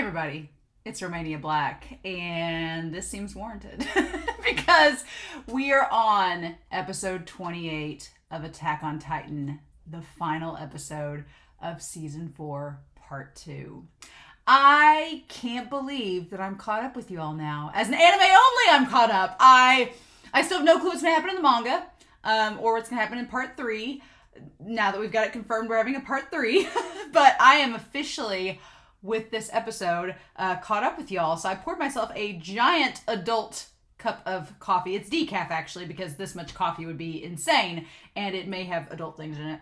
everybody, it's Romania Black, and this seems warranted because we are on episode 28 of Attack on Titan, the final episode of season 4, part 2. I can't believe that I'm caught up with you all now. As an anime only, I'm caught up. I still have no clue what's going to happen in the manga, or what's going to happen in part 3, now that we've got it confirmed we're having a part 3. But I am officially, with this episode, caught up with y'all. So I poured myself a giant adult cup of coffee. It's decaf, actually, because this much coffee would be insane, and it may have adult things in it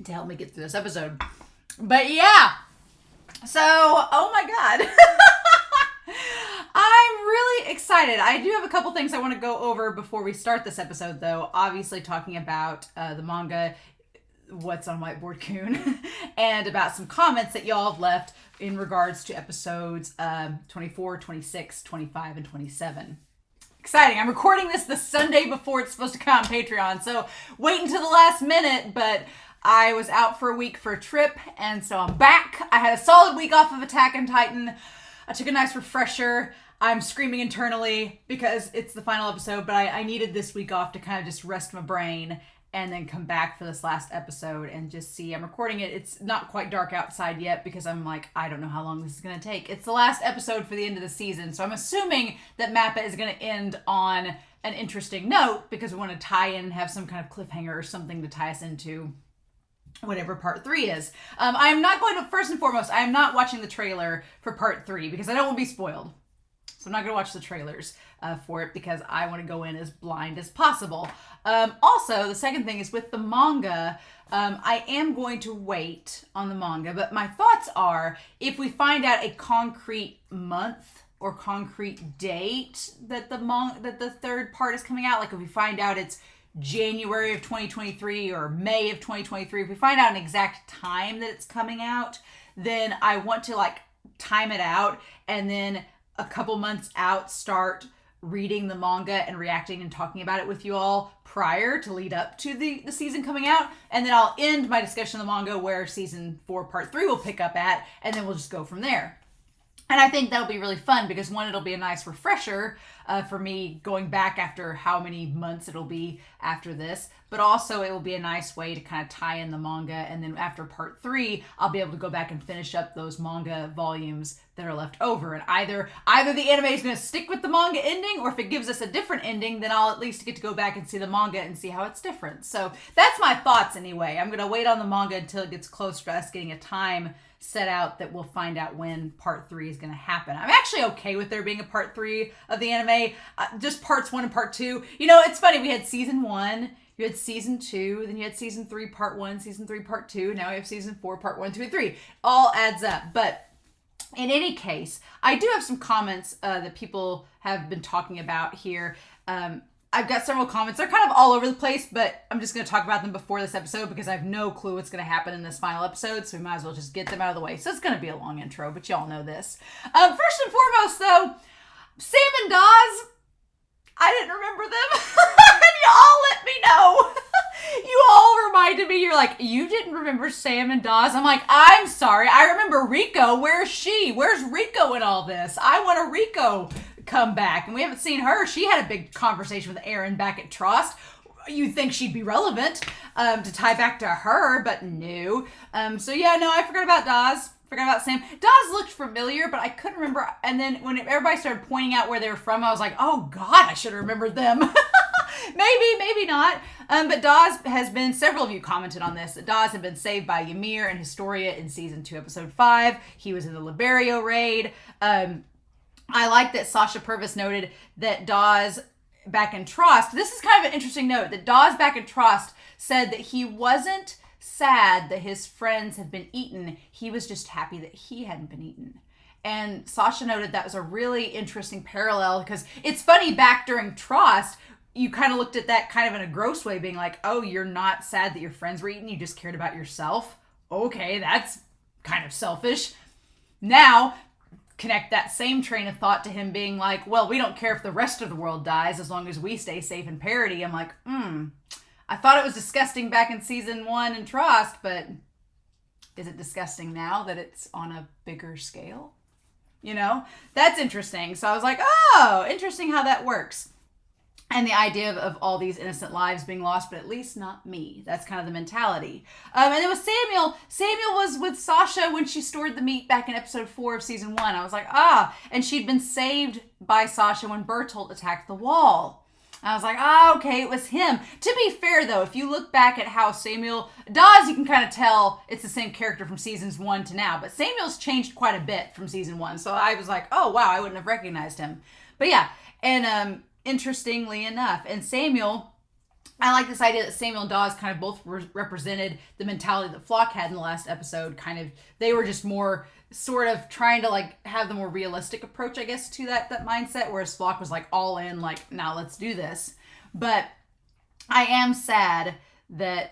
to help me get through this episode. But yeah, so, oh my god. I'm really excited. I do have a couple things I want to go over before we start this episode, though. Obviously talking about the manga, what's on Whiteboard Coon, and about some comments that y'all have left in regards to episodes 24, 26, 25, and 27. Exciting. I'm recording this the Sunday before it's supposed to come out on Patreon, so wait until the last minute, but I was out for a week for a trip, and so I'm back. I had a solid week off of Attack on Titan. I took a nice refresher. I'm screaming internally because it's the final episode, but I needed this week off to kind of just rest my brain and then come back for this last episode and just see. I'm recording it. It's not quite dark outside yet because I'm like, I don't know how long this is going to take. It's the last episode for the end of the season, so I'm assuming that Mappa is going to end on an interesting note because we want to tie in and have some kind of cliffhanger or something to tie us into whatever part 3 is. I'm not going to, first and foremost, I am not watching the trailer for part 3 because I don't want to be spoiled. So I'm not going to watch the trailers for it because I want to go in as blind as possible. Also, the second thing is with the manga, I am going to wait on the manga, but my thoughts are if we find out a concrete month or concrete date that the third part is coming out, like if we find out it's January of 2023 or May of 2023, if we find out an exact time that it's coming out, then I want to like time it out and then a couple months out start reading the manga and reacting and talking about it with you all prior to lead up to the season coming out. And then I'll end my discussion of the manga where season 4 part 3 will pick up at, and then we'll just go from there. And I think that'll be really fun because, one, it'll be a nice refresher for me going back after how many months it'll be after this. But also it will be a nice way to kind of tie in the manga. And then after part 3, I'll be able to go back and finish up those manga volumes that are left over. And either the anime is going to stick with the manga ending, or if it gives us a different ending, then I'll at least get to go back and see the manga and see how it's different. So that's my thoughts anyway. I'm going to wait on the manga until it gets close to us getting a time set out that we'll find out when part 3 is going to happen. I'm actually okay with there being a part 3 of the anime, just parts 1 and part 2. You know, it's funny, we had season 1, you had season 2, then you had season 3 part 1, season 3 part 2, now we have season 4 part 1, 2, and 3. All adds up, but in any case, I do have some comments that people have been talking about here. I've got several comments. They're kind of all over the place, but I'm just going to talk about them before this episode because I have no clue what's going to happen in this final episode, so we might as well just get them out of the way. So it's going to be a long intro, but y'all know this. First and foremost, though, Sam and Dawes, I didn't remember them. And y'all let me know. You all reminded me. You're like, you didn't remember Sam and Dawes? I'm like, I'm sorry. I remember Rico. Where's she? Where's Rico in all this? I want a Rico come back, and we haven't seen her. She had a big conversation with Eren back at Trost. You'd think she'd be relevant to tie back to her, but no. So yeah, no, I forgot about Dawes. Forgot about Sam. Dawes looked familiar, but I couldn't remember. And then when everybody started pointing out where they were from, I was like, oh God, I should have remembered them. Maybe not. But Dawes has been, several of you commented on this, that Dawes had been saved by Ymir and Historia in season 2, episode 5. He was in the Liberio raid. I like that Sasha Purvis noted that Dawes back in Trost, this is kind of an interesting note, that Dawes back in Trost said that he wasn't sad that his friends had been eaten. He was just happy that he hadn't been eaten. And Sasha noted that was a really interesting parallel because it's funny, back during Trost, you kind of looked at that kind of in a gross way, being like, oh, you're not sad that your friends were eaten, you just cared about yourself. Okay, that's kind of selfish. Now, connect that same train of thought to him being like, well, we don't care if the rest of the world dies as long as we stay safe in parity. I'm like, I thought it was disgusting back in season 1 in Trost, but is it disgusting now that it's on a bigger scale? You know, that's interesting. So I was like, oh, interesting how that works. And the idea of all these innocent lives being lost, but at least not me. That's kind of the mentality. And then with Samuel, Samuel was with Sasha when she stored the meat back in episode 4 of season 1. I was like, and she'd been saved by Sasha when Bertolt attacked the wall. I was like, okay, it was him. To be fair, though, if you look back at how Dawes, you can kind of tell it's the same character from seasons 1 to now. But Samuel's changed quite a bit from season 1. So I was like, oh, wow, I wouldn't have recognized him. But yeah, and interestingly enough, and Samuel, I like this idea that Samuel and Dawes kind of both represented the mentality that Flock had in the last episode. Kind of, they were just more sort of trying to like have the more realistic approach, I guess, to that mindset, whereas Flock was like all in, like, now let's do this. But I am sad that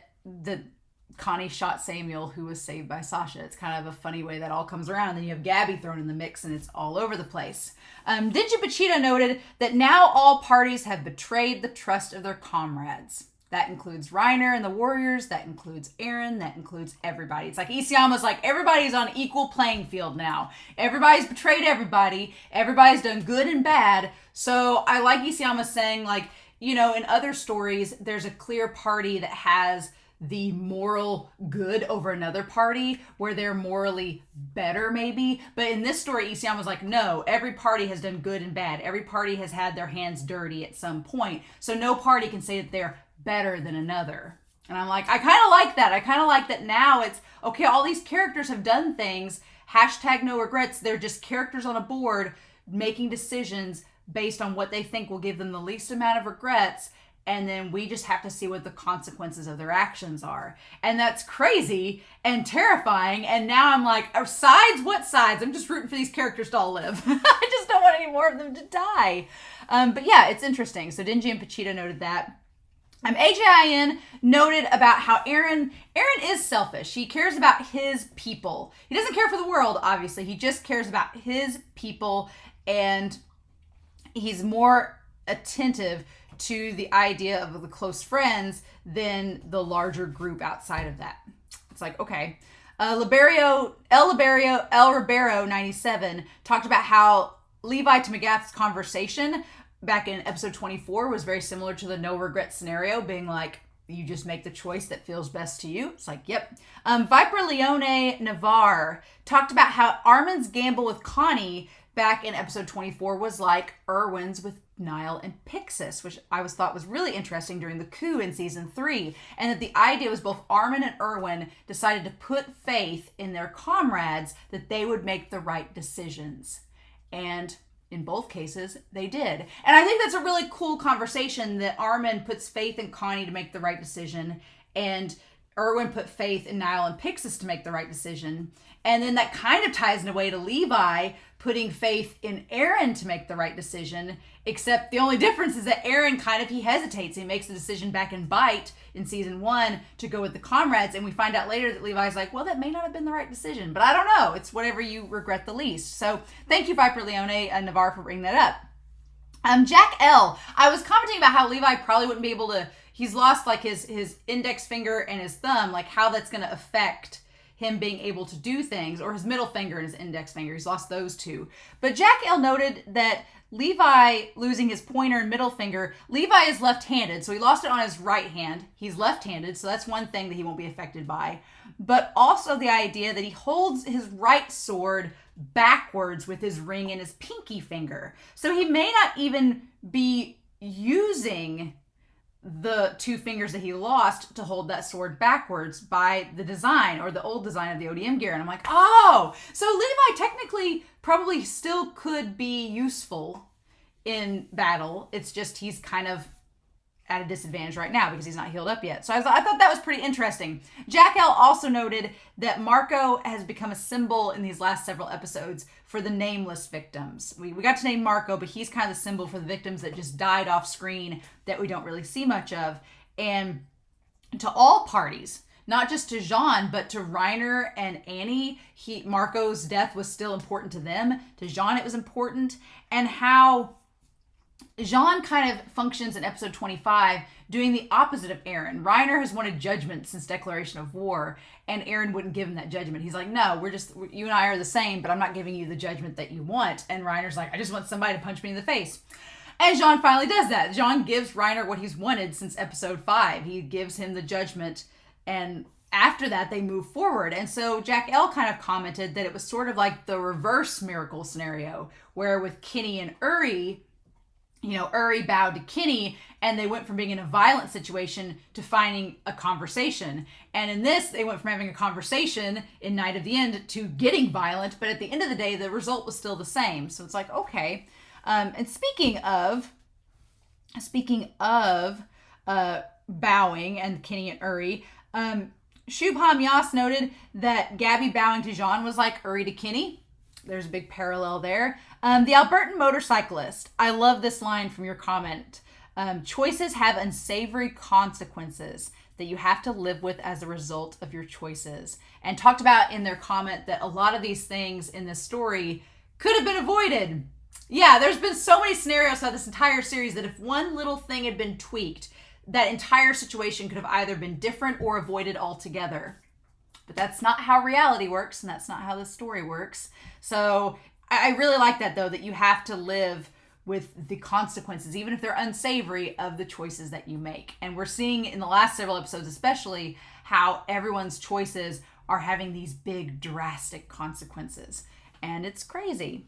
Connie shot Samuel, who was saved by Sasha. It's kind of a funny way that all comes around. Then you have Gabby thrown in the mix, and it's all over the place. Dingy Pachita noted that now all parties have betrayed the trust of their comrades. That includes Reiner and the Warriors. That includes Eren. That includes everybody. It's like Isayama's like, everybody's on equal playing field now. Everybody's betrayed everybody. Everybody's done good and bad. So I like Isayama saying, like, you know, in other stories, there's a clear party that has the moral good over another party where they're morally better maybe. But in this story, Isayama was like, no, every party has done good and bad. Every party has had their hands dirty at some point. So no party can say that they're better than another. And I'm like, I kind of like that. I kind of like that now it's, okay, all these characters have done things, hashtag no regrets. They're just characters on a board making decisions based on what they think will give them the least amount of regrets. And then we just have to see what the consequences of their actions are. And that's crazy and terrifying. And now I'm like, sides? What sides? I'm just rooting for these characters to all live. I just don't want any more of them to die. But yeah, it's interesting. So Dingy and Pachita noted that. AJIN noted about how Eren is selfish. He cares about his people. He doesn't care for the world, obviously. He just cares about his people. And he's more attentive to the idea of the close friends than the larger group outside of that. It's like, okay. El Ribeiro 97 talked about how Levi to McGath's conversation back in episode 24 was very similar to the no regret scenario, being like, you just make the choice that feels best to you. It's like, yep. Viper Leone Navarre talked about how Armin's gamble with Connie back in episode 24 was like Erwin's with Niall and Pixis, which I thought was really interesting during the coup in season 3. And that the idea was both Armin and Erwin decided to put faith in their comrades that they would make the right decisions. And in both cases, they did. And I think that's a really cool conversation that Armin puts faith in Connie to make the right decision, and Erwin put faith in Niall and Pixis to make the right decision. And then that kind of ties in a way to Levi putting faith in Eren to make the right decision, except the only difference is that Eren he hesitates. He makes the decision back in Bite in season 1 to go with the comrades, and we find out later that Levi's like, well, that may not have been the right decision, but I don't know. It's whatever you regret the least. So thank you, Viper Leone and Navarre, for bringing that up. Jack L. I was commenting about how Levi probably wouldn't be able to, he's lost like his index finger and his thumb, like how that's going to affect him being able to do things, or his middle finger and his index finger. He's lost those two. But Jack L noted that Levi losing his pointer and middle finger, Levi is left-handed, so he lost it on his right hand. He's left-handed, so that's one thing that he won't be affected by. But also the idea that he holds his right sword backwards with his ring and his pinky finger. So he may not even be using the two fingers that he lost to hold that sword backwards by the design, or the old design of the ODM gear. And I'm like, oh, so Levi technically probably still could be useful in battle. It's just he's kind of at a disadvantage right now because he's not healed up yet. So I thought that was pretty interesting. Jack L also noted that Marco has become a symbol in these last several episodes for the nameless victims. We got to name Marco, but he's kind of the symbol for the victims that just died off screen that we don't really see much of. And to all parties, not just to Jean, but to Reiner and Annie, Marco's death was still important to them. To Jean, it was important. And how Jean kind of functions in episode 25 doing the opposite of Eren. Reiner has wanted judgment since declaration of war, and Eren wouldn't give him that judgment. He's like, no, you and I are the same, but I'm not giving you the judgment that you want. And Reiner's like, I just want somebody to punch me in the face. And Jean finally does that. Jean gives Reiner what he's wanted since episode 5. He gives him the judgment, and after that, they move forward. And so Jack L. kind of commented that it was sort of like the reverse miracle scenario, where with Kinney and Uri, Uri bowed to Kinney, and they went from being in a violent situation to finding a conversation. And in this, they went from having a conversation in Night of the End to getting violent, but at the end of the day, the result was still the same. So it's like, okay. And speaking of bowing and Kinney and Uri, Shubham Yas noted that Gabby bowing to Jean was like Uri to Kinney. There's a big parallel there. The Albertan motorcyclist. I love this line from your comment. Choices have unsavory consequences that you have to live with as a result of your choices. And talked about in their comment that a lot of these things in this story could have been avoided. Yeah, there's been so many scenarios throughout this entire series that if one little thing had been tweaked, that entire situation could have either been different or avoided altogether. But that's not how reality works, and that's not how the story works. So I really like that, though, that you have to live with the consequences, even if they're unsavory, of the choices that you make. And we're seeing in the last several episodes especially how everyone's choices are having these big, drastic consequences. And it's crazy.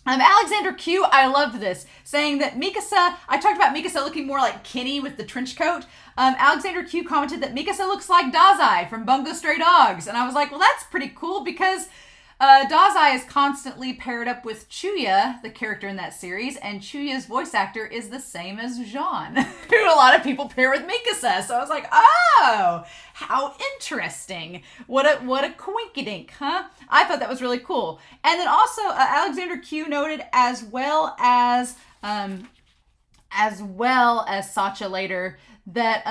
Alexander Q, I loved this, saying that Mikasa, I talked about Mikasa looking more like Kinney with the trench coat. Alexander Q commented that Mikasa looks like Dazai from Bungo Stray Dogs. And I was like, well, that's pretty cool because Dazai is constantly paired up with Chuya, the character in that series, and Chuya's voice actor is the same as Jean, who a lot of people pair with Mikasa. So I was like, oh, how interesting. What a coinkydink, huh? I thought that was really cool. And then also Alexander Q noted as well as Sacha later, that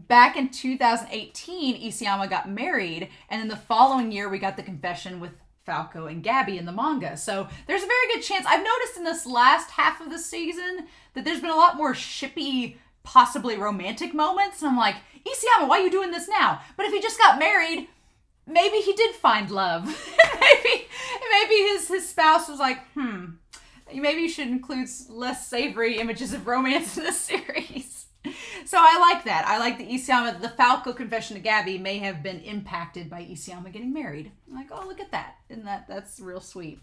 back in 2018, Isayama got married, and in the following year, we got the confession with Falco and Gabby in the manga. So there's a very good chance. I've noticed in this last half of the season that there's been a lot more shippy, possibly romantic moments. And I'm like, Isayama, why are you doing this now? But if he just got married, maybe he did find love. maybe his spouse was like, maybe you should include less savory images of romance in this series. So I like that. I like the Isayama, the Falco confession to Gabby may have been impacted by Isayama getting married. I'm like, oh, look at that. Isn't that's real sweet.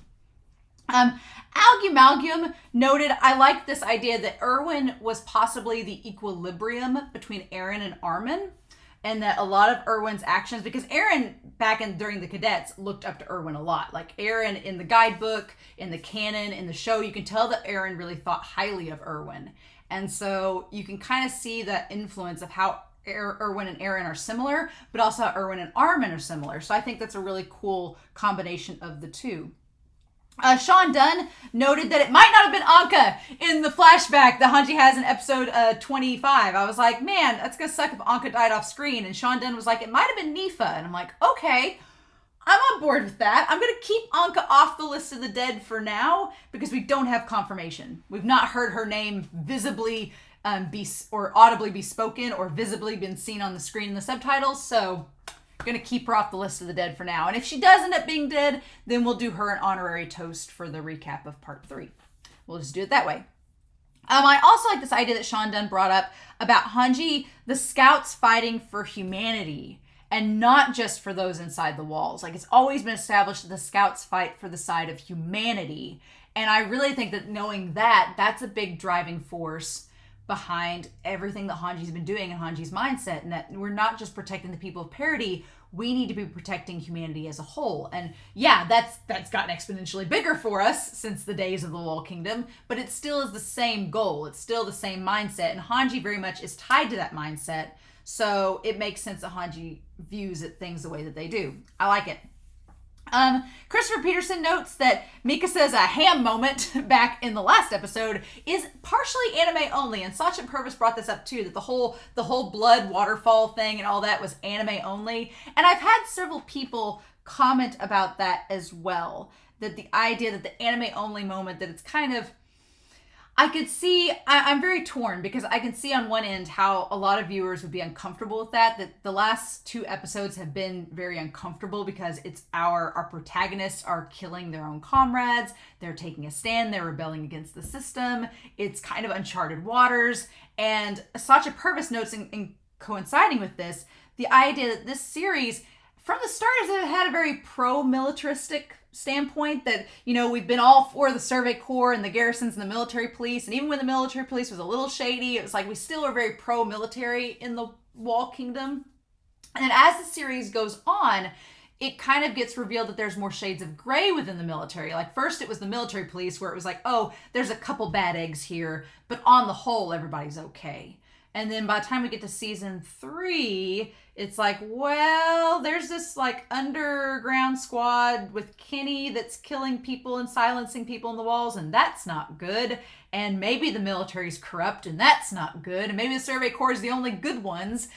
Algumalgum noted, I like this idea that Erwin was possibly the equilibrium between Eren and Armin, and that a lot of Erwin's actions, because Eren during the cadets looked up to Erwin a lot. Like Eren in the guidebook, in the canon, in the show, you can tell that Eren really thought highly of Erwin. And so you can kind of see the influence of how Erwin and Eren are similar, but also how Erwin and Armin are similar. So I think that's a really cool combination of the two. Sean Dunn noted that it might not have been Anka in the flashback that Hanji has in episode 25. I was like, man, that's going to suck if Anka died off screen. And Sean Dunn was like, it might have been Nifa. And I'm like, okay, I'm on board with that. I'm going to keep Anka off the list of the dead for now because we don't have confirmation. We've not heard her name visibly or audibly be spoken or visibly been seen on the screen in the subtitles. So I'm going to keep her off the list of the dead for now. And if she does end up being dead, then we'll do her an honorary toast for the recap of part 3. We'll just do it that way. I also like this idea that Sean Dunn brought up about Hanji, the scouts fighting for humanity and not just for those inside the walls. Like, it's always been established that the scouts fight for the side of humanity. And I really think that knowing that, that's a big driving force behind everything that Hanji's been doing and Hanji's mindset, and that we're not just protecting the people of Parity, we need to be protecting humanity as a whole. And yeah, that's gotten exponentially bigger for us since the days of the Wall Kingdom, but it still is the same goal. It's still the same mindset, and Hanji very much is tied to that mindset. So it makes sense that Hanji views things the way that they do. I like it. Christopher Peterson notes that Mikasa's ham moment back in the last episode is partially anime only, and Sacha Purvis brought this up too, that the whole blood waterfall thing and all that was anime only. And I've had several people comment about that as well, that the idea that the anime only moment, that it's kind of, I could see, I'm very torn because I can see on one end how a lot of viewers would be uncomfortable with that the last 2 episodes have been very uncomfortable because it's our protagonists are killing their own comrades, they're taking a stand, they're rebelling against the system, it's kind of uncharted waters, and Sacha Purvis notes in coinciding with this, the idea that this series, from the start, has had a very pro-militaristic standpoint that, we've been all for the Survey Corps and the garrisons and the military police. And even when the military police was a little shady, it was like we still are very pro-military in the Wall Kingdom. And as the series goes on, it kind of gets revealed that there's more shades of gray within the military. Like first it was the military police where it was like, oh, there's a couple bad eggs here, but on the whole, everybody's okay. And then by the time we get to season 3, it's like, well, there's this like underground squad with Kenny that's killing people and silencing people in the walls, and that's not good. And maybe the military's corrupt, and that's not good. And maybe the Survey Corps is the only good ones,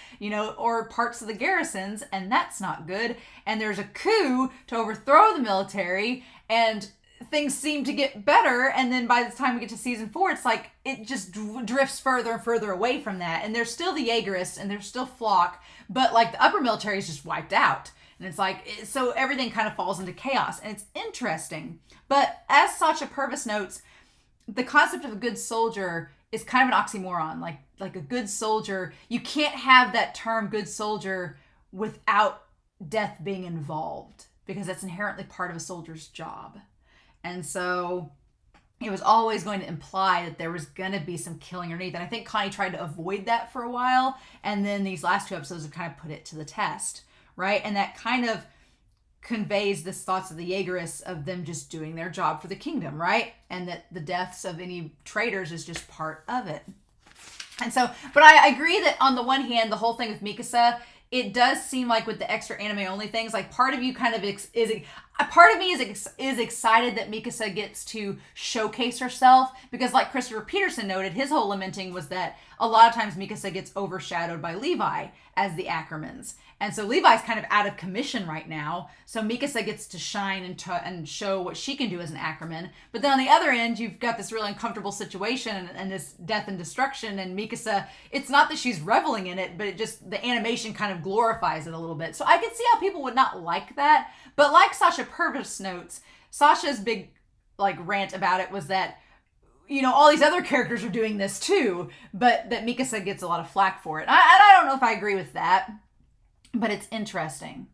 or parts of the garrisons, and that's not good. And there's a coup to overthrow the military, and things seem to get better, and then by the time we get to season 4, it's like it just drifts further and further away from that. And there's still the Jaegerists and there's still Flock, but like the upper military is just wiped out, and it's like so everything kind of falls into chaos, and it's interesting. But as Sacha Purvis notes, the concept of a good soldier is kind of an oxymoron. Like a good soldier, you can't have that term good soldier without death being involved, because that's inherently part of a soldier's job. And so it was always going to imply that there was going to be some killing underneath. And I think Connie tried to avoid that for a while. And then these last 2 episodes have kind of put it to the test, right? And that kind of conveys this thoughts of the Jaegerists of them just doing their job for the kingdom, right? And that the deaths of any traitors is just part of it. And so, but I agree that on the one hand, the whole thing with Mikasa, it does seem like with the extra anime only things, like part of you kind of is excited that Mikasa gets to showcase herself, because like Christopher Peterson noted, his whole lamenting was that a lot of times Mikasa gets overshadowed by Levi as the Ackermans. And so Levi's kind of out of commission right now. So Mikasa gets to shine and show what she can do as an Ackerman. But then on the other end, you've got this really uncomfortable situation and this death and destruction. And Mikasa, it's not that she's reveling in it, but it just, the animation kind of glorifies it a little bit. So I could see how people would not like that. But like Sacha Purvis notes, Sasha's big rant about it was that, all these other characters are doing this too, but that Mikasa gets a lot of flack for it. I don't know if I agree with that, but it's interesting.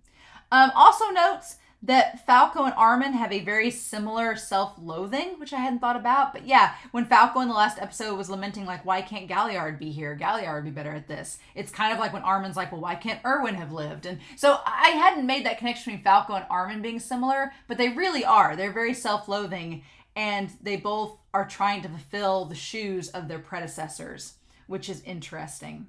Also notes that Falco and Armin have a very similar self-loathing, which I hadn't thought about. But yeah, when Falco in the last episode was lamenting, why can't Galliard be here? Galliard would be better at this. It's kind of like when Armin's like, well, why can't Erwin have lived? And so I hadn't made that connection between Falco and Armin being similar, but they really are. They're very self-loathing, and they both are trying to fulfill the shoes of their predecessors, which is interesting.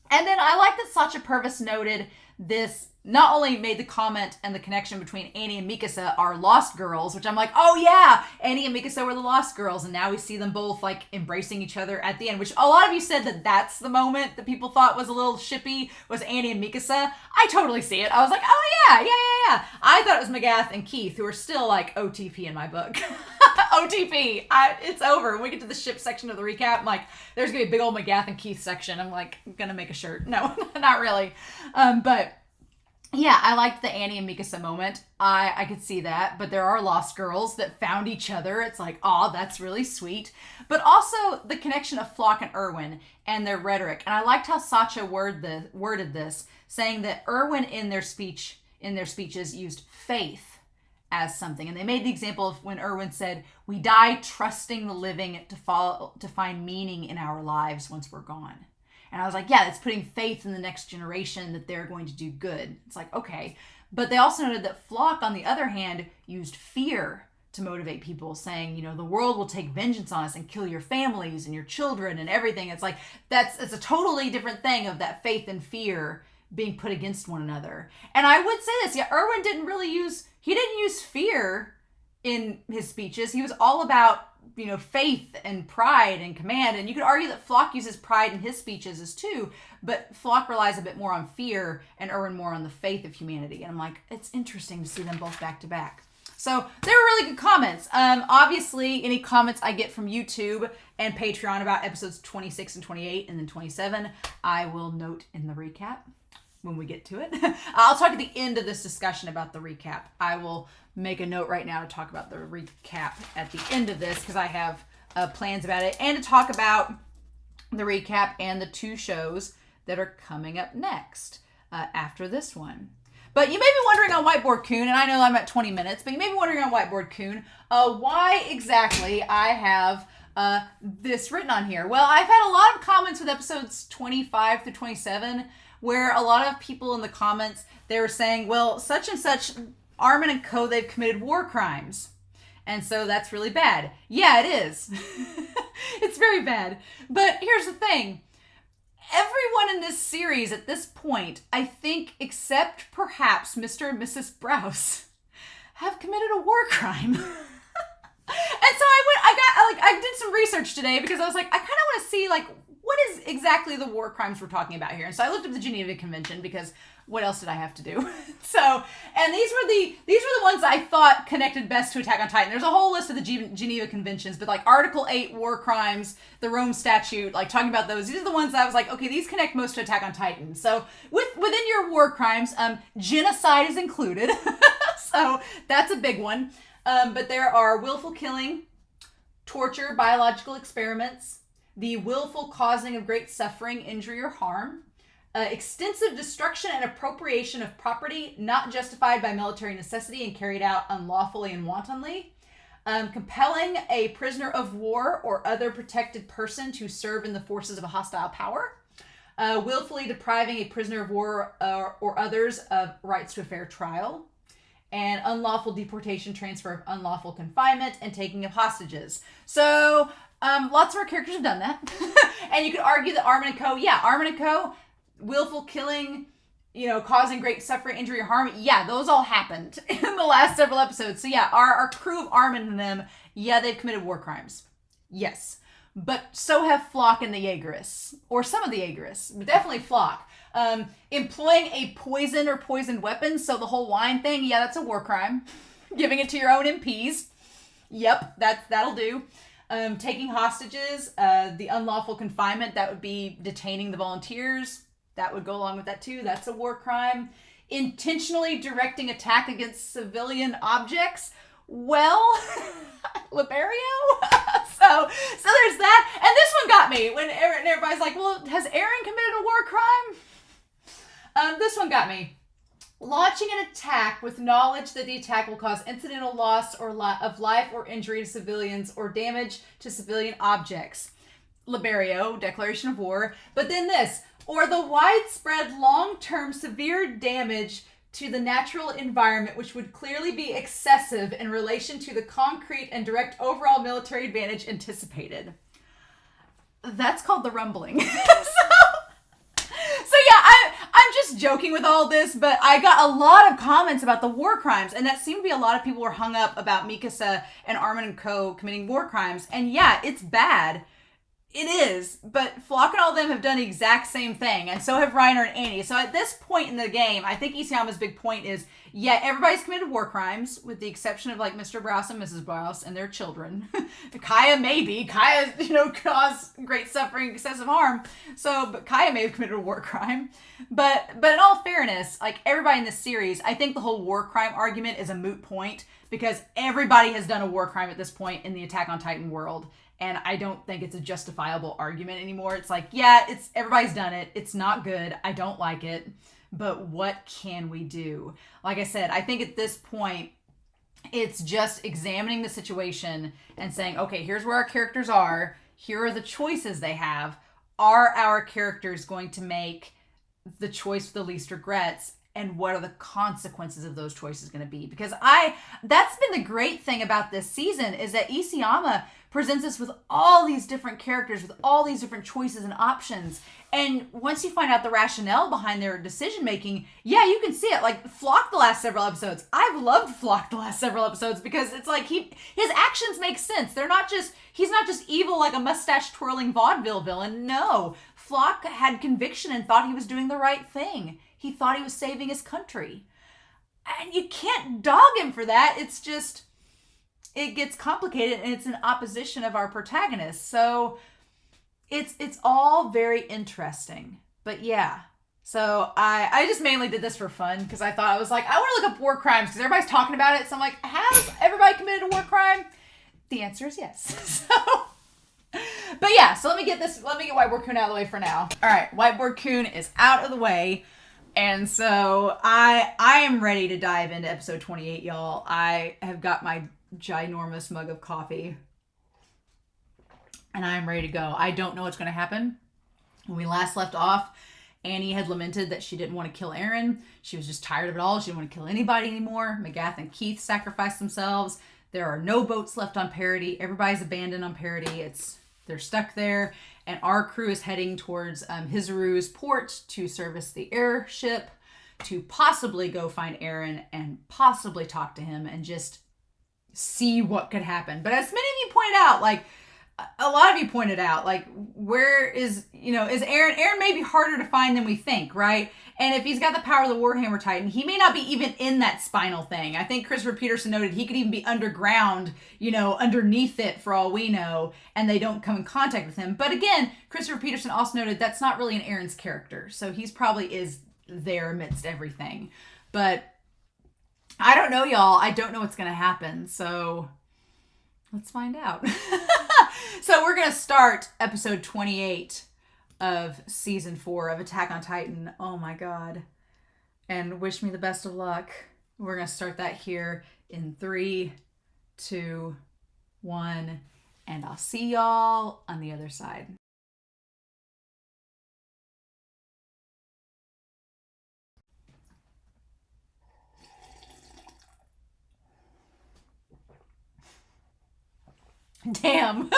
And then I like that Sacha Purvis noted this, not only made the comment and the connection between Annie and Mikasa are lost girls, which I'm like, oh yeah, Annie and Mikasa were the lost girls, and now we see them both embracing each other at the end, which a lot of you said that that's the moment that people thought was a little shippy, was Annie and Mikasa. I totally see it. I was like, oh yeah. I thought it was McGath and Keith, who are still OTP in my book. OTP. It's over. When we get to the ship section of the recap, I'm like, there's gonna be a big old McGath and Keith section. I'm gonna make a shirt. No, not really. But yeah, I liked the Annie and Mikasa moment. I could see that, but there are lost girls that found each other. It's like, oh, that's really sweet. But also the connection of Flock and Erwin and their rhetoric. And I liked how Sacha worded this, saying that Erwin in their speeches used faith as something. And they made the example of when Erwin said, we die trusting the living to find meaning in our lives once we're gone. And I was like, yeah, it's putting faith in the next generation that they're going to do good. It's like, okay. But they also noted that Flock, on the other hand, used fear to motivate people, saying, the world will take vengeance on us and kill your families and your children and everything. It's like, it's a totally different thing of that faith and fear being put against one another. And I would say this, yeah, Erwin didn't use fear in his speeches. He was all about faith and pride and command. And you could argue that Flock uses pride in his speeches as too, but Flock relies a bit more on fear and Erwin more on the faith of humanity. And I'm like, it's interesting to see them both back to back. So they were really good comments. Obviously, any comments I get from YouTube and Patreon about episodes 26 and 28 and then 27, I will note in the recap when we get to it. I'll talk at the end of this discussion about the recap. I will make a note right now to talk about the recap at the end of this because I have plans about it, and to talk about the recap and the 2 shows that are coming up next after this one. But you may be wondering on Whiteboard Coon, and I know I'm at 20 minutes, but you may be wondering on Whiteboard Coon, why exactly I have this written on here. Well, I've had a lot of comments with episodes 25 through 27, where a lot of people in the comments, they were saying, well, such and such, Armin and Co., they've committed war crimes. And so that's really bad. Yeah, it is. It's very bad. But here's the thing. Everyone in this series at this point, I think, except perhaps Mr. and Mrs. Browse, have committed a war crime. And so I did some research today because I was like, I kind of want to see, like, what is exactly the war crimes we're talking about here? And so I looked up the Geneva Convention because what else did I have to do? And these were the ones I thought connected best to Attack on Titan. There's a whole list of the Geneva Conventions, but like Article 8, war crimes, the Rome Statute, like talking about those. These are the ones that I was like, okay, these connect most to Attack on Titan. So within your war crimes, genocide is included. So that's a big one. But there are willful killing, torture, biological experiments, the willful causing of great suffering, injury, or harm, extensive destruction and appropriation of property not justified by military necessity and carried out unlawfully and wantonly, compelling a prisoner of war or other protected person to serve in the forces of a hostile power, willfully depriving a prisoner of war or others of rights to a fair trial, and unlawful deportation, transfer of unlawful confinement, and taking of hostages. So lots of our characters have done that. And you could argue that Armin and Co., willful killing, causing great suffering, injury, or harm. Yeah, those all happened in the last several episodes. So yeah, our crew of Armin and them, yeah, they've committed war crimes. Yes. But so have Flock and the Jaegerists. Or some of the Jaegerists. But definitely Flock. Employing a poison or poisoned weapon, so the whole wine thing, yeah, that's a war crime. Giving it to your own MPs. Yep, that'll do. Taking hostages, the unlawful confinement, that would be detaining the volunteers. That would go along with that too. That's a war crime. Intentionally directing attack against civilian objects. Well, Liberio. so there's that. And this one got me when everybody's like, well, has Eren committed a war crime? This one got me. Launching an attack with knowledge that the attack will cause incidental loss of life or injury to civilians or damage to civilian objects. Liberio, declaration of war. But then this, or the widespread long-term severe damage to the natural environment, which would clearly be excessive in relation to the concrete and direct overall military advantage anticipated. That's called the rumbling. So yeah, I'm just joking with all this, but I got a lot of comments about the war crimes, and that seemed to be a lot of people were hung up about Mikasa and Armin and Co. committing war crimes. And yeah, it's bad. It is, but Flock and all of them have done the exact same thing, and so have Reiner and Annie. So at this point in the game, I think Isayama's big point is, yeah, everybody's committed war crimes, with the exception of like Mr. Browse and Mrs. Browse and their children. Kaya maybe. Kaya, caused great suffering, excessive harm. But Kaya may have committed a war crime. But in all fairness, like everybody in this series, I think the whole war crime argument is a moot point, because everybody has done a war crime at this point in the Attack on Titan world. And I don't think it's a justifiable argument anymore. It's like, yeah, everybody's done it. It's not good. I don't like it. But what can we do? Like I said, I think at this point, it's just examining the situation and saying, okay, here's where our characters are. Here are the choices they have. Are our characters going to make the choice with the least regrets? And what are the consequences of those choices going to be? Because that's been the great thing about this season, is that Isayama presents us with all these different characters, with all these different choices and options. And once you find out the rationale behind their decision making, yeah, you can see it. Like Flock the last several episodes. I've loved Flock the last several episodes because it's like his actions make sense. He's not just evil like a mustache twirling vaudeville villain. No, Flock had conviction and thought he was doing the right thing. He thought he was saving his country. And you can't dog him for that. It's just, it gets complicated, and it's an opposition of our protagonist. So it's all very interesting. But yeah. So I just mainly did this for fun because I thought, I was like, I want to look up war crimes because everybody's talking about it. So I'm like, has everybody committed a war crime? The answer is yes. But yeah, so let me get Whiteboard Coon out of the way for now. All right, Whiteboard Coon is out of the way. And so I am ready to dive into episode 28, y'all. I have got my ginormous mug of coffee and I'm ready to go. I don't know what's going to happen. When we last left off, Annie had lamented that she didn't want to kill Eren. She was just tired of it all. She didn't want to kill anybody anymore. Magath and Keith sacrificed themselves. There are no boats left on Parody. Everybody's abandoned on Parody. They're stuck there. And our crew is heading towards Hizaru's port to service the airship, to possibly go find Eren and possibly talk to him and just see what could happen. But as many of you pointed out, like, a lot of you pointed out, like, where is Eren? Eren may be harder to find than we think, right? And if he's got the power of the Warhammer Titan, he may not be even in that spinal thing. I think Christopher Peterson noted he could even be underground, underneath it for all we know, and they don't come in contact with him. But again, Christopher Peterson also noted that's not really an Eren's character. So he's probably is there amidst everything. But I don't know, y'all. I don't know what's going to happen. So let's find out. So we're going to start episode 28 of season 4 of Attack on Titan. Oh my God. And wish me the best of luck. We're going to start that here in 3, 2, 1. And I'll see y'all on the other side. Damn.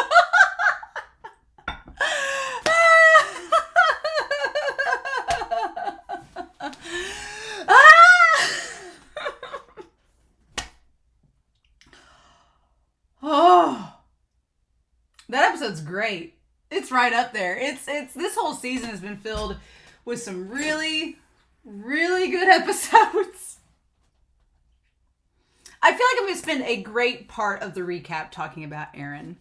Oh, that episode's great. It's right up there. It's this whole season has been filled with some really, really good episodes. I feel like I'm going to spend a great part of the recap talking about Eren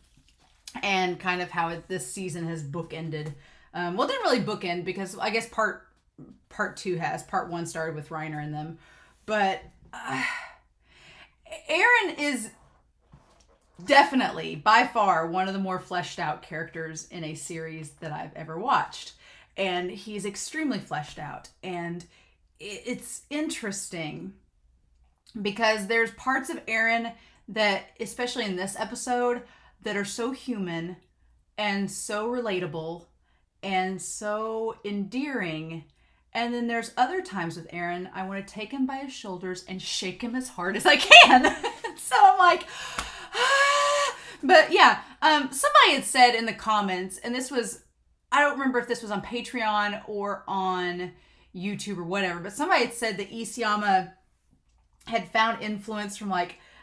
and kind of how this season has bookended. Well, it didn't really bookend because I guess part 2 has. Part 1 started with Reiner and them. But Eren is definitely, by far, one of the more fleshed out characters in a series that I've ever watched. And he's extremely fleshed out. And it's interesting because there's parts of Eren that, especially in this episode, that are so human and so relatable and so endearing. And then there's other times with Eren, I want to take him by his shoulders and shake him as hard as I can. So I'm like, ah. But yeah, somebody had said in the comments, and this was, I don't remember if this was on Patreon or on YouTube or whatever, but somebody had said that Isayama had found influence from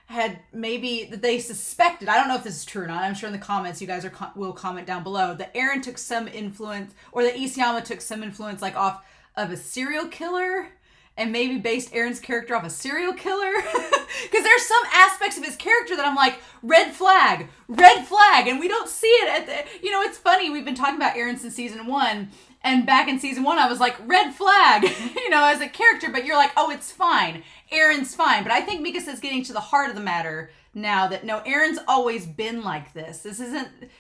had maybe that they suspected, I don't know if this is true or not, I'm sure in the comments you guys will comment down below, that Eren took some influence, or that Isayama took some influence off of a serial killer and maybe based Eren's character off a serial killer. Because there's some aspects of his character that I'm like, red flag, and we don't see it at the, it's funny, we've been talking about Eren since season 1, and back in season 1 I was like, red flag, as a character, but you're like, oh, it's fine. Eren's fine. But I think Mikasa's getting to the heart of the matter now that, no, Eren's always been like this.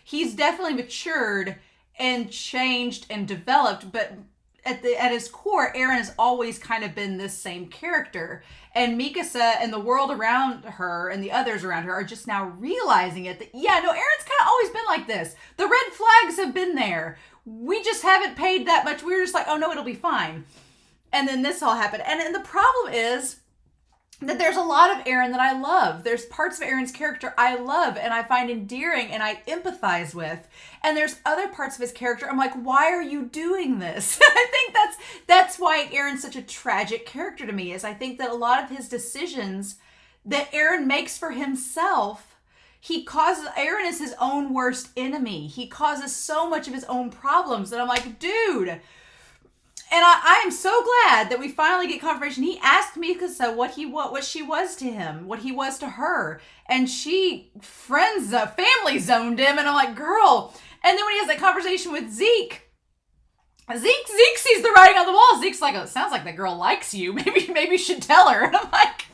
He's definitely matured and changed and developed, but at his core, Eren has always kind of been this same character. And Mikasa and the world around her and the others around her are just now realizing it. That, yeah, no, Eren's kind of always been like this. The red flags have been there. We just haven't paid that much. We were just like, oh no, it'll be fine. And then this all happened. And the problem is that there's a lot of Eren that I love. There's parts of Eren's character I love and I find endearing and I empathize with. And there's other parts of his character I'm like, why are you doing this? I think that's why Eren's such a tragic character to me, is I think that a lot of his decisions that Eren makes for himself, Eren is his own worst enemy. He causes so much of his own problems that I'm like, dude. And I am so glad that we finally get confirmation. He asked Mikasa what she was to him, what he was to her. And she family zoned him. And I'm like, girl. And then when he has that conversation with Zeke sees the writing on the wall. Zeke's like, oh, it sounds like that girl likes you. Maybe you should tell her. And I'm like,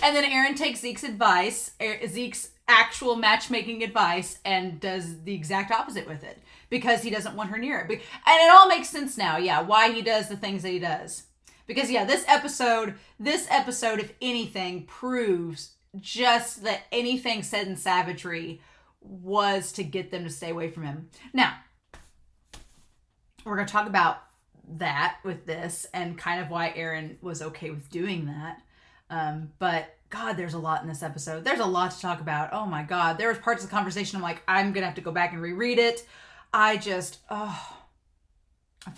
and then Eren takes Zeke's advice, Zeke's actual matchmaking advice, and does the exact opposite with it. Because he doesn't want her near it. And it all makes sense now, yeah, why he does the things that he does. Because, yeah, this episode, if anything, proves just that anything said in savagery was to get them to stay away from him. Now, we're going to talk about that with this and kind of why Eren was okay with doing that. But, God, there's a lot in this episode. There's a lot to talk about. Oh, my God. There was parts of the conversation I'm like, I'm going to have to go back and reread it. I felt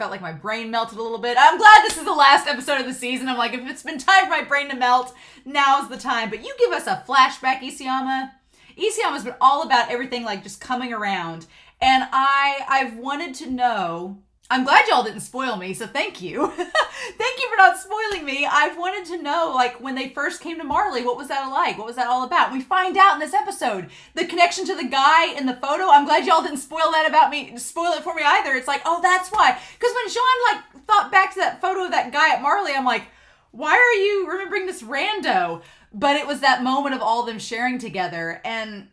like my brain melted a little bit. I'm glad this is the last episode of the season. I'm like, if it's been time for my brain to melt, now's the time. But you give us a flashback, Isayama. Isayama's been all about everything like just coming around. And I've wanted to know... I'm glad y'all didn't spoil me, so thank you. Thank you for not spoiling me. I've wanted to know, like, when they first came to Marley, what was that like? What was that all about? We find out in this episode. The connection to the guy in the photo, I'm glad y'all didn't spoil it for me either. It's like, oh, that's why. Because when Jean, like, thought back to that photo of that guy at Marley, I'm like, why are you remembering this rando? But it was that moment of all of them sharing together. And,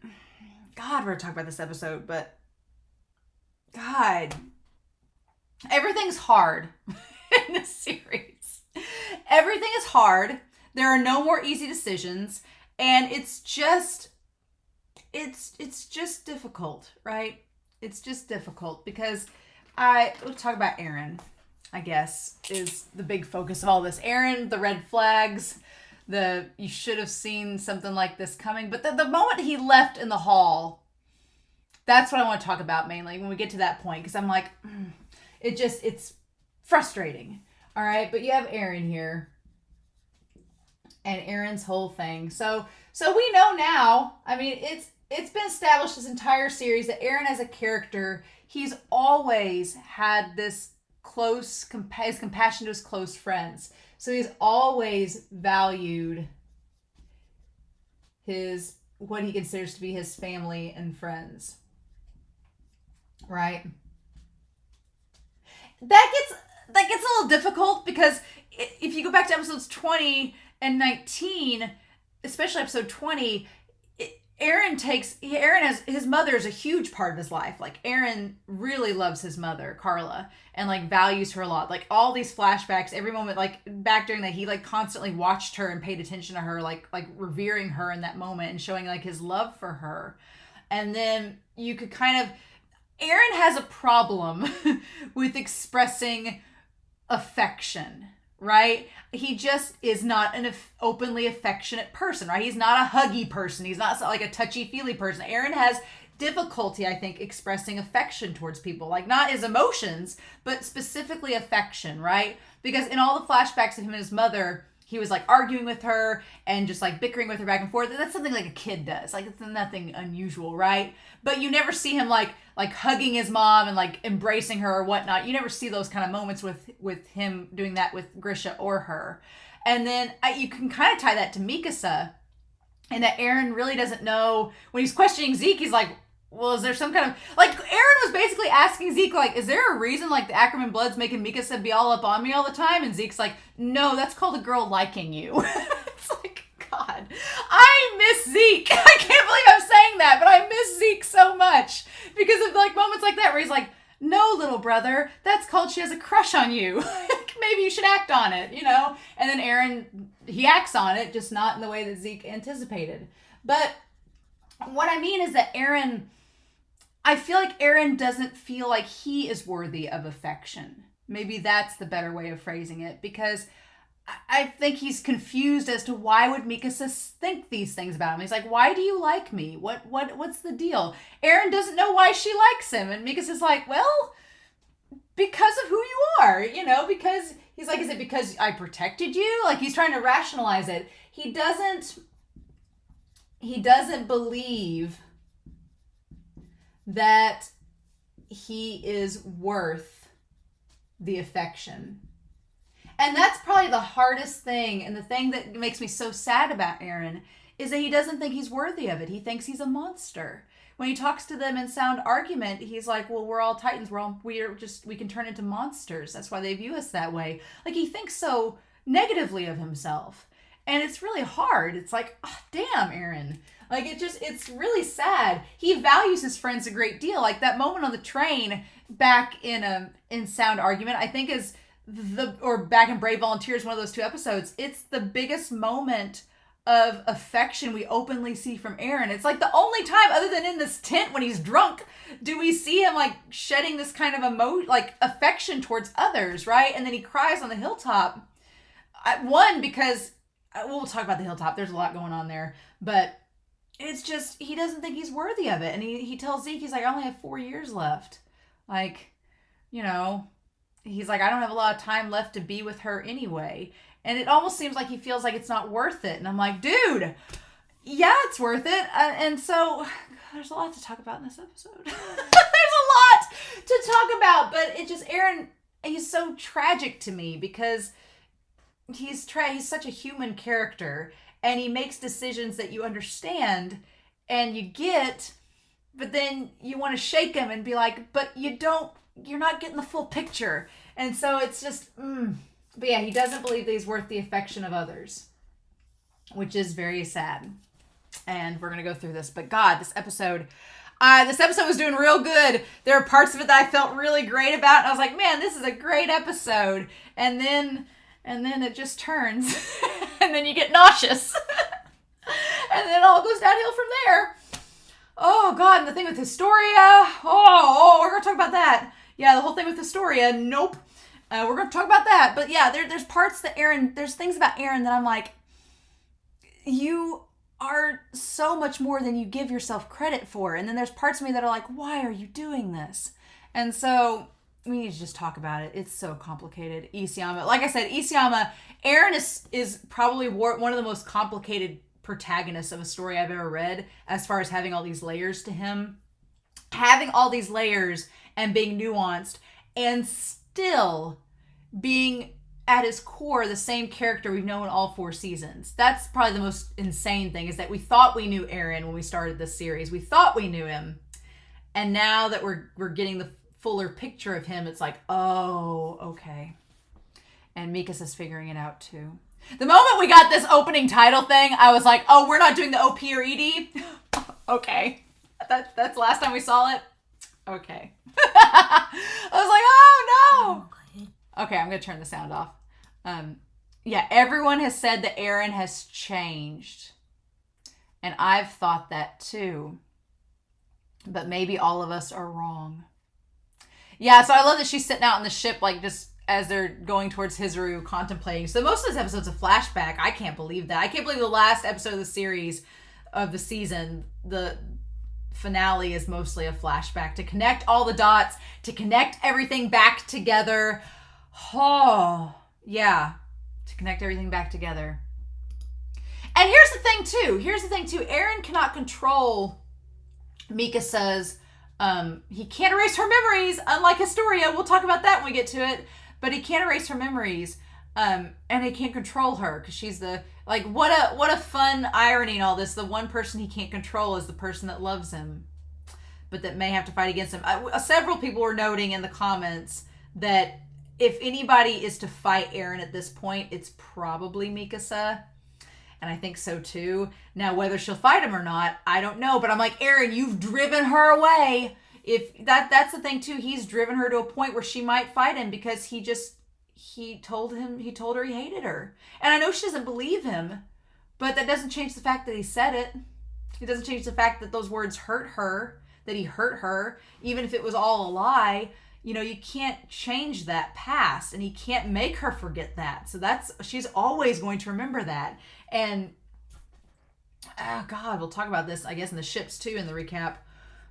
God, we're going to talk about this episode, but, God... Everything's hard in this series. Everything is hard. There are no more easy decisions. And it's just difficult, right? It's just difficult because we'll talk about Eren, I guess, is the big focus of all this. Eren, the red flags, you should have seen something like this coming. But the moment he left in the hall, that's what I want to talk about mainly when we get to that point. Because I'm like... It's frustrating. All right. But you have Eren here and Eren's whole thing. So we know now, I mean, it's been established this entire series that Eren as a character, he's always had this close, his compassion to his close friends. So he's always valued what he considers to be his family and friends. Right? That gets a little difficult because if you go back to episodes 20 and 19, especially episode 20, Eren has, his mother is a huge part of his life. Like, Eren really loves his mother, Carla, and, like, values her a lot. Like, all these flashbacks, every moment, like, back during that, he, like, constantly watched her and paid attention to her, like revering her in that moment and showing, like, his love for her. And then you could kind of... Eren has a problem with expressing affection, right? He just is not an openly affectionate person, right? He's not a huggy person. He's not like a touchy-feely person. Eren has difficulty, I think, expressing affection towards people. Like, not his emotions, but specifically affection, right? Because in all the flashbacks of him and his mother... He was, like, arguing with her and just, like, bickering with her back and forth. That's something, like, a kid does. Like, it's nothing unusual, right? But you never see him, like hugging his mom and, like, embracing her or whatnot. You never see those kind of moments with him doing that with Grisha or her. And then you can kind of tie that to Mikasa, and that Eren really doesn't know. When he's questioning Zeke, he's like, well, is there some kind of... Like, Eren was basically asking Zeke, like, is there a reason, like, the Ackerman blood's making Mikasa be all up on me all the time? And Zeke's like, no, that's called a girl liking you. It's like, God, I miss Zeke. I can't believe I'm saying that, but I miss Zeke so much. Because of, like, moments like that where he's like, no, little brother, that's called she has a crush on you. Maybe you should act on it, you know? And then Eren, he acts on it, just not in the way that Zeke anticipated. But what I mean is that Eren... I feel like Eren doesn't feel like he is worthy of affection. Maybe that's the better way of phrasing it, because I think he's confused as to why would Mikasa think these things about him. He's like, why do you like me? What's the deal? Eren doesn't know why she likes him, and Mikasa's like, well, because of who you are, you know, because he's like, is it because I protected you? Like, he's trying to rationalize it. He doesn't believe that he is worth the affection. And that's probably the hardest thing, and the thing that makes me so sad about Eren is that he doesn't think he's worthy of it. He thinks he's a monster. When he talks to them in sound argument, he's like, well, we're all Titans. We can turn into monsters. That's why they view us that way. Like, he thinks so negatively of himself. And it's really hard. It's like, oh, damn, Eren. Like, it's really sad. He values his friends a great deal. Like, that moment on the train back in sound argument, I think or back in Brave Volunteers, one of those two episodes, it's the biggest moment of affection we openly see from Eren. It's like the only time, other than in this tent when he's drunk, do we see him like shedding this kind of affection towards others, right? And then he cries on the hilltop. One, because we'll talk about the hilltop. There's a lot going on there, but it's just, he doesn't think he's worthy of it. And he tells Zeke, he's like, I only have 4 years left. Like, you know, he's like, I don't have a lot of time left to be with her anyway. And it almost seems like he feels like it's not worth it. And I'm like, dude, yeah, it's worth it. And so there's a lot to talk about in this episode. There's a lot to talk about, but it just, Eren, he's so tragic to me because he's such a human character, and he makes decisions that you understand and you get, but then you want to shake him and be like, but you're not getting the full picture. And so it's just, But yeah, he doesn't believe that he's worth the affection of others, which is very sad. And we're going to go through this. But God, this episode was doing real good. There are parts of it that I felt really great about. And I was like, man, this is a great episode. And then it just turns. And then you get nauseous. And then it all goes downhill from there. Oh, God. And the thing with Historia. Oh, we're going to talk about that. Yeah, the whole thing with Historia. Nope. We're going to talk about that. But yeah, there's parts that there's things about Eren that I'm like, you are so much more than you give yourself credit for. And then there's parts of me that are like, why are you doing this? And so we need to just talk about it. It's so complicated. Isayama, like I said, Eren is probably one of the most complicated protagonists of a story I've ever read, as far as having all these layers to him. Having all these layers and being nuanced and still being at his core the same character we've known all 4 seasons. That's probably the most insane thing, is that we thought we knew Eren when we started this series. We thought we knew him. And now that we're getting the fuller picture of him, it's like, oh, okay. And Mikasa's figuring it out too. The moment we got this opening title thing, I was like, oh, we're not doing the OP or ED? Okay. That's the last time we saw it? Okay. I was like, oh no. Okay, I'm going to turn the sound off. Yeah, everyone has said that Eren has changed. And I've thought that too. But maybe all of us are wrong. Yeah, so I love that she's sitting out in the ship, like, just as they're going towards Hisuru, contemplating. So most of this episode's a flashback. I can't believe that. I can't believe the last episode of the series, of the season, the finale is mostly a flashback to connect all the dots, to connect everything back together. Oh, yeah, to connect everything back together. And here's the thing too. Eren cannot control Mikasa's, he can't erase her memories, unlike Historia. We'll talk about that when we get to it. But he can't erase her memories, and he can't control her, because she's what a fun irony in all this. The one person he can't control is the person that loves him, but that may have to fight against him. Several people were noting in the comments that if anybody is to fight Eren at this point, it's probably Mikasa. And I think so too. Now, whether she'll fight him or not, I don't know. But I'm like, Eren, you've driven her away. If that's the thing too. He's driven her to a point where she might fight him, because he told her he hated her. And I know she doesn't believe him, but that doesn't change the fact that he said it. It doesn't change the fact that those words hurt her, that he hurt her, even if it was all a lie. You know, you can't change that past, and he can't make her forget that. So she's always going to remember that. And, oh God, we'll talk about this, I guess, in the ships too, in the recap.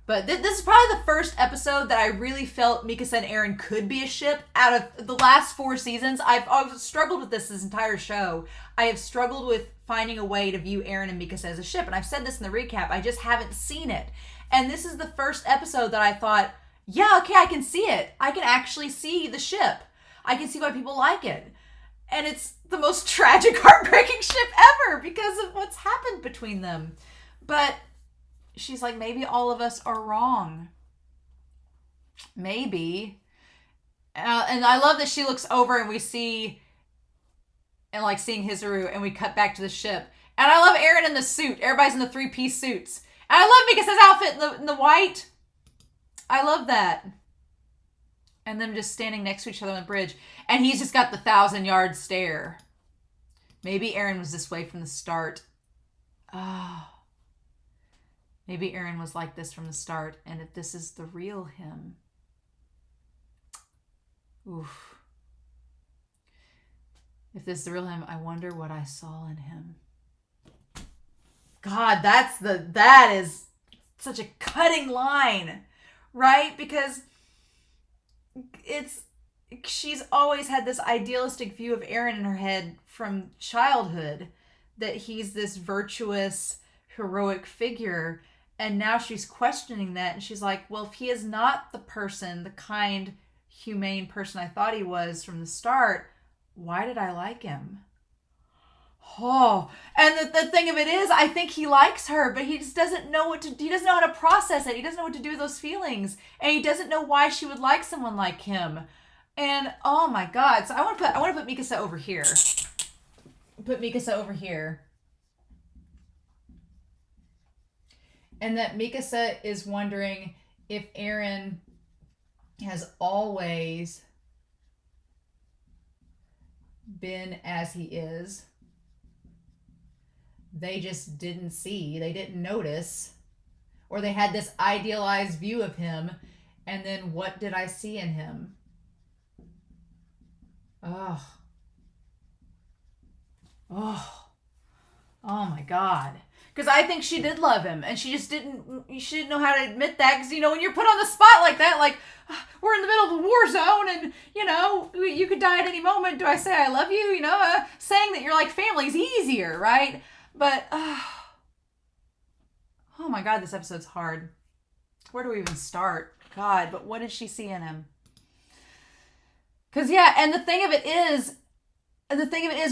But this is probably the first episode that I really felt Mikasa and Eren could be a ship. Out of the last 4 seasons, I've struggled with this entire show. I have struggled with finding a way to view Eren and Mikasa as a ship. And I've said this in the recap. I just haven't seen it. And this is the first episode that I thought, yeah, okay, I can see it. I can actually see the ship. I can see why people like it. And it's the most tragic, heartbreaking ship ever because of what's happened between them. But she's like, maybe all of us are wrong. Maybe. And I love that she looks over and we see, and like seeing Hizuru, and we cut back to the ship. And I love Eren in the suit. Everybody's in the 3-piece suits. And I love Mikasa's outfit in the white. I love that. And them just standing next to each other on the bridge. And he's just got the 1,000-yard stare. Maybe Eren was this way from the start. Oh. Maybe Eren was like this from the start. And if this is the real him. Oof. If this is the real him, I wonder what I saw in him. God, that is such a cutting line, right? Because she's always had this idealistic view of Eren in her head from childhood, that he's this virtuous, heroic figure. And now she's questioning that. And she's like, well, if he is not the person, the kind, humane person I thought he was from the start, why did I like him? Oh, and the thing of it is, I think he likes her, but he just doesn't know he doesn't know how to process it. He doesn't know what to do with those feelings. And he doesn't know why she would like someone like him. And oh my God. So I want to put Mikasa over here. Put Mikasa over here. And that Mikasa is wondering if Eren has always been as he is. They just didn't see, they didn't notice, or they had this idealized view of him. And then what did I see in him? Oh my God. Because I think she did love him, and she didn't know how to admit that. Because, when you're put on the spot like that, like, we're in the middle of a war zone, and, you could die at any moment. Do I say I love you? Saying that you're like family is easier, right? But, oh my God, this episode's hard. Where do we even start? God, but what did she see in him? Because, yeah, and the thing of it is,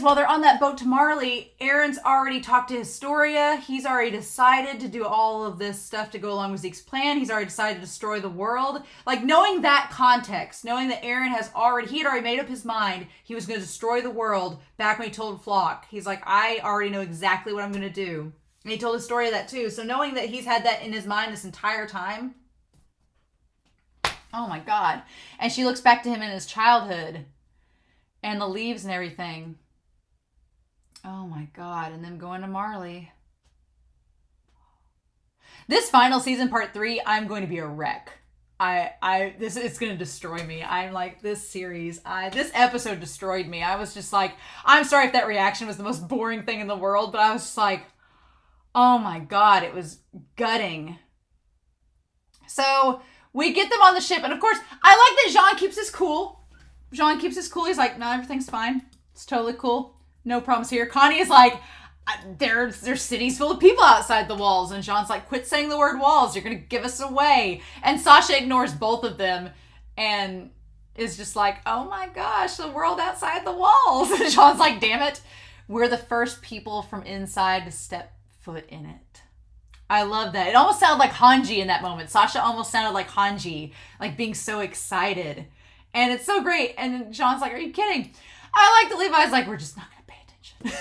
while they're on that boat to Marley, Eren's already talked to Historia. He's already decided to do all of this stuff to go along with Zeke's plan. He's already decided to destroy the world. Like, knowing that context, knowing that Eren he had already made up his mind he was going to destroy the world back when he told Flock. He's like, I already know exactly what I'm going to do. And he told Historia that too. So knowing that he's had that in his mind this entire time. Oh my God. And she looks back to him in his childhood. And the leaves and everything. Oh my God. And them going to Marley. This final season, part 3, I'm going to be a wreck. It's going to destroy me. I'm like, this series, this episode destroyed me. I was just like, I'm sorry if that reaction was the most boring thing in the world, but I was just like, oh my God, it was gutting. So we get them on the ship. And of course, I like that Jean keeps his cool. He's like, no, everything's fine. It's totally cool. No problems here. Connie is like, there's cities full of people outside the walls. And Jean's like, quit saying the word walls. You're going to give us away. And Sasha ignores both of them and is just like, oh my gosh, the world outside the walls. And Jean's like, damn it. We're the first people from inside to step foot in it. I love that. It almost sounded like Hanji in that moment. Sasha almost sounded like Hanji, like being so excited. And it's so great. And Jean's like, are you kidding? I like that Levi's like, we're just not going to pay attention.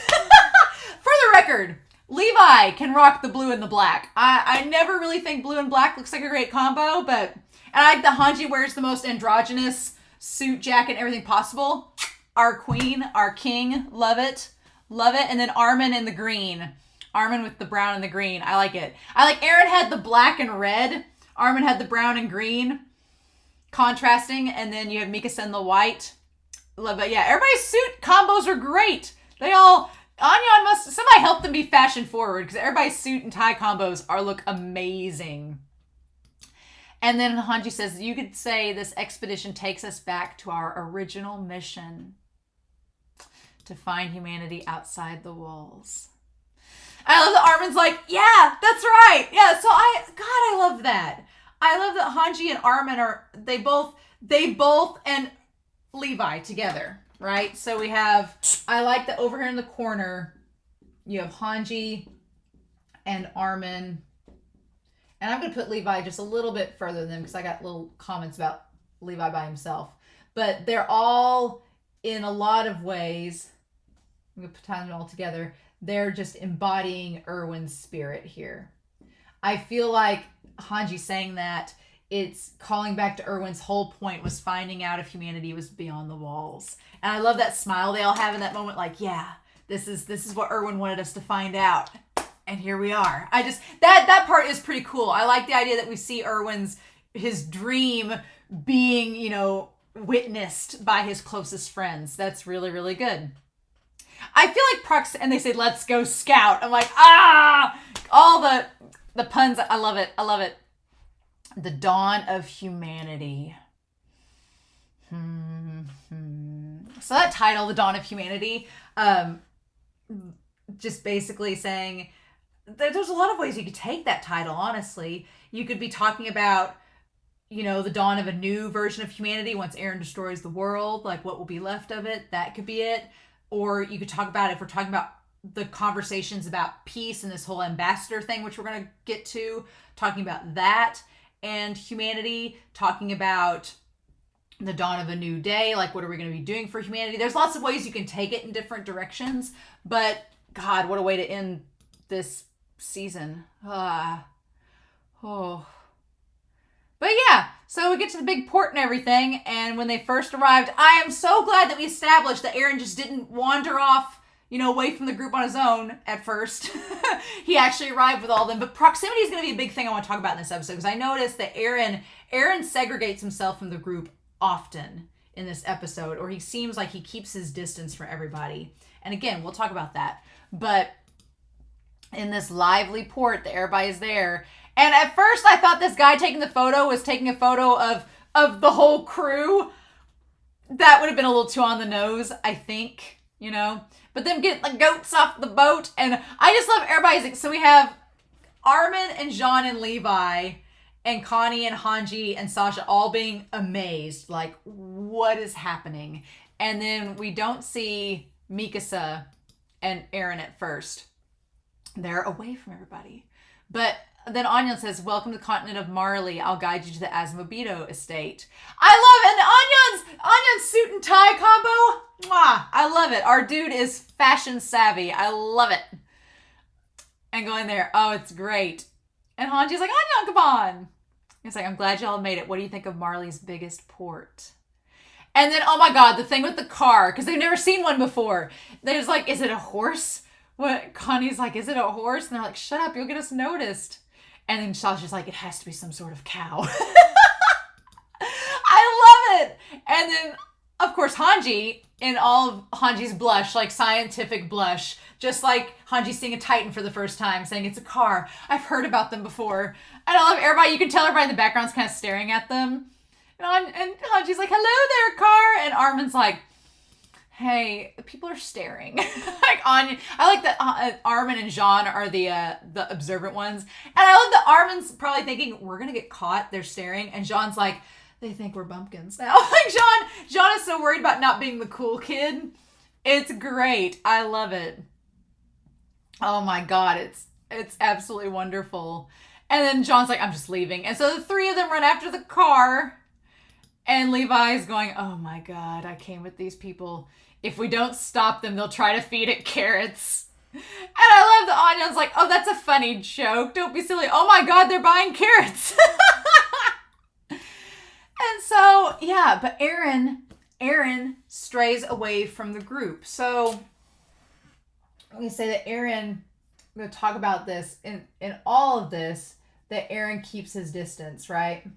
For the record, Levi can rock the blue and the black. I never really think blue and black looks like a great combo, but and I like that Hanji wears the most androgynous suit, jacket, everything possible. Our queen, our king, love it. Love it. And then Armin in the green. Armin with the brown and the green. I like it. I like Eren had the black and red. Armin had the brown and green. Contrasting, and then you have Mikasa in the white. Love it. Yeah, everybody's suit combos are great. Somebody help them be fashion forward, because everybody's suit and tie combos look amazing. And then Hanji says, you could say this expedition takes us back to our original mission, to find humanity outside the walls. I love that Armin's like, yeah, that's right. Yeah, so I love that. I love that Hanji and Armin they both, and Levi together, right? So we have, I like that over here in the corner, you have Hanji and Armin. And I'm going to put Levi just a little bit further than them because I got little comments about Levi by himself. But they're all, in a lot of ways, I'm going to put them all together, they're just embodying Erwin's spirit here. I feel like Hanji saying that, it's calling back to Erwin's whole point was finding out if humanity was beyond the walls. And I love that smile they all have in that moment, like, yeah, this is what Erwin wanted us to find out. And here we are. I just, that part is pretty cool. I like the idea that we see his dream being, you know, witnessed by his closest friends. That's really, really good. I feel like and they say, let's go scout. I'm like, all the puns. I love it. I love it. The dawn of humanity. So that title, The Dawn of Humanity, just basically saying, there's a lot of ways you could take that title, honestly. You could be talking about, you know, the dawn of a new version of humanity once Eren destroys the world, like what will be left of it. That could be it. Or you could talk about, if we're talking about the conversations about peace and this whole ambassador thing, which we're going to get to, talking about that and humanity, talking about the dawn of a new day, like what are we going to be doing for humanity? There's lots of ways you can take it in different directions, but God, what a way to end this season. But yeah, so we get to the big port and everything, and when they first arrived, I am so glad that we established that Eren just didn't wander off, you know, away from the group on his own at first. He actually arrived with all of them, but proximity is going to be a big thing I want to talk about in this episode, because I noticed that Eren segregates himself from the group often in this episode, or he seems like he keeps his distance from everybody. And again, we'll talk about that. But in this lively port, that everybody is there. And at first I thought this guy taking the photo was taking a photo of the whole crew. That would have been a little too on the nose, I think, you know. But them getting the goats off the boat. And I just love everybody's. So we have Armin and Jean and Levi and Connie and Hanji and Sasha all being amazed. Like, what is happening? And then we don't see Mikasa and Eren at first. They're away from everybody. But then Anya says, welcome to the continent of Marley. I'll guide you to the Asmobito estate. I love it. And Anya's suit and tie combo. Mwah, I love it. Our dude is fashion savvy. I love it. And going there, oh, it's great. And Hanji's like, Anya, come on. It's like, I'm glad y'all made it. What do you think of Marley's biggest port? And then, oh my God, the thing with the car, because they've never seen one before. They're just like, is it a horse? What? Connie's like, is it a horse? And they're like, shut up, you'll get us noticed. And then Sasha's like, it has to be some sort of cow. I love it. And then, of course, Hanji, in all of Hanji's blush, like scientific blush, just like Hanji seeing a Titan for the first time, saying it's a car. I've heard about them before. And I love everybody. You can tell everybody in the background's kind of staring at them. And Hanji's like, hello there, car. And Armin's like, hey, people are staring. Like Anya, I like that Armin and Jean are the observant ones. And I love that Armin's probably thinking, we're going to get caught. They're staring. And Jean's like, they think we're bumpkins now. Like Jean is so worried about not being the cool kid. It's great. I love it. Oh my God. It's absolutely wonderful. And then Jean's like, I'm just leaving. And so the three of them run after the car. And Levi's going, oh my God, I came with these people. If we don't stop them, they'll try to feed it carrots. And I love that Anya's like, oh, that's a funny joke. Don't be silly. Oh my God, they're buying carrots. And so, yeah, but Eren strays away from the group. So we say that Eren, I'm going to talk about this, in all of this, that Eren keeps his distance, right?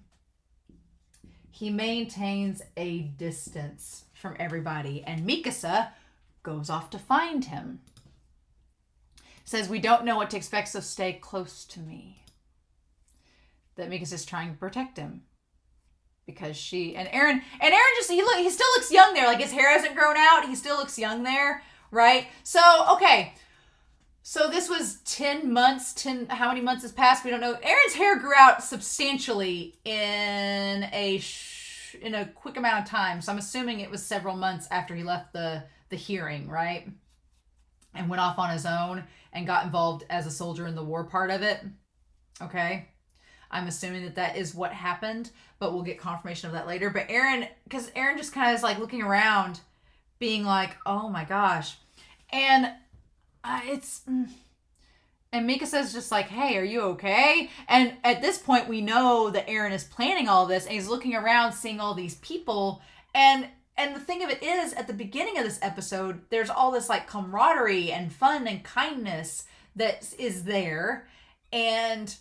He maintains a distance from everybody. And Mikasa goes off to find him. Says, we don't know what to expect, so stay close to me. That Mikasa's trying to protect him. Because Eren just, he still looks young there. Like his hair hasn't grown out. He still looks young there, right? So, okay. So this was 10 months, how many months has passed? We don't know. Eren's hair grew out substantially in in a quick amount of time. So I'm assuming it was several months after he left the hearing, right? And went off on his own and got involved as a soldier in the war part of it. Okay. I'm assuming that is what happened, but we'll get confirmation of that later. But Eren, because Eren just kind of is like looking around, being like, oh my gosh. And and Mikasa's just like, hey, are you okay? And at this point, we know that Eren is planning all this, and he's looking around, seeing all these people. And the thing of it is, at the beginning of this episode, there's all this like camaraderie and fun and kindness that is there. And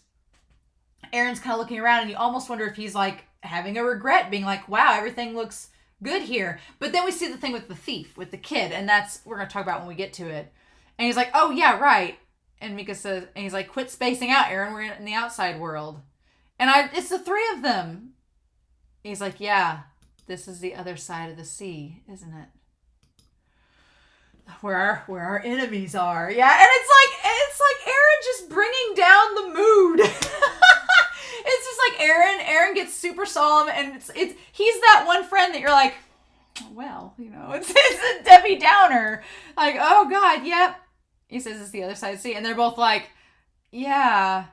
Eren's kind of looking around, and you almost wonder if he's like having a regret, being like, wow, everything looks good here. But then we see the thing with the thief, with the kid, and that's we're going to talk about when we get to it. And he's like, oh, yeah, right. And Mikasa, and he's like, quit spacing out, Eren. We're in the outside world. And it's the three of them. He's like, yeah, this is the other side of the sea, isn't it? Where our enemies are. Yeah, and it's like Eren just bringing down the mood. It's just like Eren gets super solemn, and he's that one friend that you're like, well, it's a Debbie Downer. Like, oh God, yep. He says it's the other side of the sea. And they're both like, yeah,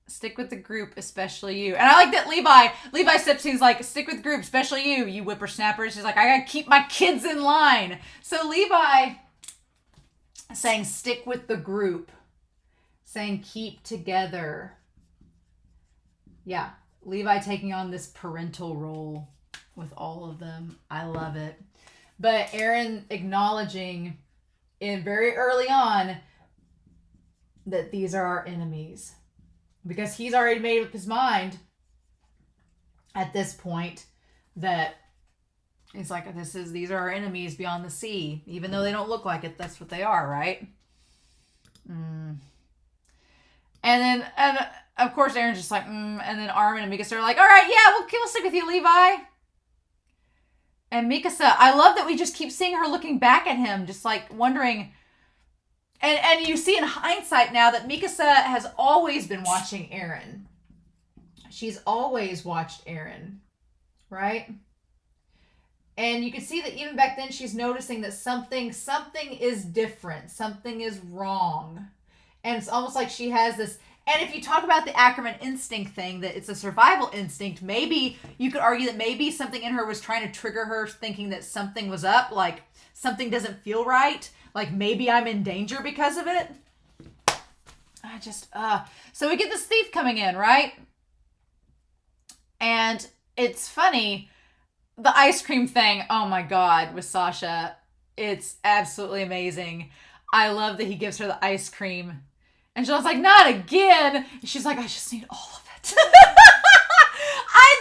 stick with the group, especially you. And I like that Levi steps in, he's like, stick with the group, especially you whippersnappers. He's like, I gotta keep my kids in line. So Levi saying stick with the group, saying keep together. Yeah, Levi taking on this parental role with all of them. I love it. But Eren acknowledging very early on that these are our enemies, because he's already made up his mind at this point that he's like, these are our enemies beyond the sea, even though they don't look like it. That's what they are, right? And of course Eren's just like, and then Armin and Mikasa are like, all right, yeah, we'll stick with you, Levi. And Mikasa, I love that we just keep seeing her looking back at him, just like wondering. And you see in hindsight now that Mikasa has always been watching Eren. She's always watched Eren, right? And you can see that even back then she's noticing that something is different. Something is wrong. And it's almost like she has this. And if you talk about the Ackerman instinct thing, that it's a survival instinct, maybe you could argue that maybe something in her was trying to trigger her thinking that something was up, like something doesn't feel right, like maybe I'm in danger because of it. So we get this thief coming in, right? And it's funny, the ice cream thing, oh my God, with Sasha, it's absolutely amazing. I love that he gives her the ice cream. And John's like, not again. And she's like, I just need all of it. The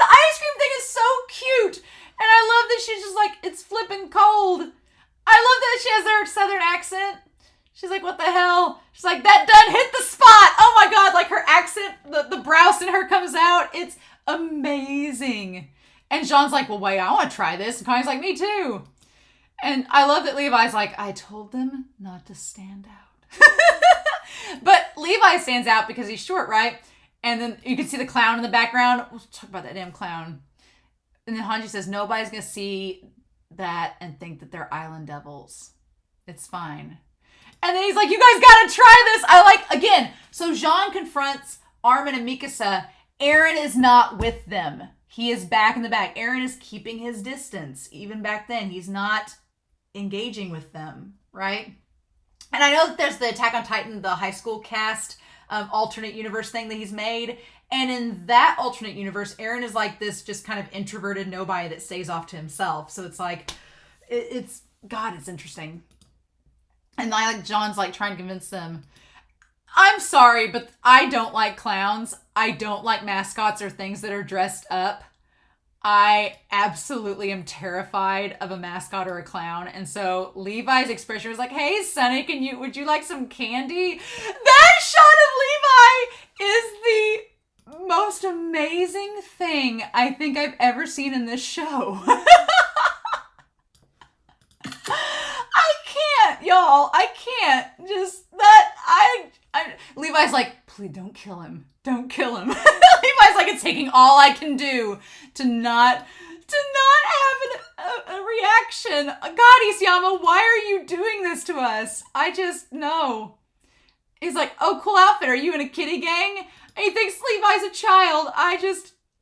ice cream thing is so cute. And I love that she's just like, it's flipping cold. I love that she has her southern accent. She's like, what the hell? She's like, that done hit the spot. Oh my God. Like her accent, the browse in her comes out. It's amazing. And John's like, well, wait, I want to try this. And Connie's like, me too. And I love that Levi's like, I told them not to stand out. But Levi stands out because he's short, right? And then you can see the clown in the background. We'll talk about that damn clown. And then Hanji says, nobody's going to see that and think that they're island devils. It's fine. And then he's like, you guys got to try this. I like, again, so Jean confronts Armin and Mikasa. Eren is not with them. He is back in the back. Eren is keeping his distance. Even back then, he's not engaging with them, right? And I know that there's the Attack on Titan, the high school cast, alternate universe thing that he's made. And in that alternate universe, Eren is like this just kind of introverted nobody that stays off to himself. So it's like, it's interesting. And John's like trying to convince them. I'm sorry, but I don't like clowns. I don't like mascots or things that are dressed up. I absolutely am terrified of a mascot or a clown. And so Levi's expression was like, hey, Sonny, would you like some candy? That shot of Levi is the most amazing thing I think I've ever seen in this show. I can't, y'all. I can't. Just that, Levi's like, please don't kill him. Don't kill him. Levi's like, it's taking all I can do to not to not have a reaction. God, Isayama, why are you doing this to us? I just, no. He's like, oh, cool outfit. Are you in a kiddie gang? And he thinks Levi's a child. I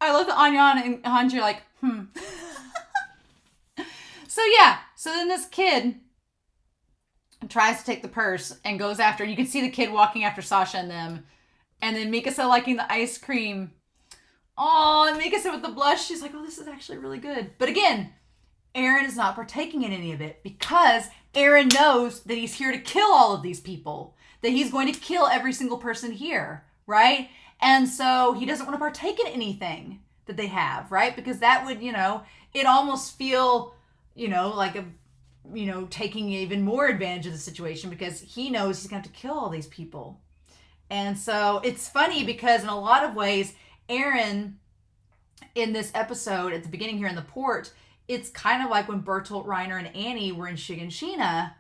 love that Anyan and Hanji are like, So yeah, so then this kid tries to take the purse and goes after, you can see the kid walking after Sasha and them. And then Mikasa liking the ice cream. Oh, and Mikasa with the blush, she's like, oh, this is actually really good. But again, Eren is not partaking in any of it because Eren knows that he's here to kill all of these people. That he's going to kill every single person here, right? And so he doesn't want to partake in anything that they have, right? Because that would, it almost feel, like taking even more advantage of the situation because he knows he's going to have to kill all these people. And so it's funny because in a lot of ways, Eren, in this episode, at the beginning here in the port, it's kind of like when Bertolt, Reiner, and Annie were in Shiganshina,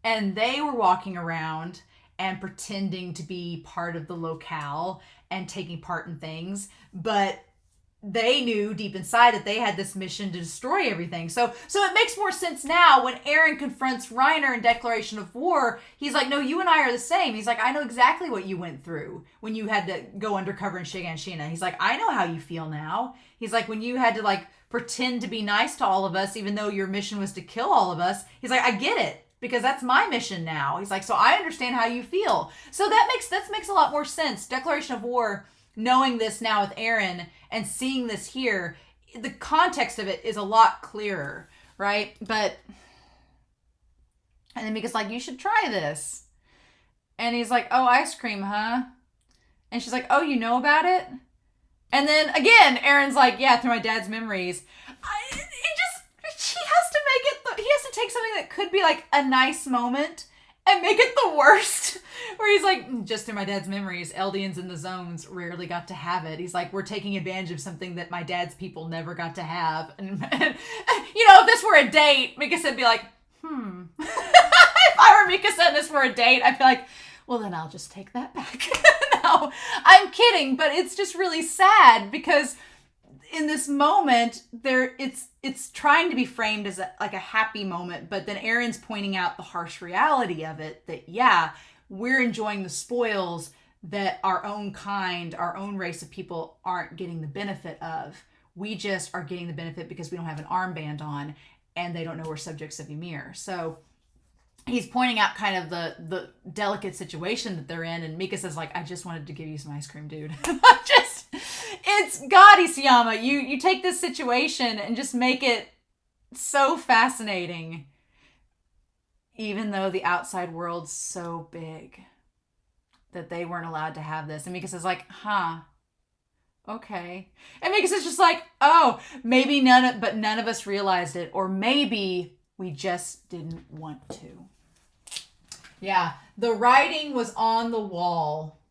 and they were walking around and pretending to be part of the locale and taking part in things, but they knew deep inside that they had this mission to destroy everything. So it makes more sense now when Eren confronts Reiner in Declaration of War. He's like, no, you and I are the same. He's like, I know exactly what you went through when you had to go undercover in Shiganshina. He's like, I know how you feel now. He's like, when you had to pretend to be nice to all of us, even though your mission was to kill all of us. He's like, I get it because that's my mission now. He's like, so I understand how you feel. So that makes a lot more sense. Declaration of War, knowing this now with Eren and seeing this here, the context of it is a lot clearer, right? And then Mika's like, you should try this. And he's like, oh, ice cream, huh? And she's like, oh, you know about it? And then again, Eren's like, yeah, through my dad's memories. He has to take something that could be like a nice moment and make it the worst. Where he's like, just through my dad's memories, Eldians in the zones rarely got to have it. He's like, we're taking advantage of something that my dad's people never got to have. And if this were a date, Mikasa would be like, If I were Mikasa and this were a date, I'd be like, well, then I'll just take that back. No, I'm kidding, but it's just really sad because in this moment, it's trying to be framed as a happy moment, but then Eren's pointing out the harsh reality of it, that, yeah, we're enjoying the spoils that our own kind, our own race of people aren't getting the benefit of. We just are getting the benefit because we don't have an armband on and they don't know we're subjects of Ymir. So he's pointing out kind of the delicate situation that they're in, and Mikasa's like, I just wanted to give you some ice cream, dude. It's God, Isayama. You take this situation and just make it so fascinating, even though the outside world's so big that they weren't allowed to have this. And Mikasa's like, okay. And Mikasa's just like, oh, maybe none of us realized it, or maybe we just didn't want to. Yeah, the writing was on the wall.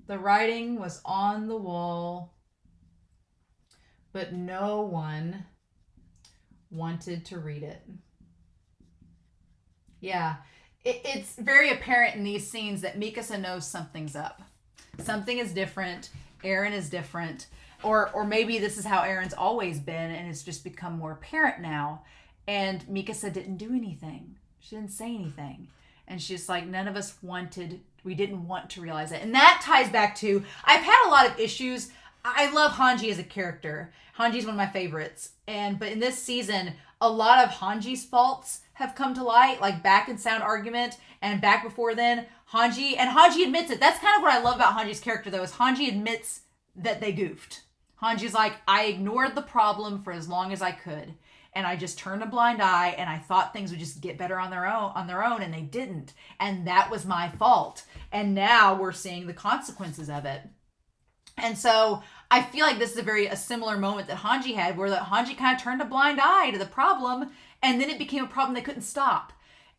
The writing was on the wall, but no one wanted to read it. Yeah, it's very apparent in these scenes that Mikasa knows something's up. Something is different. Eren is different. Or maybe this is how Eren's always been and it's just become more apparent now. And Mikasa didn't do anything. She didn't say anything. And she's like, we didn't want to realize it. And that ties back to, I've had a lot of issues. I love Hanji as a character. Hanji's one of my favorites. But in this season, a lot of Hanji's faults have come to light, like back in Sound Argument and back before then. Hanji admits it. That's kind of what I love about Hanji's character, though, is Hanji admits that they goofed. Hanji's like, I ignored the problem for as long as I could. And I just turned a blind eye and I thought things would just get better on their own, and they didn't. And that was my fault. And now we're seeing the consequences of it. And so I feel like this is a similar moment that Hanji had, where Hanji kind of turned a blind eye to the problem, and then it became a problem they couldn't stop.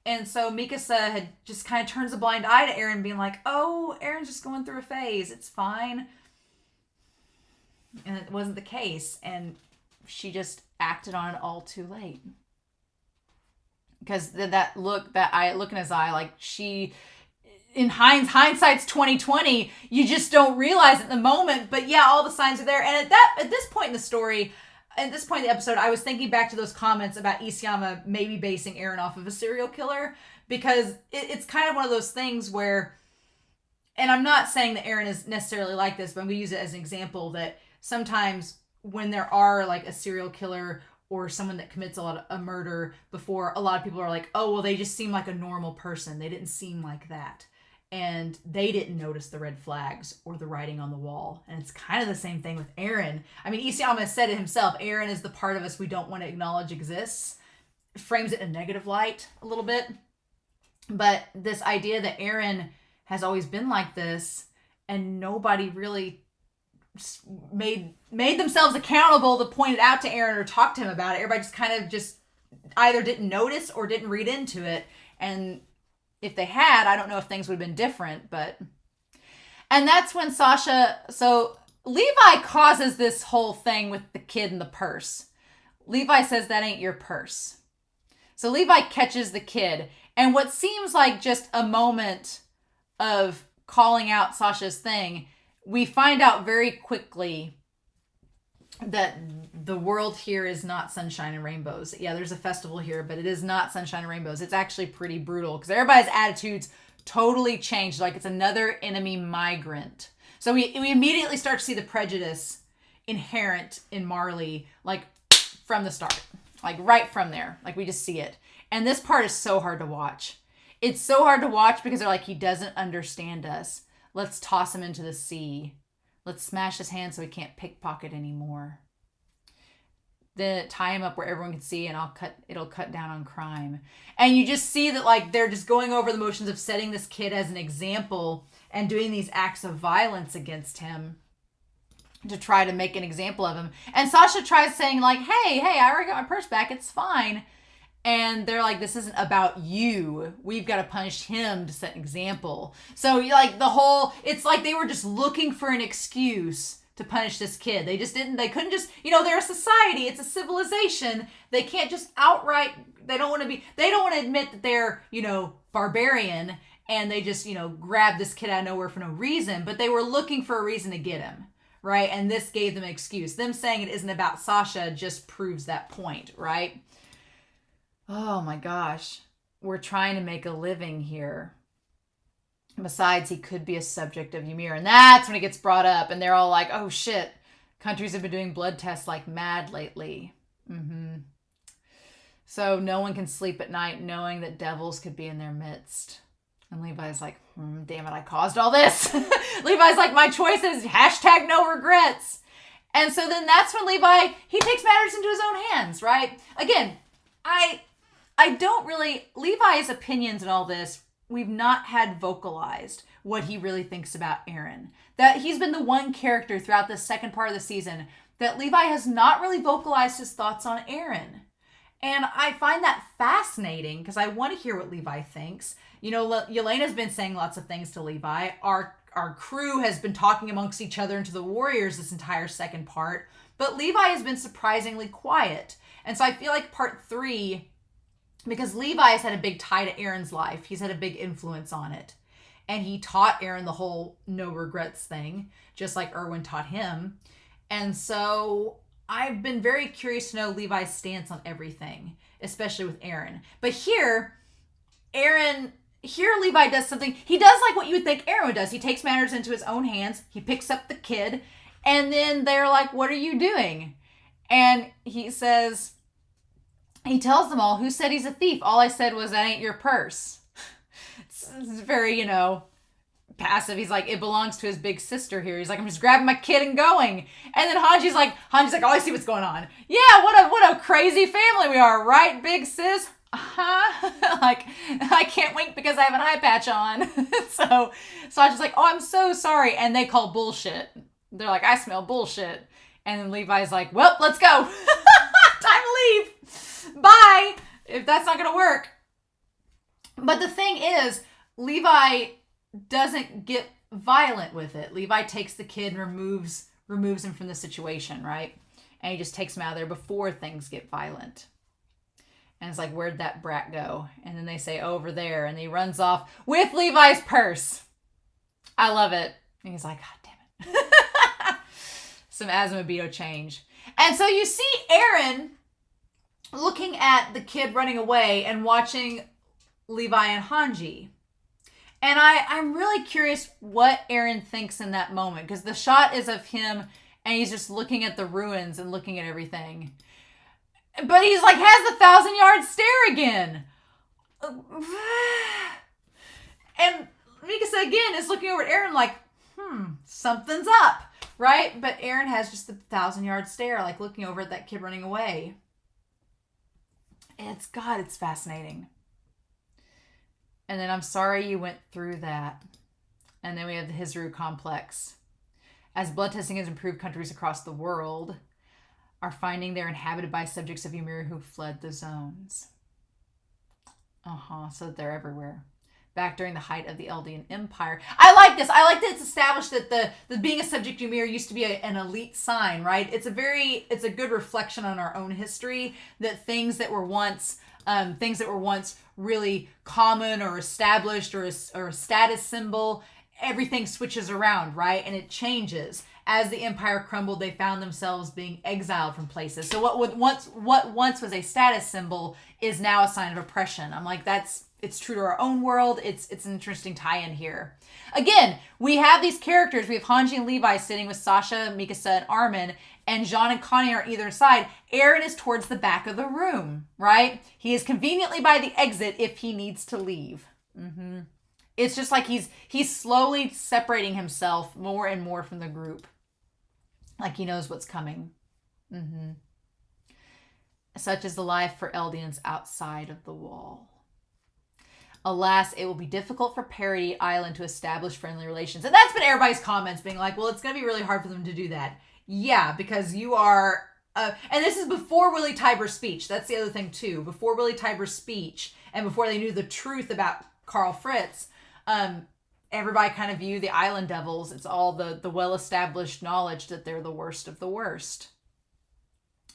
And so Mikasa had just kind of turns a blind eye to Eren, being like, oh, Eren's just going through a phase. It's fine. And it wasn't the case. And she just acted on it all too late. Because that look in his eye, like she, in hindsight's 2020, you just don't realize at the moment. But yeah, all the signs are there. And at this point in the story, at this point in the episode, I was thinking back to those comments about Isayama maybe basing Eren off of a serial killer, because it's kind of one of those things where, and I'm not saying that Eren is necessarily like this, but I'm going to use it as an example that sometimes when there are like a serial killer or someone that commits a murder before, a lot of people are like, oh, well, they just seem like a normal person. They didn't seem like that. And they didn't notice the red flags or the writing on the wall. And it's kind of the same thing with Eren. I mean, Isayama said it himself. Eren is the part of us we don't want to acknowledge exists. Frames it in a negative light a little bit. But this idea that Eren has always been like this and nobody really made themselves accountable to point it out to Eren or talk to him about it. Everybody just kind of just either didn't notice or didn't read into it. And if they had, I don't know if things would have been different, but... And that's when Sasha... So Levi causes this whole thing with the kid and the purse. Levi says that ain't your purse. So Levi catches the kid. And what seems like just a moment of calling out Sasha's thing, we find out very quickly that the world here is not sunshine and rainbows. Yeah, there's a festival here, but it is not sunshine and rainbows. It's actually pretty brutal because everybody's attitudes totally changed. Like it's another enemy migrant. So we immediately start to see the prejudice inherent in Marley, like from the start, like right from there. Like we just see it. And this part is so hard to watch. It's so hard to watch because they're like, he doesn't understand us. Let's toss him into the sea. Let's smash his hand so he can't pickpocket anymore. Then tie him up where everyone can see and it'll cut down on crime. And you just see that like they're just going over the motions of setting this kid as an example and doing these acts of violence against him to try to make an example of him. And Sasha tries saying like, hey, I already got my purse back. It's fine. And they're like, this isn't about you. We've got to punish him to set an example. So like it's like they were just looking for an excuse to punish this kid. They couldn't just, they're a society. It's a civilization. They can't just outright, they don't want to admit that they're, barbarian and they just, grab this kid out of nowhere for no reason, but they were looking for a reason to get him. Right. And this gave them an excuse. Them saying it isn't about Sasha just proves that point. Right. Oh my gosh, we're trying to make a living here. Besides, he could be a subject of Ymir. And that's when it gets brought up. And they're all like, oh shit, countries have been doing blood tests like mad lately. So no one can sleep at night knowing that devils could be in their midst. And Levi's like, damn it, I caused all this. Levi's like, my choice is hashtag no regrets. And so then that's when Levi, he takes matters into his own hands, right? Again, I don't really, Levi's opinions and all this, we've not had vocalized what he really thinks about Eren. That he's been the one character throughout the second part of the season that Levi has not really vocalized his thoughts on Eren. And I find that fascinating because I want to hear what Levi thinks. Yelena's been saying lots of things to Levi. Our crew has been talking amongst each other and to the warriors this entire second part. But Levi has been surprisingly quiet. And so I feel like part 3, because Levi has had a big tie to Eren's life. He's had a big influence on it. And he taught Eren the whole no regrets thing, just like Erwin taught him. And so I've been very curious to know Levi's stance on everything, especially with Eren. But here Levi does something. He does like what you would think Eren does. He takes matters into his own hands. He picks up the kid. And then they're like, what are you doing? And he says... He tells them all, who said he's a thief? All I said was, that ain't your purse. It's very, passive. He's like, it belongs to his big sister here. He's like, I'm just grabbing my kid and going. And then Hanji's like, oh, I see what's going on. Yeah, what a crazy family we are, right, big sis? Like, I can't wink because I have an eye patch on. So Sasha's like, oh, I'm so sorry. And they call bullshit. They're like, I smell bullshit. And then Levi's like, well, let's go. Time to leave. Bye, if that's not going to work. But the thing is, Levi doesn't get violent with it. Levi takes the kid and removes him from the situation, right? And he just takes him out of there before things get violent. And it's like, where'd that brat go? And then they say, over there. And he runs off with Levi's purse. I love it. And he's like, God damn it. some Azumabito change. And so you see Eren looking at the kid running away and watching Levi and Hanji. And I'm really curious what Eren thinks in that moment, because the shot is of him and he's just looking at the ruins and looking at everything. But he's like, has the 1,000-yard stare again. And Mikasa again is looking over at Eren like, something's up, right? But Eren has just the 1,000-yard stare, like looking over at that kid running away. And it's fascinating. And then I'm sorry you went through that. And then we have the Hizuru complex. As blood testing has improved, countries across the world are finding they're inhabited by subjects of Ymir who fled the zones. So they're everywhere. Back during the height of the Eldian Empire. I like this. I like that it's established that the being a subject of Ymir used to be an elite sign, right? It's a good reflection on our own history, that things that were once really common or established or a status symbol, everything switches around, right? And it changes. As the empire crumbled, they found themselves being exiled from places. So what once was a status symbol is now a sign of oppression. I'm like, it's true to our own world. It's an interesting tie-in here. Again, we have these characters. We have Hanji and Levi sitting with Sasha, Mikasa, and Armin, and Jean and Connie are on either side. Eren is towards the back of the room, right? He is conveniently by the exit if he needs to leave. It's just like he's slowly separating himself more and more from the group. Like he knows what's coming. Such is the life for Eldians outside of the wall. Alas, it will be difficult for Parody Island to establish friendly relations. And that's been everybody's comments, being like, well, it's going to be really hard for them to do that. Yeah, because you are... and this is before Willie Tyburn's speech. That's the other thing, too. Before Willie Tyburn's speech, and before they knew the truth about Karl Fritz, everybody kind of viewed the Island Devils. It's all the well-established knowledge that they're the worst of the worst.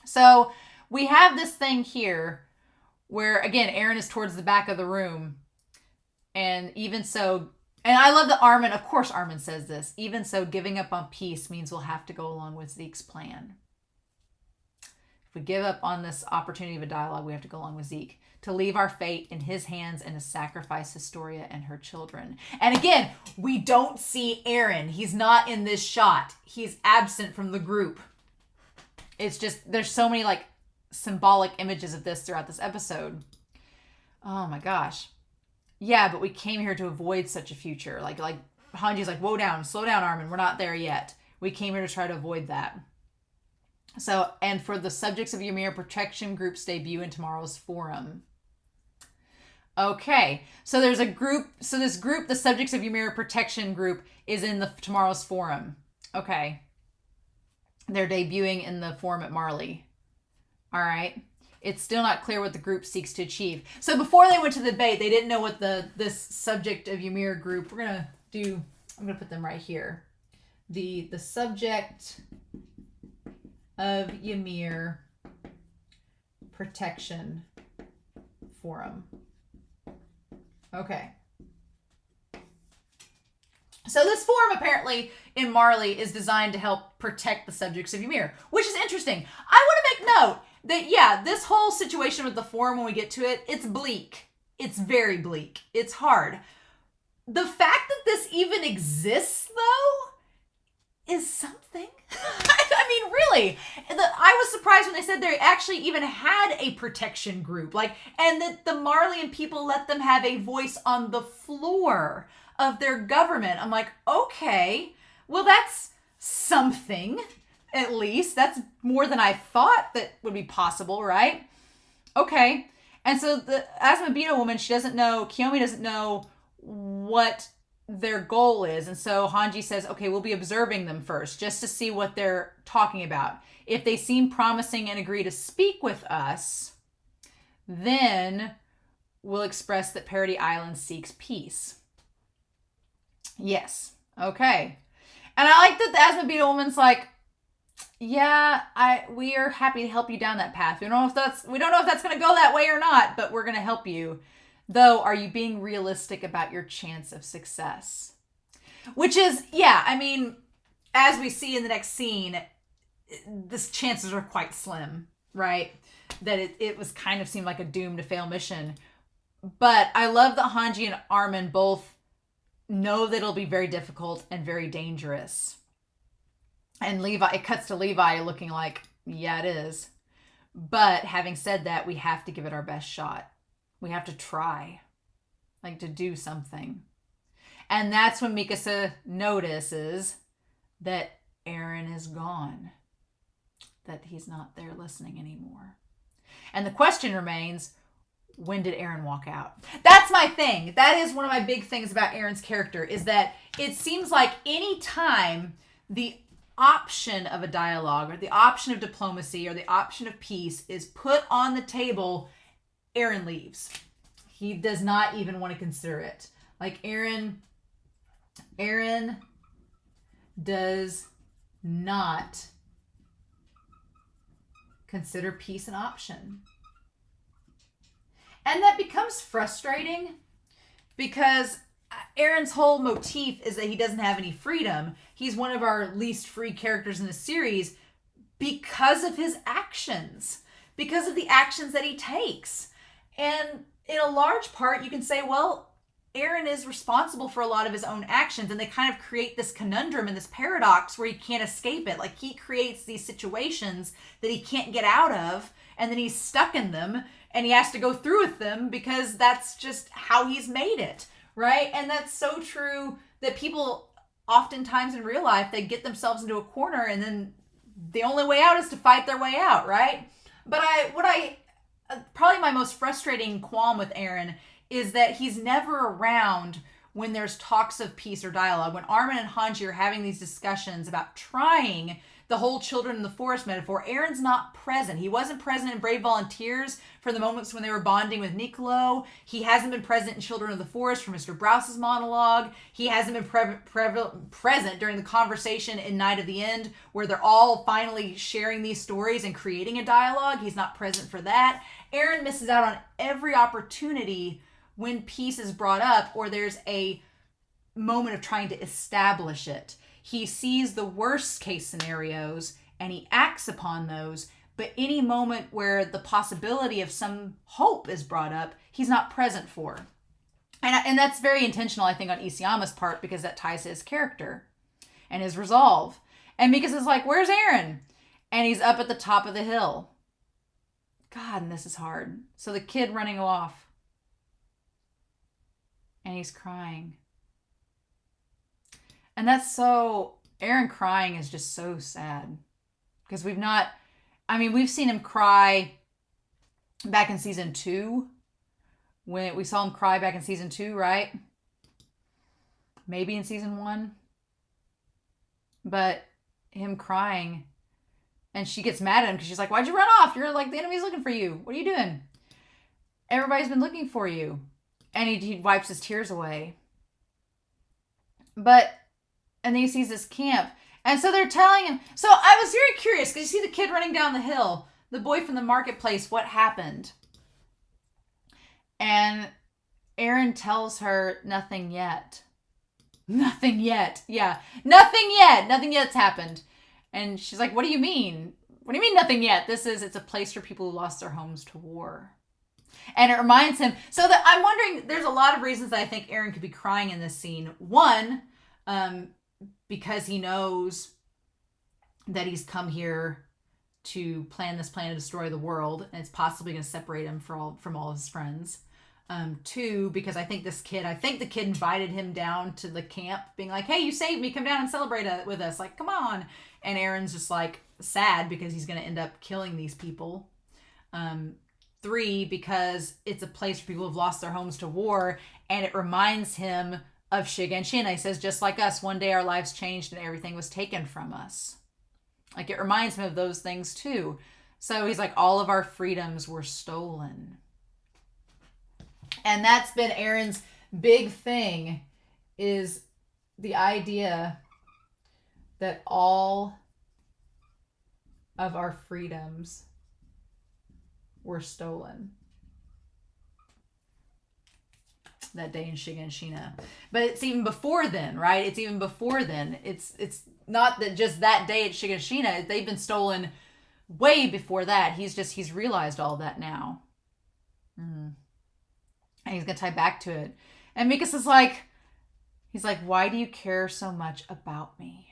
So we have this thing here where, again, Eren is towards the back of the room. And even so, and I love that Armin, of course Armin says this, even so, giving up on peace means we'll have to go along with Zeke's plan. If we give up on this opportunity of a dialogue, we have to go along with Zeke. To leave our fate in his hands and to sacrifice Historia and her children. And again, we don't see Eren. He's not in this shot. He's absent from the group. It's just, there's so many like symbolic images of this throughout this episode. Oh my gosh. Yeah, but we came here to avoid such a future. Like Hanji's like, slow down, Armin. We're not there yet. We came here to try to avoid that. So, and for the subjects of Ymir protection groups debut in tomorrow's forum. Okay, so there's a group. So this group, the subjects of Ymir protection group, is in tomorrow's forum. Okay. They're debuting in the forum at Marley. All right. It's still not clear what the group seeks to achieve. So before they went to the debate, they didn't know what this subject of Ymir group. I'm gonna put them right here. The subject of Ymir protection forum. Okay. So this forum apparently in Marley is designed to help protect the subjects of Ymir, which is interesting. I want to make note that, yeah, this whole situation with the forum, when we get to it, it's bleak. It's very bleak. It's hard. The fact that this even exists, though, is something. I mean, really. I was surprised when they said they actually even had a protection group, and that the Marleyan people let them have a voice on the floor of their government. I'm like, okay, well, that's something. At least that's more than I thought that would be possible, right? Okay. And so the Azumabito woman, Kiyomi doesn't know what their goal is. And so Hanji says, okay, we'll be observing them first just to see what they're talking about. If they seem promising and agree to speak with us, then we'll express that Parody Island seeks peace. Yes. Okay. And I like that the Azumabito woman's like, yeah, we are happy to help you down that path. We don't know if that's going to go that way or not, but we're going to help you. Though, are you being realistic about your chance of success? Which is, yeah, I mean, as we see in the next scene, this chances are quite slim, right? That it was kind of seemed like a doomed to fail mission. But I love that Hanji and Armin both know that it'll be very difficult and very dangerous. And Levi, it cuts to Levi looking like, yeah, it is. But having said that, we have to give it our best shot. We have to try, like, to do something. And that's when Mikasa notices that Eren is gone, that he's not there listening anymore. And the question remains, when did Eren walk out? That's my thing. That is one of my big things about Eren's character, is that it seems like any time the option of a dialogue or the option of diplomacy or the option of peace is put on the table, Eren leaves. He does not even want to consider it. Like, Eren does not consider peace an option. And that becomes frustrating because Eren's whole motif is that he doesn't have any freedom. He's one of our least free characters in the series because of his actions, because of the actions that he takes. And in a large part, you can say, well, Eren is responsible for a lot of his own actions, and they kind of create this conundrum and this paradox where he can't escape it. Like, he creates these situations that he can't get out of, and then he's stuck in them, and he has to go through with them because that's just how he's made it, right? And that's so true that people oftentimes in real life, they get themselves into a corner, and then the only way out is to fight their way out, right? But probably my most frustrating qualm with Eren is that he's never around when there's talks of peace or dialogue. When Armin and Hanji are having these discussions about trying the whole children in the forest metaphor, Eren's not present. He wasn't present in Brave Volunteers for the moments when they were bonding with Niccolo. He hasn't been present in Children of the Forest for Mr. Browse's monologue. He hasn't been present during the conversation in Night of the End where they're all finally sharing these stories and creating a dialogue. He's not present for that. Eren misses out on every opportunity when peace is brought up or there's a moment of trying to establish it. He sees the worst case scenarios and he acts upon those, but any moment where the possibility of some hope is brought up, he's not present for. And that's very intentional, I think, on Isayama's part, because that ties to his character and his resolve. And Mikasa's like, where's Eren? And he's up at the top of the hill. God, and this is hard. So the kid running off. And he's crying. And that's so, Eren crying is just so sad. Because we've seen him cry back in season 2. When we saw him cry back in season 2, right? Maybe in season 1. But him crying, and she gets mad at him because she's like, why'd you run off? You're like, the enemy's looking for you. What are you doing? Everybody's been looking for you. And he wipes his tears away. And then he sees this camp. And so they're telling him. So I was very curious because you see the kid running down the hill. The boy from the marketplace. What happened? And Eren tells her, nothing yet. Nothing yet. Yeah. Nothing yet. Nothing yet's happened. And she's like, what do you mean? What do you mean nothing yet? It's a place for people who lost their homes to war. And it reminds him. So that I'm wondering, there's a lot of reasons that I think Eren could be crying in this scene. One, because he knows that he's come here to plan this plan to destroy the world, and it's possibly going to separate him from all of his friends. 2, because I think the kid invited him down to the camp, being like, hey, you saved me, come down and celebrate with us. Like, come on. And Eren's just like sad because he's going to end up killing these people. 3, because it's a place for people who've lost their homes to war, and it reminds him of Shigen Shin. He says, just like us, one day our lives changed and everything was taken from us. Like, it reminds him of those things too. So he's like, all of our freedoms were stolen. And that's been Eren's big thing, is the idea that all of our freedoms were stolen. that day in Shiganshina. But it's even before then, right? It's even before then. It's not that just that day at Shiganshina. They've been stolen way before that. He's realized all that now. And he's going to tie back to it. And Mikasa's like, he's like, why do you care so much about me?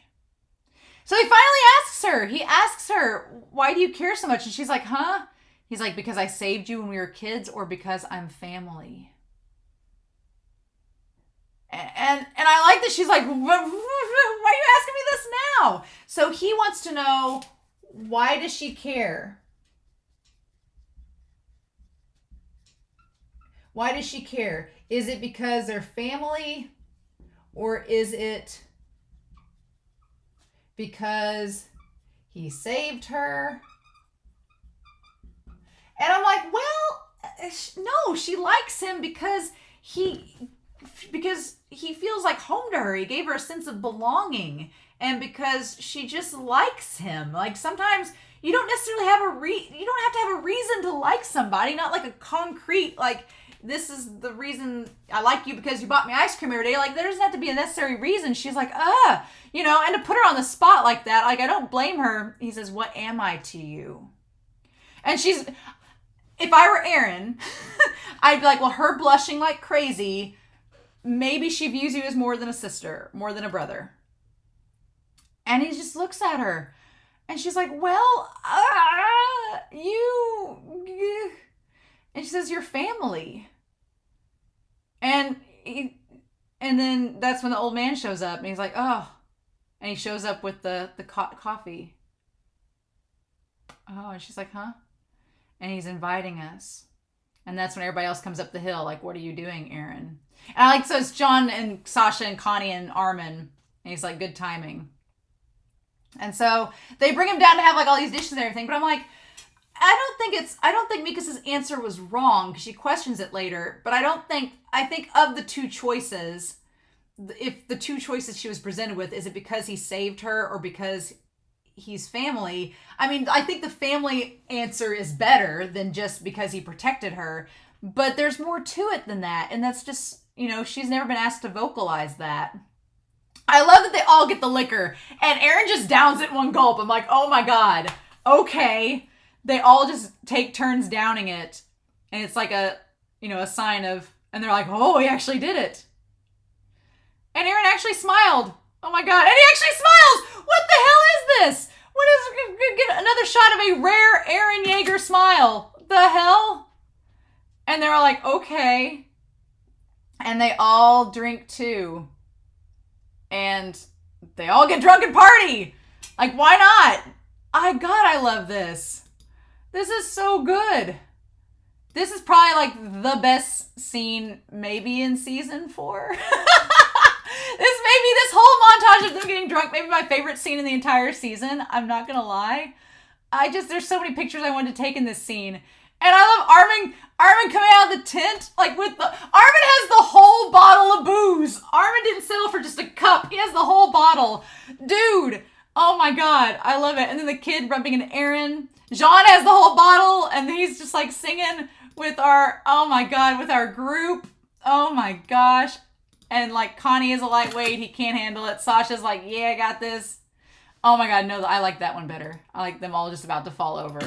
So he finally asks her, why do you care so much? And she's like, huh? He's like, because I saved you when we were kids, or because I'm family. And I like that she's like, why are you asking me this now? So he wants to know, why does she care? Why does she care? Is it because they're family? Or is it because he saved her? And I'm like, well, no, she likes him because he feels like home to her. He gave her a sense of belonging. And because she just likes him. Like sometimes you don't necessarily have you don't have to have a reason to like somebody, not like a concrete, like, this is the reason I like you because you bought me ice cream every day. Like, there doesn't have to be a necessary reason. She's like, you know, and to put her on the spot like that, like, I don't blame her. He says, what am I to you? And if I were Eren, I'd be like, well, her blushing like crazy, maybe she views you as more than a sister, more than a brother. And he just looks at her. And she's like, well, you... And she says, you're family. And then that's when the old man shows up. And he's like, oh. And he shows up with the coffee. Oh, and she's like, huh? And he's inviting us. And that's when everybody else comes up the hill. Like, what are you doing, Eren? And I like, so it's John and Sasha and Connie and Armin. And he's like, good timing. And so they bring him down to have like all these dishes and everything. But I'm like, I don't think Mikasa's answer was wrong, because she questions it later, but I think of the two choices, if the two choices she was presented with, is it because he saved her or because he's family? I mean, I think the family answer is better than just because he protected her, but there's more to it than that, and that's just, you know, she's never been asked to vocalize that. I love that they all get the liquor, and Eren just downs it in one gulp. I'm like, oh my god, okay. They all just take turns downing it. And it's like a sign of, and they're like, oh, he actually did it. And Eren actually smiled. Oh my god. And he actually smiles. What the hell is this? What is, get another shot of a rare Eren Yeager smile. The hell? And they're all like, okay. And they all drink too. And they all get drunk and party. Like, why not? I love this. This is so good. This is probably like the best scene maybe in season 4. This whole montage of them getting drunk, maybe my favorite scene in the entire season. I'm not gonna lie. There's so many pictures I wanted to take in this scene. And I love Armin coming out of the tent, like Armin has the whole bottle of booze. Armin didn't settle for just a cup. He has the whole bottle. Dude, oh my god, I love it. And then the kid bumping into Eren. Jean has the whole bottle, and he's just like singing with with our group. Oh my gosh. And like Connie is a lightweight, he can't handle it. Sasha's like, yeah, I got this. Oh my god, no, I like that one better. I like them all just about to fall over.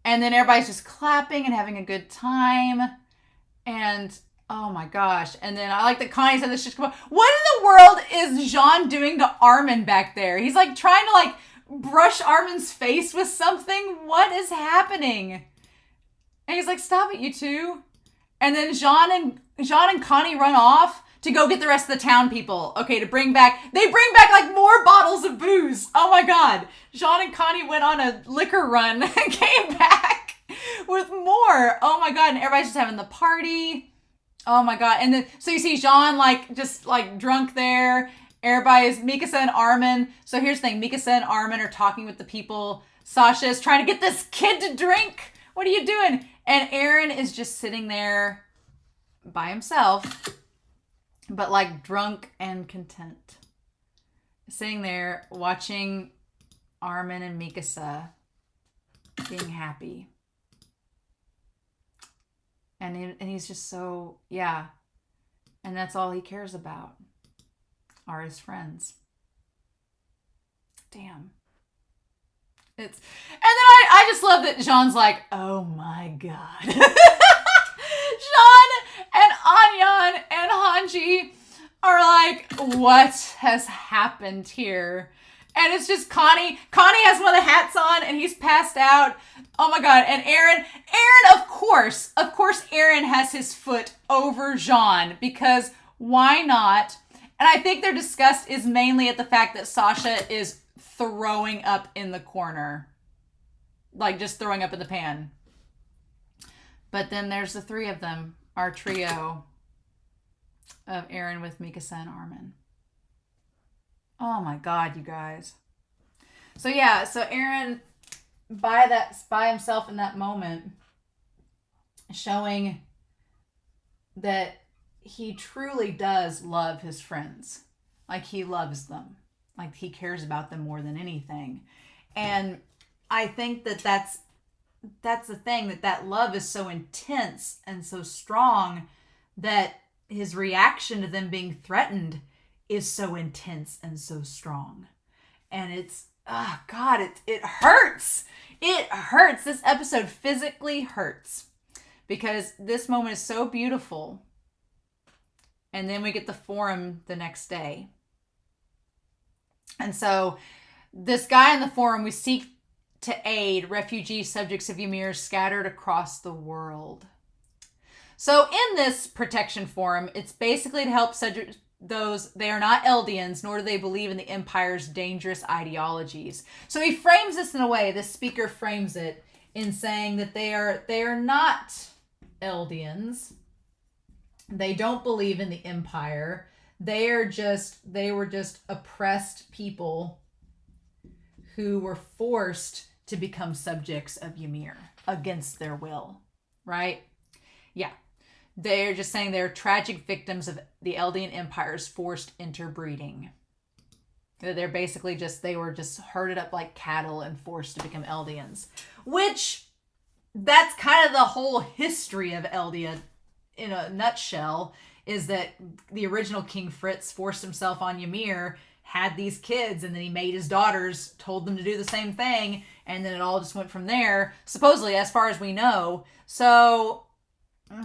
And then everybody's just clapping and having a good time. And oh my gosh. And then I like that Connie said this just come up. What in the world is Jean doing to Armin back there? He's like trying to like brush Armin's face with something. What is happening? And he's like, stop it, you two. And then Jean and Connie run off to go get the rest of the town people. Okay, they bring back like more bottles of booze. Oh my god. Jean and Connie went on a liquor run and came back with more. Oh my god. And everybody's just having the party. Oh my god. And then, so you see Jean like just like drunk there. Everybody's, Mikasa and Armin. So here's the thing. Mikasa and Armin are talking with the people. Sasha is trying to get this kid to drink. What are you doing? And Eren is just sitting there by himself, but like drunk and content. Sitting there watching Armin and Mikasa. being happy. And he's just so, yeah. And that's all he cares about are his friends. Damn. And then I just love that Jean's like, oh my God. Jean and Anyan and Hanji are like, what has happened here? And it's just Connie. Connie has one of the hats on and he's passed out. Oh my God. And Eren, of course, Eren has his foot over Jean because why not? And I think their disgust is mainly at the fact that Sasha is throwing up in the corner. Like just throwing up in the pan. But then there's the three of them, our trio of Eren with Mikasa and Armin. Oh my God, you guys. So yeah, so Eren by himself in that moment, showing that he truly does love his friends. Like he loves them. Like he cares about them more than anything. And I think that's the thing, that love is so intense and so strong that his reaction to them being threatened is so intense and so strong. And it's, oh God, it hurts. It hurts. This episode physically hurts because this moment is so beautiful. And then we get the forum the next day. And so this guy in the forum, we seek to aid refugee subjects of Ymir scattered across the world. So in this protection forum, it's basically to help subjects. They are not Eldians, nor do they believe in the Empire's dangerous ideologies. So he frames this in a way, this speaker frames it in saying that they are not Eldians. They don't believe in the Empire. They were just oppressed people who were forced to become subjects of Ymir against their will, right? Yeah. They're just saying they're tragic victims of the Eldian Empire's forced interbreeding. They're basically they were just herded up like cattle and forced to become Eldians. Which, that's kind of the whole history of Eldia in a nutshell, is that the original King Fritz forced himself on Ymir, had these kids, and then he made his daughters, told them to do the same thing, and then it all just went from there, supposedly, as far as we know. So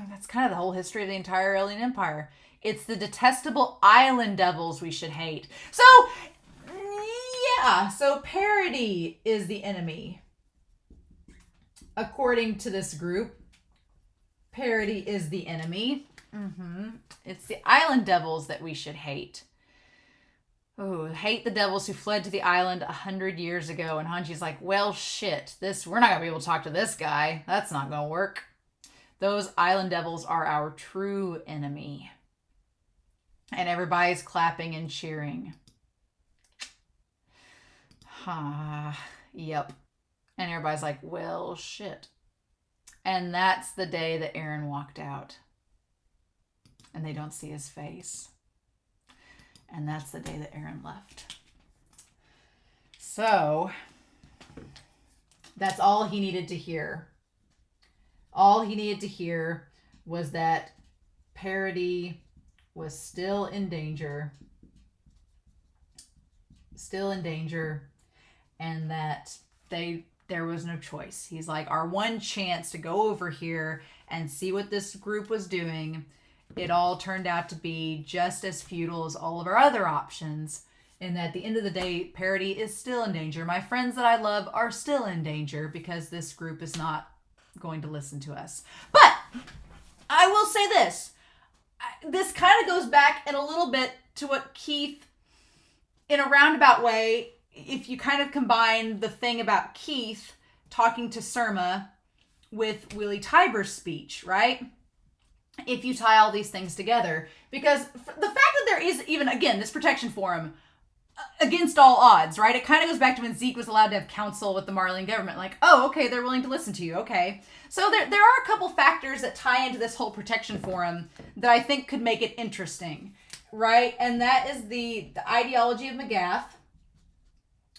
that's kind of the whole history of the entire Eldian Empire. It's the detestable island devils we should hate. So, yeah, so parody is the enemy. According to this group, parody is the enemy. It's the island devils that we should hate. Oh, hate the devils who fled to the island 100 years ago. And Hanji's like, well, shit, we're not going to be able to talk to this guy. That's not going to work. Those island devils are our true enemy. And everybody's clapping and cheering. Yep. And everybody's like, well, shit. And that's the day that Eren walked out. And they don't see his face. And that's the day that Eren left. So, that's all he needed to hear. All he needed to hear was that parody was still in danger. Still in danger. And that there was no choice. He's like, our one chance to go over here and see what this group was doing, it all turned out to be just as futile as all of our other options. And at the end of the day, parody is still in danger. My friends that I love are still in danger because this group is not going to listen to us. But I will say this. This kind of goes back in a little bit to what Keith, in a roundabout way, if you kind of combine the thing about Keith talking to Surma with Willie Tyburn's speech, right? If you tie all these things together. Because the fact that there is even, again, this protection forum against all odds, right? It kind of goes back to when Zeke was allowed to have counsel with the Marleyan government. Like, oh, okay, they're willing to listen to you. Okay. So there are a couple factors that tie into this whole protection forum that I think could make it interesting, right? And that is the ideology of McGath,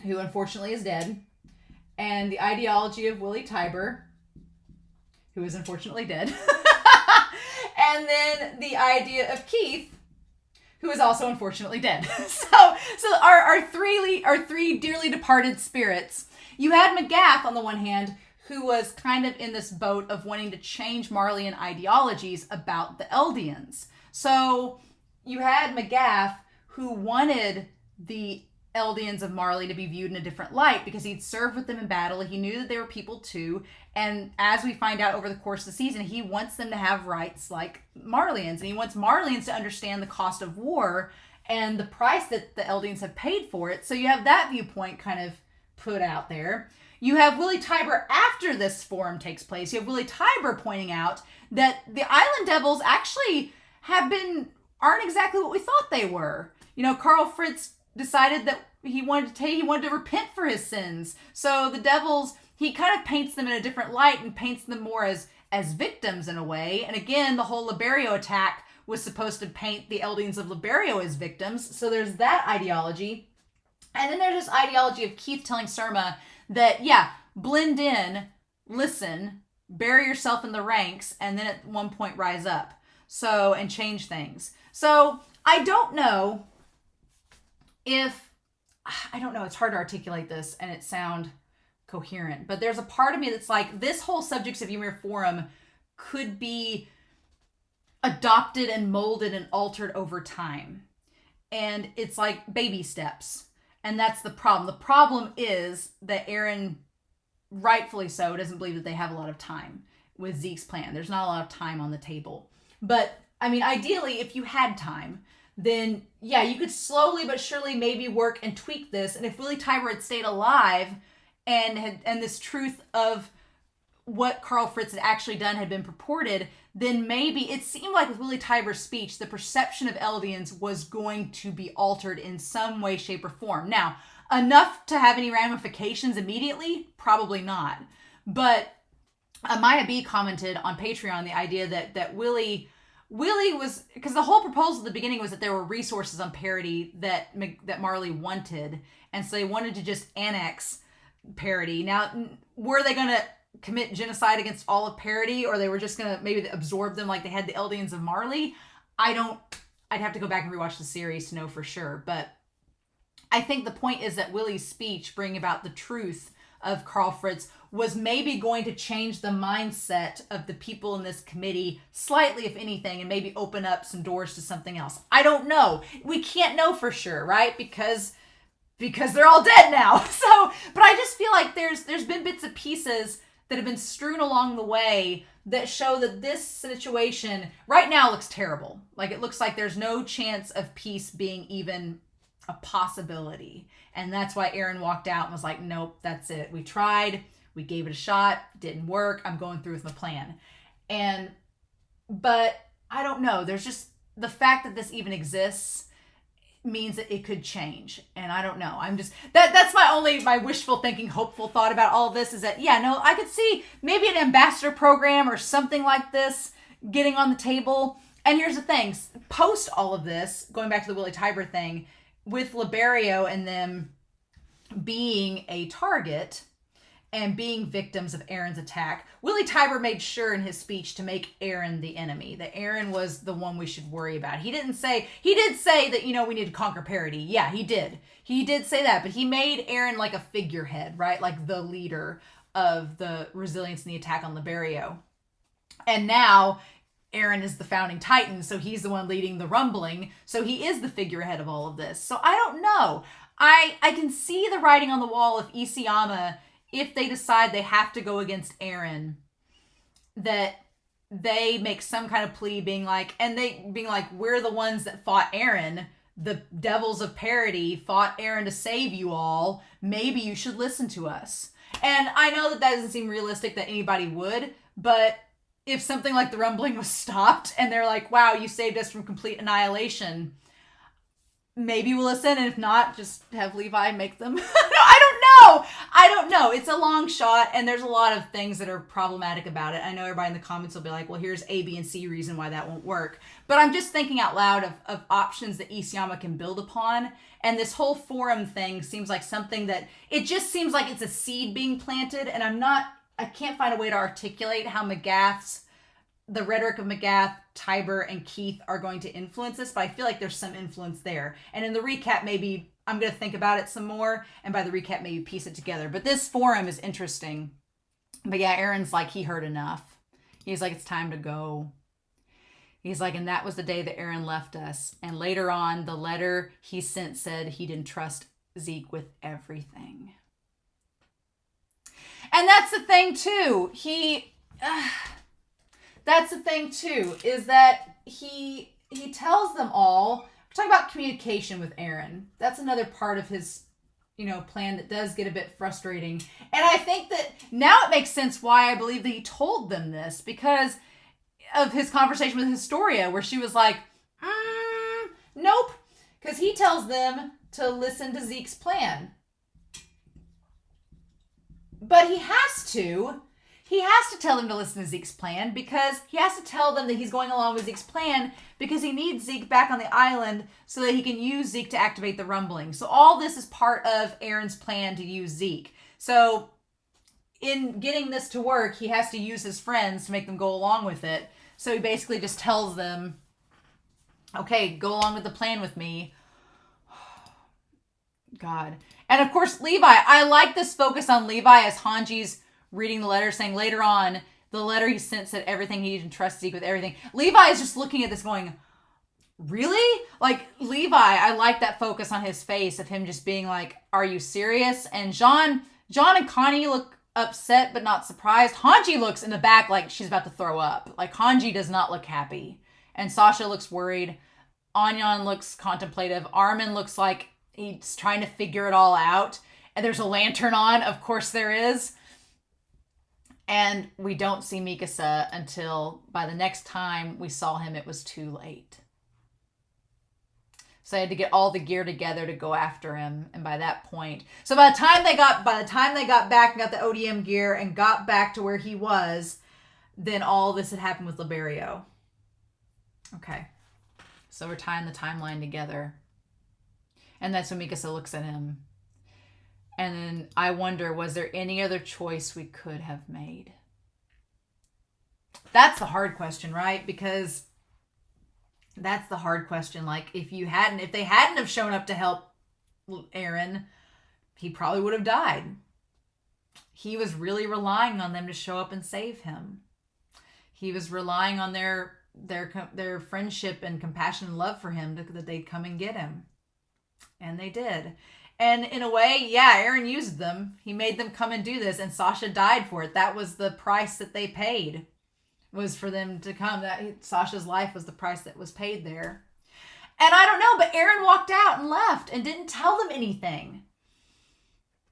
who unfortunately is dead, and the ideology of Willie Tybur, who is unfortunately dead. And then the idea of Keith, who is also unfortunately dead. So our three dearly departed spirits. You had McGaff on the one hand, who was kind of in this boat of wanting to change Marleyan ideologies about the Eldians. So you had McGaff, who wanted the Eldians of Marley to be viewed in a different light because he'd served with them in battle. He knew that they were people too. And as we find out over the course of the season, he wants them to have rights like Marleyans. And he wants Marleyans to understand the cost of war and the price that the Eldians have paid for it. So you have that viewpoint kind of put out there. You have Willie Tybur after this forum takes place. You have Willie Tybur pointing out that the Island Devils actually aren't exactly what we thought they were. You know, Carl Fritz decided that he wanted to repent for his sins. So the Devils, he kind of paints them in a different light and paints them more as victims in a way. And again, the whole Liberio attack was supposed to paint the Eldians of Liberio as victims. So there's that ideology. And then there's this ideology of Keith telling Surma that, yeah, blend in, listen, bury yourself in the ranks, and then at one point rise up. So, and change things. So I don't know, it's hard to articulate this and it sound coherent, but there's a part of me that's like, this whole Subjects of Ymir forum could be adopted and molded and altered over time. And it's like baby steps. And that's the problem. The problem is that Eren, rightfully so, doesn't believe that they have a lot of time with Zeke's plan. There's not a lot of time on the table. But, I mean, ideally, if you had time, then, yeah, you could slowly but surely maybe work and tweak this. And if Willie Tybur had stayed alive and this truth of what Carl Fritz had actually done had been purported, then maybe it seemed like with Willie Tybur's speech, the perception of Eldians was going to be altered in some way, shape, or form. Now, enough to have any ramifications immediately? Probably not. But Maya B commented on Patreon the idea that Willie was, because the whole proposal at the beginning was that there were resources on Parody that Marley wanted, and so they wanted to just annex Parody. Now, were they going to commit genocide against all of Parody, or they were just going to maybe absorb them like they had the Eldians of Marley? I'd have to go back and rewatch the series to know for sure, but I think the point is that Willie's speech bringing about the truth of Carl Fritz was maybe going to change the mindset of the people in this committee slightly, if anything, and maybe open up some doors to something else. I don't know. We can't know for sure, right? Because they're all dead now. So, but I just feel like there's been bits and pieces that have been strewn along the way that show that this situation right now looks terrible. Like, it looks like there's no chance of peace being even a possibility. And that's why Eren walked out and was like, nope, that's it. We tried. We gave it a shot. Didn't work. I'm going through with my plan. But I don't know. There's just the fact that this even exists means that it could change. And I don't know. I'm just, that's my wishful thinking, hopeful thought about all of this is that, yeah, no, I could see maybe an ambassador program or something like this getting on the table. And here's the thing, post all of this, going back to the Willie Tybur thing, with Liberio and them being a target and being victims of Eren's attack, Willie Tybur made sure in his speech to make Eren the enemy, that Eren was the one we should worry about. He did say that, we need to conquer Parody. Yeah, he did. He did say that, but he made Eren like a figurehead, right? Like the leader of the resilience in the attack on Liberio. And now Eren is the founding titan, so he's the one leading the rumbling, so he is the figurehead of all of this. So I don't know. I can see the writing on the wall of Isayama, if they decide they have to go against Eren, that they make some kind of plea being like, we're the ones that fought Eren, the devils of Parody fought Eren to save you all, maybe you should listen to us. And I know that doesn't seem realistic that anybody would, but if something like the rumbling was stopped and they're like, wow, you saved us from complete annihilation, maybe we'll listen. And if not, just have Levi make them. No, I don't know. It's a long shot and there's a lot of things that are problematic about it. I know everybody in the comments will be like, well, here's A, B, and C reason why that won't work. But I'm just thinking out loud of options that Isayama can build upon. And this whole forum thing seems like something that, it just seems like it's a seed being planted. And I can't find a way to articulate how McGaff's the rhetoric of McGath, Tiber, and Keith are going to influence this, but I feel like there's some influence there. And in the recap, maybe I'm going to think about it some more, and by the recap, maybe piece it together. But this forum is interesting. But yeah, Eren's like, he heard enough. He's like, it's time to go. He's like, and that was the day that Eren left us. And later on, the letter he sent said he didn't trust Zeke with everything. And that's the thing, too. That's the thing, too, is that he tells them all. We're talking about communication with Eren. That's another part of his, plan that does get a bit frustrating. And I think that now it makes sense why I believe that he told them this, because of his conversation with Historia, where she was like, nope. Because he tells them to listen to Zeke's plan. But he has to. He has to tell them to listen to Zeke's plan, because he has to tell them that he's going along with Zeke's plan because he needs Zeke back on the island so that he can use Zeke to activate the rumbling. So all this is part of Eren's plan to use Zeke. So in getting this to work, he has to use his friends to make them go along with it. So he basically just tells them, okay, go along with the plan with me. God. And of course, Levi. I like this focus on Levi as Hanji's reading the letter, saying later on, the letter he sent said everything he didn't trust Zeke with everything. Levi is just looking at this going, really? Like, Levi, I like that focus on his face of him just being like, are you serious? And John and Connie look upset but not surprised. Hanji looks in the back like she's about to throw up. Like, Hanji does not look happy. And Sasha looks worried. Anyan looks contemplative. Armin looks like he's trying to figure it all out. And there's a lantern on. Of course there is. And we don't see Mikasa until by the next time we saw him, it was too late. So I had to get all the gear together to go after him. And by that point, so by the time they got back and got the ODM gear and got back to where he was, then all this had happened with Liberio. Okay. So we're tying the timeline together. And that's when Mikasa looks at him. And then I wonder, was there any other choice we could have made? That's the hard question, right? Because that's the hard question. Like, if they hadn't have shown up to help Eren, he probably would have died. He was really relying on them to show up and save him. He was relying on their friendship and compassion and love for him that they'd come and get him. And they did. And in a way, yeah, Eren used them. He made them come and do this, and Sasha died for it. That was the price that they paid, was for them to come. Sasha's life was the price that was paid there. And I don't know, but Eren walked out and left and didn't tell them anything.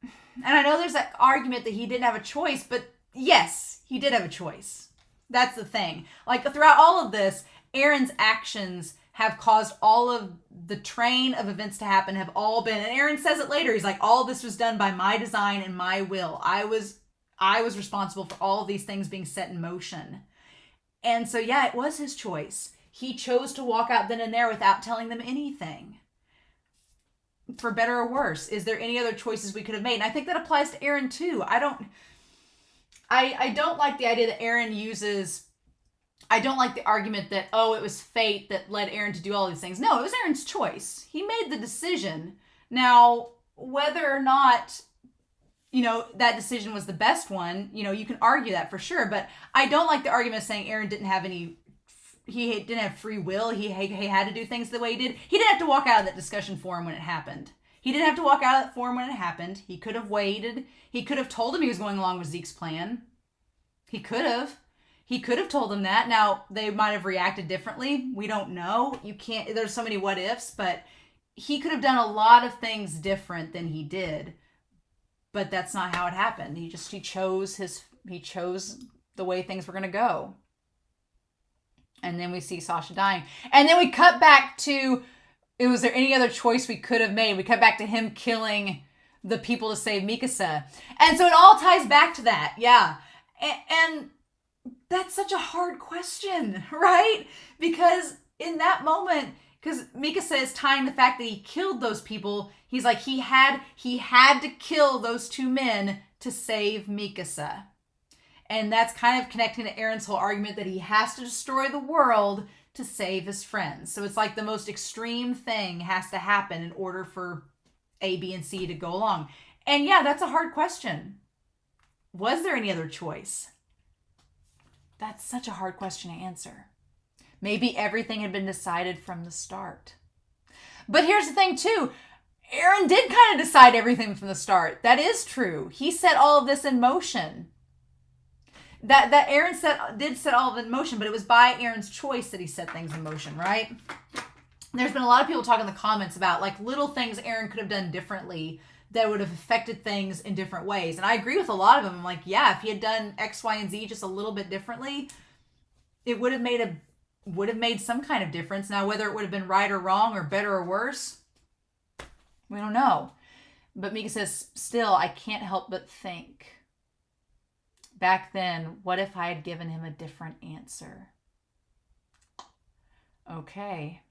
And I know there's that argument that he didn't have a choice, but yes, he did have a choice. That's the thing. Like, throughout all of this, Eren's actions have caused all of the train of events to happen, have all been, and Eren says it later, he's like, all this was done by my design and my will. I was responsible for all of these things being set in motion. And so, yeah, it was his choice. He chose to walk out then and there without telling them anything. For better or worse, is there any other choices we could have made? And I think that applies to Eren too. I don't like the idea that Eren uses, I don't like the argument that, oh, it was fate that led Eren to do all these things. No, it was Eren's choice. He made the decision. Now, whether or not, that decision was the best one, you can argue that for sure. But I don't like the argument saying Eren didn't have free will. He had to do things the way he did. He didn't have to walk out of that discussion forum when it happened. He didn't have to walk out of that forum when it happened. He could have waited. He could have told him he was going along with Zeke's plan. He could have. He could have told them that. Now, they might have reacted differently. We don't know. There's so many what ifs, but he could have done a lot of things different than he did. But that's not how it happened. He chose the way things were going to go. And then we see Sasha dying. And then we cut back to, was there any other choice we could have made? We cut back to him killing the people to save Mikasa. And so it all ties back to that. Yeah. And that's such a hard question, right? Because in that moment, because Mikasa is tying the fact that he killed those people, he's like, he had to kill those two men to save Mikasa. And that's kind of connecting to Eren's whole argument that he has to destroy the world to save his friends. So it's like the most extreme thing has to happen in order for A, B, and C to go along. And yeah, that's a hard question. Was there any other choice? That's such a hard question to answer. Maybe everything had been decided from the start. But here's the thing too. Eren did kind of decide everything from the start. That is true. He set all of this in motion. That Eren did set all of it in motion, but it was by Eren's choice that he set things in motion, right? There's been a lot of people talking in the comments about like little things Eren could have done differently that would have affected things in different ways. And I agree with a lot of them. I'm like, yeah, if he had done X, Y, and Z just a little bit differently, it would have made some kind of difference. Now, whether it would have been right or wrong or better or worse, we don't know. But Mika says, still, I can't help but think. Back then, what if I had given him a different answer? Okay.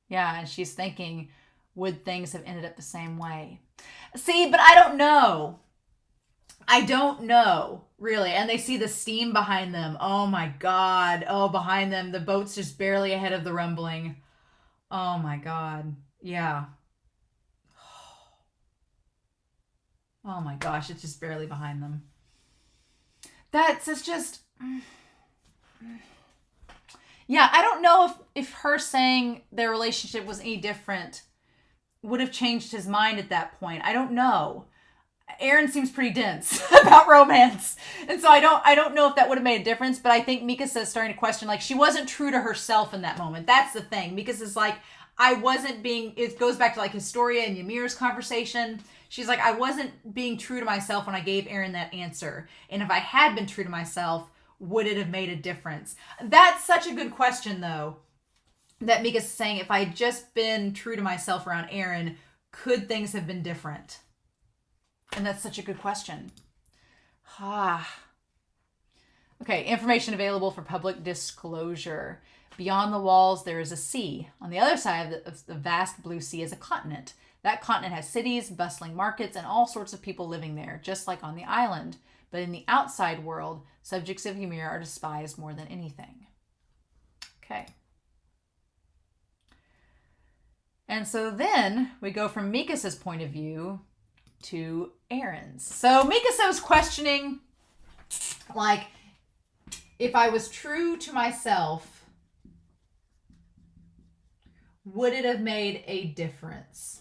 Yeah, and she's thinking, would things have ended up the same way? See, but I don't know. I don't know, really. And they see the steam behind them. Oh my God. Oh, behind them. The boat's just barely ahead of the rumbling. Oh my God. Yeah. Oh my gosh, it's just barely behind them. It's just... Yeah, I don't know if her saying their relationship was any different would have changed his mind at that point. I don't know. Eren seems pretty dense about romance. And so I don't know if that would have made a difference, but I think Mikasa's starting to question, like, she wasn't true to herself in that moment. That's the thing. Mikasa's like, it goes back to like Historia and Ymir's conversation. She's like, I wasn't being true to myself when I gave Eren that answer. And if I had been true to myself, would it have made a difference? That's such a good question, though, that Mika's saying, if I had just been true to myself around Eren, could things have been different? And that's such a good question. Okay, information available for public disclosure. Beyond the walls, there is a sea. On the other side of the vast blue sea is a continent. That continent has cities, bustling markets, and all sorts of people living there, just like on the island. But in the outside world, subjects of Ymir are despised more than anything. Okay. And so then we go from Mikasa's point of view to Eren's. So Mikasa was questioning, like, if I was true to myself, would it have made a difference?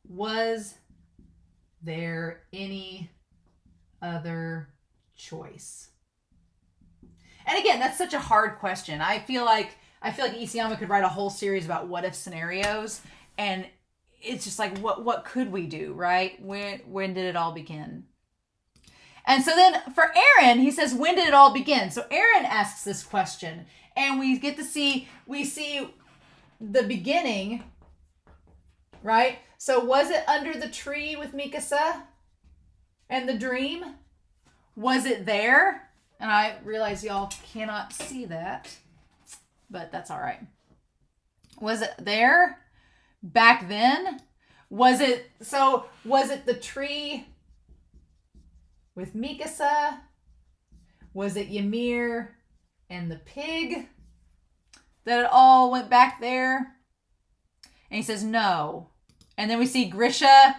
Was there any other choice? And again, that's such a hard question. I feel like Isayama could write a whole series about what if scenarios, and it's just like, what could we do, right? When did it all begin? And so then for Eren, he says, when did it all begin? So Eren asks this question, and we see the beginning, right? So was it under the tree with Mikasa and the dream? Was it there? And I realize y'all cannot see that, but that's all right. Was it there back then? Was it the tree with Mikasa? Was it Ymir and the pig that it all went back there? And he says no. And then we see Grisha,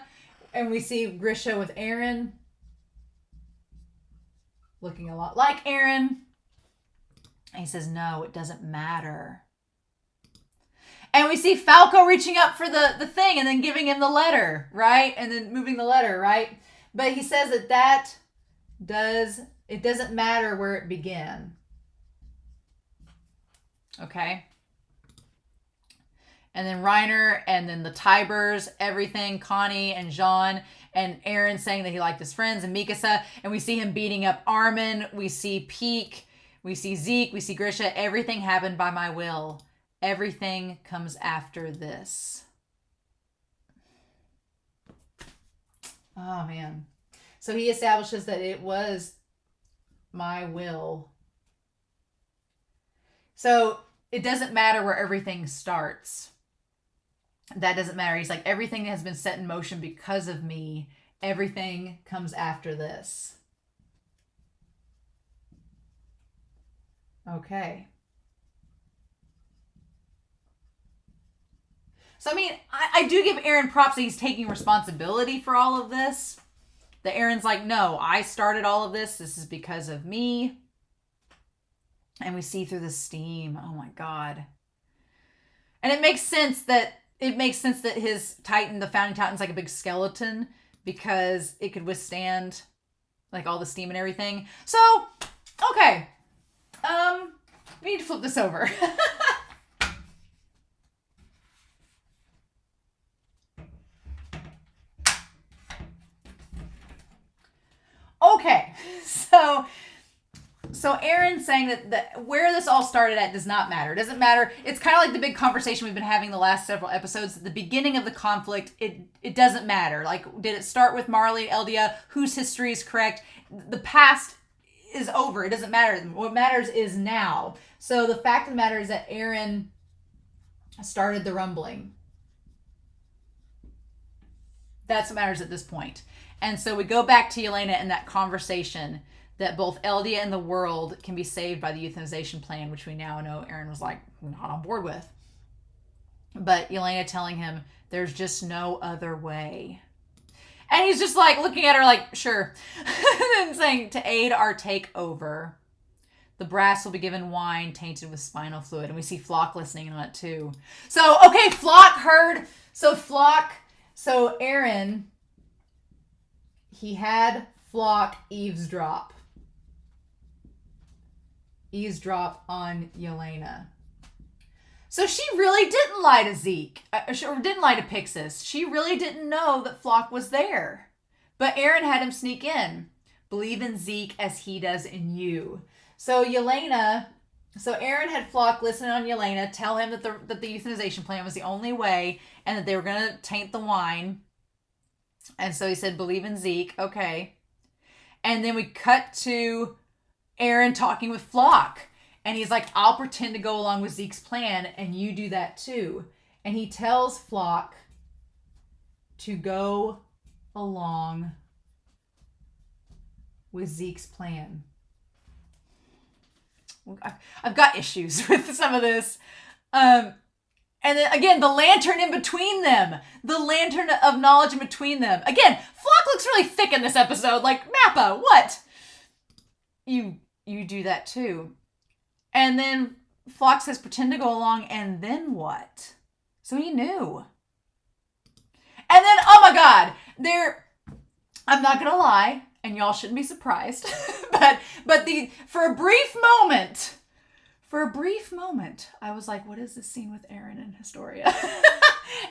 and we see Grisha with Eren, looking a lot like Eren. And he says, no, it doesn't matter. And we see Falco reaching up for the thing and then giving him the letter, right? And then moving the letter, right? But he says it doesn't matter where it began. Okay? And then Reiner, and then the Tybers, everything, Connie and Jean, and Eren saying that he liked his friends, and Mikasa, and we see him beating up Armin, we see Peek, we see Zeke, we see Grisha. Everything happened by my will. Everything comes after this. Oh, man. So he establishes that it was my will. So it doesn't matter where everything starts. That doesn't matter. He's like, everything has been set in motion because of me, Everything comes after this. Okay. So, I mean, I do give Eren props that he's taking responsibility for all of this. That Eren's like, no, I started all of this. This is because of me. And we see through the steam. Oh my God. And it makes sense that his Titan, the founding Titan's like a big skeleton because it could withstand like all the steam and everything. So, okay. We need to flip this over. Okay, so Eren's saying that where this all started at does not matter. It doesn't matter. It's kind of like the big conversation we've been having the last several episodes. At the beginning of the conflict, it doesn't matter. Like, did it start with Marley and Eldia? Whose history is correct? The past is over. It doesn't matter. What matters is now. So the fact of the matter is that Eren started the rumbling. That's what matters at this point. And so we go back to Yelena and that conversation that both Eldia and the world can be saved by the euthanization plan, which we now know Eren was like not on board with. But Yelena telling him there's just no other way. And he's just like looking at her like, sure. And saying, to aid our takeover, the brass will be given wine tainted with spinal fluid. And we see Flock listening on it too. So, okay, Flock heard. So Eren, he had Flock eavesdrop on Yelena. So she really didn't lie to Zeke, or didn't lie to Pixis. She really didn't know that Flock was there. But Eren had him sneak in. Believe in Zeke as he does in you. So Eren had Flock listen on Yelena, tell him that the euthanization plan was the only way, and that they were going to taint the wine. And so he said, believe in Zeke. Okay. And then we cut to Eren talking with Flock. And he's like, I'll pretend to go along with Zeke's plan, and you do that too. And he tells Flock to go along with Zeke's plan. I've got issues with some of this. And then, again, the lantern in between them. The lantern of knowledge in between them. Again, Flock looks really thick in this episode. Like, Mappa, what? You do that too. And then Flock says, pretend to go along, and then what? So he knew. And then, oh my God, I'm not going to lie, and y'all shouldn't be surprised, but for a brief moment, I was like, what is this scene with Eren and Historia?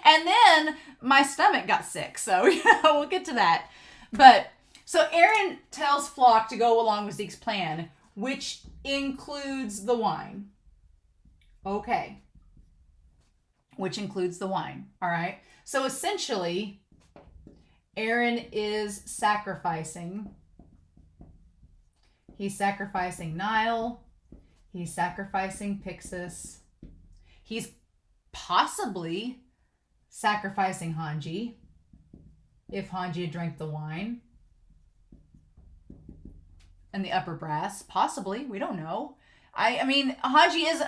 And then my stomach got sick, so we'll get to that. But, so Eren tells Flock to go along with Zeke's plan, which includes the wine. Okay. Which includes the wine. All right. So essentially, Eren is sacrificing. He's sacrificing Nile. He's sacrificing Pixis. He's possibly sacrificing Hanji. If Hanji had drank the wine. And the upper brass, possibly. We don't know. I mean, Hanji is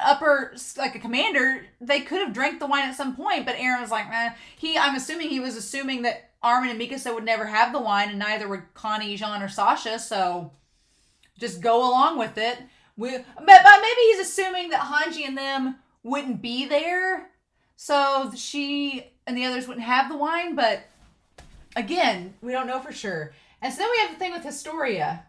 like a commander. They could have drank the wine at some point, but Eren was like, I'm assuming he was assuming that Armin and Mikasa would never have the wine, and neither would Connie, Jean, or Sasha, so just go along with it. But maybe he's assuming that Hanji and them wouldn't be there, so she and the others wouldn't have the wine, but again, we don't know for sure. And so then we have the thing with Historia,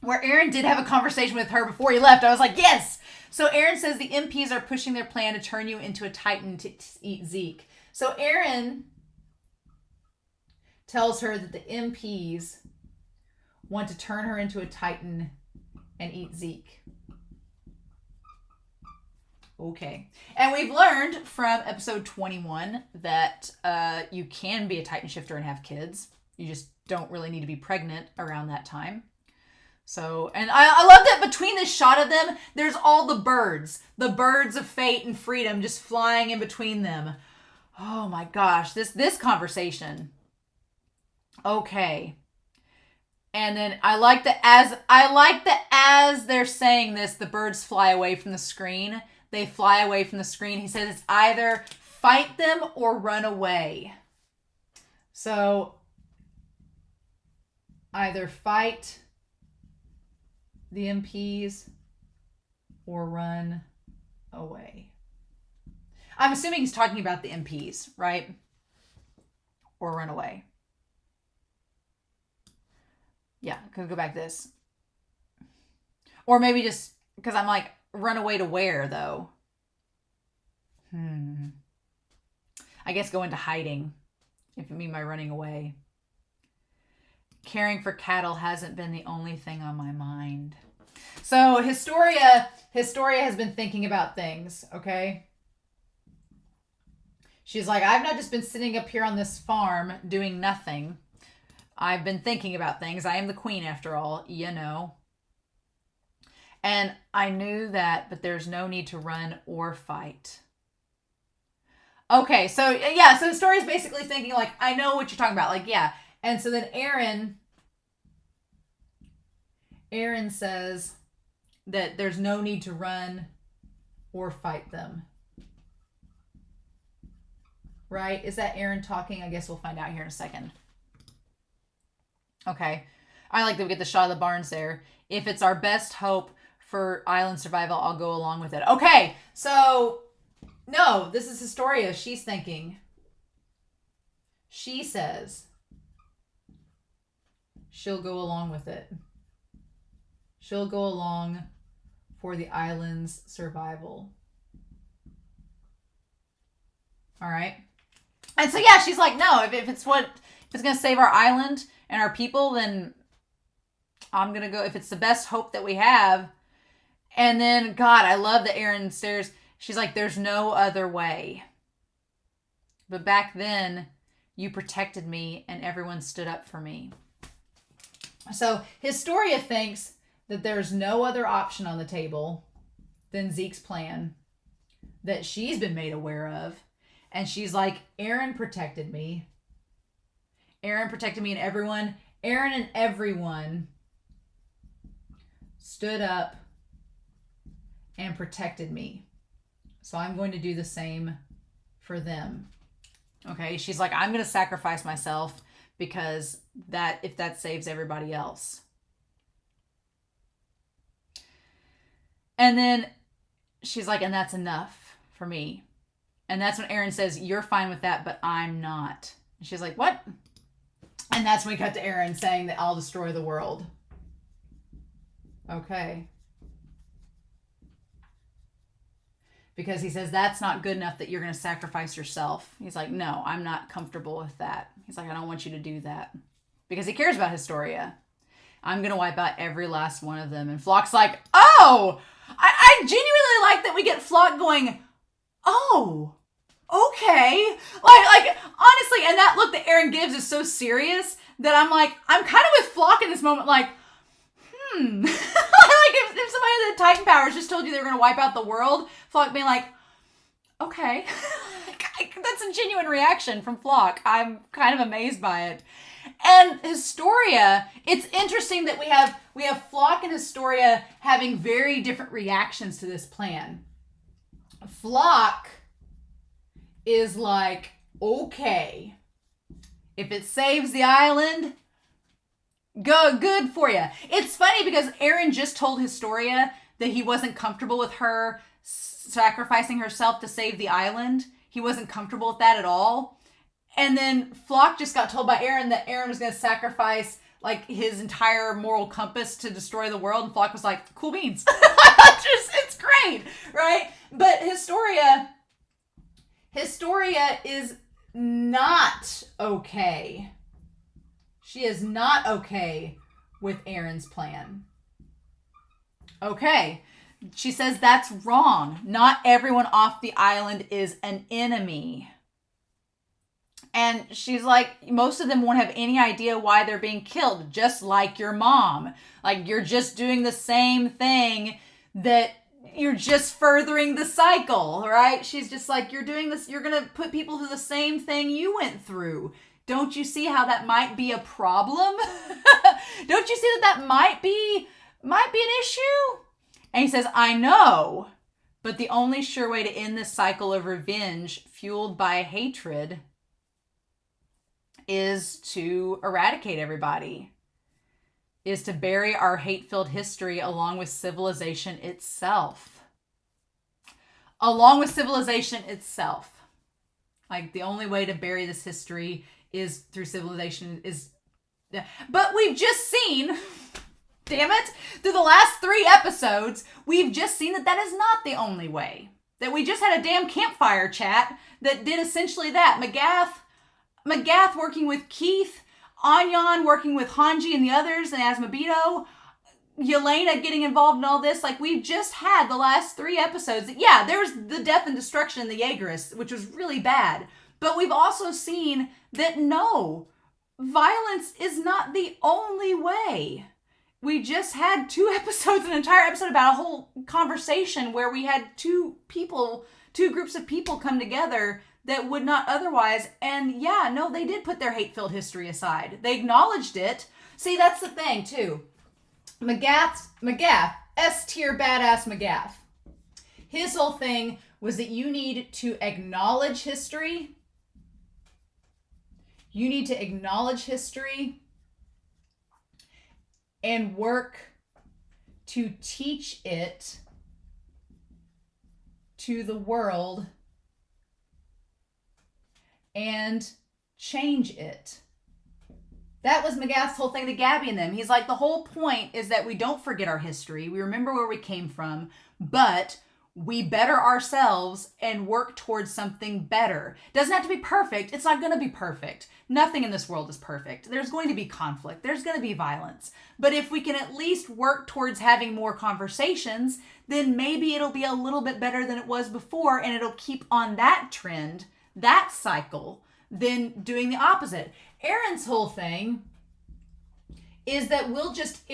where Eren did have a conversation with her before he left. I was like, yes! So Eren says the MPs are pushing their plan to turn you into a Titan to eat Zeke. So Eren tells her that the MPs want to turn her into a Titan and eat Zeke. Okay. And we've learned from episode 21 that you can be a Titan shifter and have kids. You just don't really need to be pregnant around that time. So, and I love that between this shot of them, there's all the birds of fate and freedom just flying in between them. Oh my gosh, this conversation. Okay. And then I like that as they're saying this, the birds fly away from the screen. They fly away from the screen. He says it's either fight them or run away. So either fight the MPs or run away. I'm assuming he's talking about the MPs, right? Or run away. Yeah, could go back to this. Or maybe just, because I'm like, run away to where, though? I guess go into hiding, if you mean by running away. Caring for cattle hasn't been the only thing on my mind. So Historia has been thinking about things, okay? She's like, I've not just been sitting up here on this farm doing nothing. I've been thinking about things. I am the queen after all, you know. And I knew that, but there's no need to run or fight. Okay, so yeah, so the story is basically thinking like, I know what you're talking about. Like, yeah. And so then Eren says that there's no need to run or fight them. Right? Is that Eren talking? I guess we'll find out here in a second. Okay. I like that we get the shot of the barns there. If it's our best hope for island survival, I'll go along with it. Okay. So, no, this is Historia. She's thinking. She says she'll go along with it. She'll go along for the island's survival. All right. And so, yeah, she's like, no, if it's going to save our island and our people, then I'm going to go, if it's the best hope that we have. And then, God, I love that Eren stares. She's like, there's no other way. But back then, you protected me and everyone stood up for me. So Historia thinks that there's no other option on the table than Zeke's plan that she's been made aware of. And she's like, Eren protected me. Eren protected me and Eren and everyone stood up and protected me. So I'm going to do the same for them. Okay, she's like, I'm going to sacrifice myself because if that saves everybody else. And then she's like, and that's enough for me. And that's when Eren says, you're fine with that, but I'm not. And she's like, what? And that's when we cut to Eren saying that I'll destroy the world. Okay. Because he says, that's not good enough that you're going to sacrifice yourself. He's like, no, I'm not comfortable with that. He's like, I don't want you to do that. Because he cares about Historia. I'm going to wipe out every last one of them. And Flock's like, oh! I genuinely like that we get Flock going, oh, okay. Like, honestly, and that look that Eren gives is so serious that I'm like, I'm kind of with Flock in this moment, like, like if somebody with the Titan powers just told you they were going to wipe out the world, Flock being like, okay. That's a genuine reaction from Flock. I'm kind of amazed by it. And Historia, it's interesting that we have Flock and Historia having very different reactions to this plan. Flock is like, okay, if it saves the island, good for you. It's funny because Eren just told Historia that he wasn't comfortable with her sacrificing herself to save the island. He wasn't comfortable with that at all. And then Flock just got told by Eren that Eren was going to sacrifice like his entire moral compass to destroy the world. And Flock was like, cool beans. It's great, right? But Historia is not okay. She is not okay with Eren's plan. Okay. She says that's wrong. Not everyone off the island is an enemy. And she's like, most of them won't have any idea why they're being killed, just like your mom. Like, you're just doing the same thing that you're just furthering the cycle, right? She's just like, you're doing this, you're going to put people through the same thing you went through. Don't you see how that might be a problem? Don't you see that might be an issue? And he says, I know, but the only sure way to end this cycle of revenge fueled by hatred is to eradicate everybody, is to bury our hate-filled history along with civilization itself. Along with civilization itself. Like, the only way to bury this history is through civilization is... But we've just seen... Damn it! Through the last 3 episodes, we've just seen that is not the only way. That we just had a damn campfire chat that did essentially that. McGath working with Keith, Anyan working with Hanji and the others, and Asmabito, Yelena getting involved in all this. Like, we've just had the last 3 episodes. Yeah, there's the death and destruction in the Jaegerists, which was really bad. But we've also seen that no, violence is not the only way. We just had 2 episodes, an entire episode about a whole conversation where we had 2 groups of people come together that would not otherwise. And yeah, no, they did put their hate-filled history aside. They acknowledged it. See, that's the thing too. McGath, S-tier badass McGath. His whole thing was that you need to acknowledge history. You need to acknowledge history and work to teach it to the world and change it. That was McGath's whole thing to Gabby and them. He's like, the whole point is that we don't forget our history. We remember where we came from, but we better ourselves and work towards something better. Doesn't have to be perfect. It's not going to be perfect. Nothing in this world is perfect. There's going to be conflict. There's going to be violence. But if we can at least work towards having more conversations, then maybe it'll be a little bit better than it was before, and it'll keep on that trend, that cycle, than doing the opposite. Eren's whole thing is that we'll just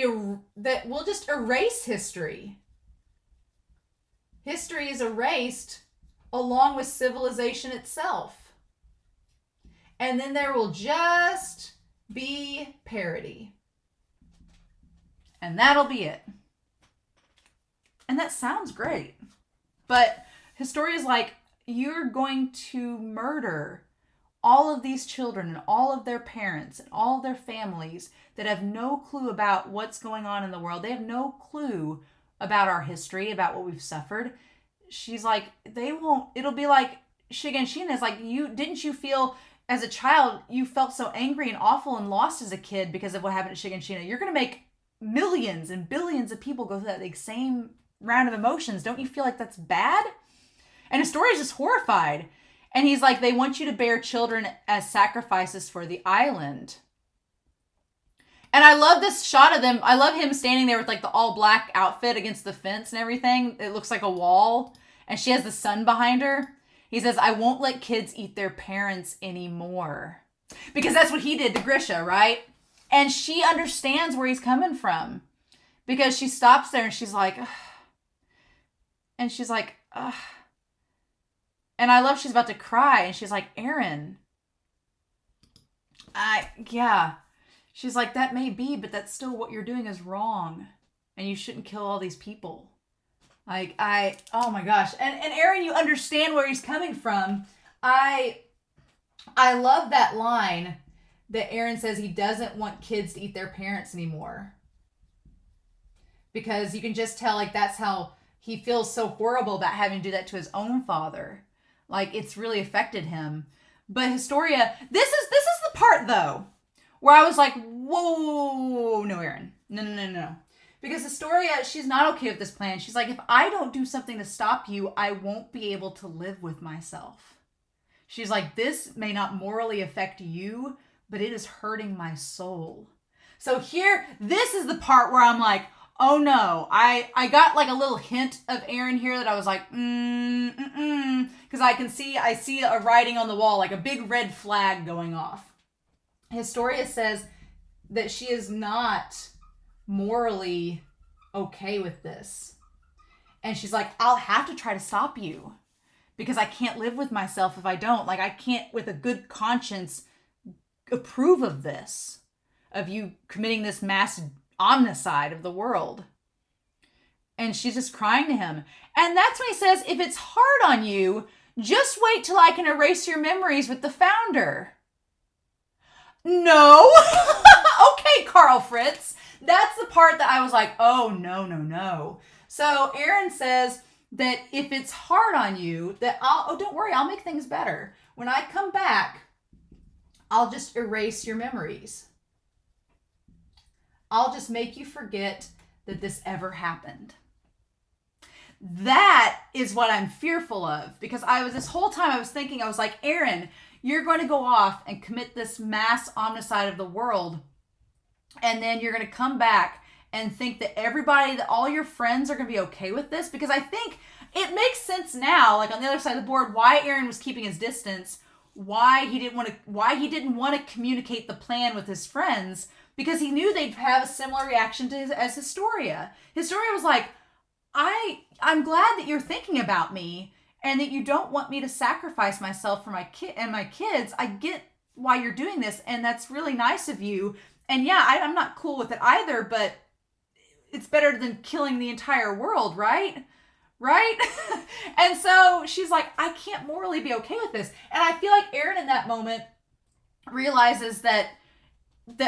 erase history. History is erased along with civilization itself. And then there will just be parody. And that'll be it. And that sounds great. But Historia's like, you're going to murder all of these children and all of their parents and all of their families that have no clue about what's going on in the world. They have no clue about our history, about what we've suffered. She's like, they won't, it'll be like Shiganshina is like, didn't you feel as a child, you felt so angry and awful and lost as a kid because of what happened at Shiganshina. You're going to make millions and billions of people go through that like, same round of emotions. Don't you feel like that's bad? And Historia's just horrified. And he's like, they want you to bear children as sacrifices for the island. And I love this shot of them. I love him standing there with like the all black outfit against the fence and everything. It looks like a wall. And she has the sun behind her. He says, I won't let kids eat their parents anymore. Because that's what he did to Grisha, right? And she understands where he's coming from. Because she stops there and she's like, ugh. And she's like, ugh. And I love she's about to cry. And she's like, Eren. Yeah. She's like, that may be, but that's still what you're doing is wrong. And you shouldn't kill all these people. Like, oh my gosh. And Eren, you understand where he's coming from. I love that line that Eren says he doesn't want kids to eat their parents anymore. Because you can just tell, like, that's how he feels so horrible about having to do that to his own father. Like, it's really affected him. But Historia, this is the part, though, where I was like, whoa, no, Eren. No. Because Historia, she's not okay with this plan. She's like, if I don't do something to stop you, I won't be able to live with myself. She's like, this may not morally affect you, but it is hurting my soul. So here, this is the part where I'm like, oh no. I got like a little hint of Eren here that I was like, because I see a writing on the wall, like a big red flag going off. Historia says that she is not morally okay with this. And she's like, I'll have to try to stop you because I can't live with myself if I don't. Like, I can't, with a good conscience, approve of this, of you committing this mass omnicide of the world. And she's just crying to him. And that's when he says, if it's hard on you, just wait till I can erase your memories with the founder. No. Okay, Carl Fritz. That's the part that I was like, oh, no. So Eren says that if it's hard on you, that don't worry, I'll make things better. When I come back, I'll just erase your memories. I'll just make you forget that this ever happened. That is what I'm fearful of, because this whole time I was thinking, I was like, Eren, you're going to go off and commit this mass omnicide of the world, and then you're going to come back and think that that all your friends are going to be okay with this, because I think it makes sense now, like on the other side of the board, why Eren was keeping his distance, why he didn't want to communicate the plan with his friends, because he knew they'd have a similar reaction as Historia. Historia was like, I'm glad that you're thinking about me and that you don't want me to sacrifice myself for my kids. I get why you're doing this, and that's really nice of you. And yeah, I'm not cool with it either, but it's better than killing the entire world, right? Right? And so she's like, I can't morally be okay with this. And I feel like Eren in that moment realizes that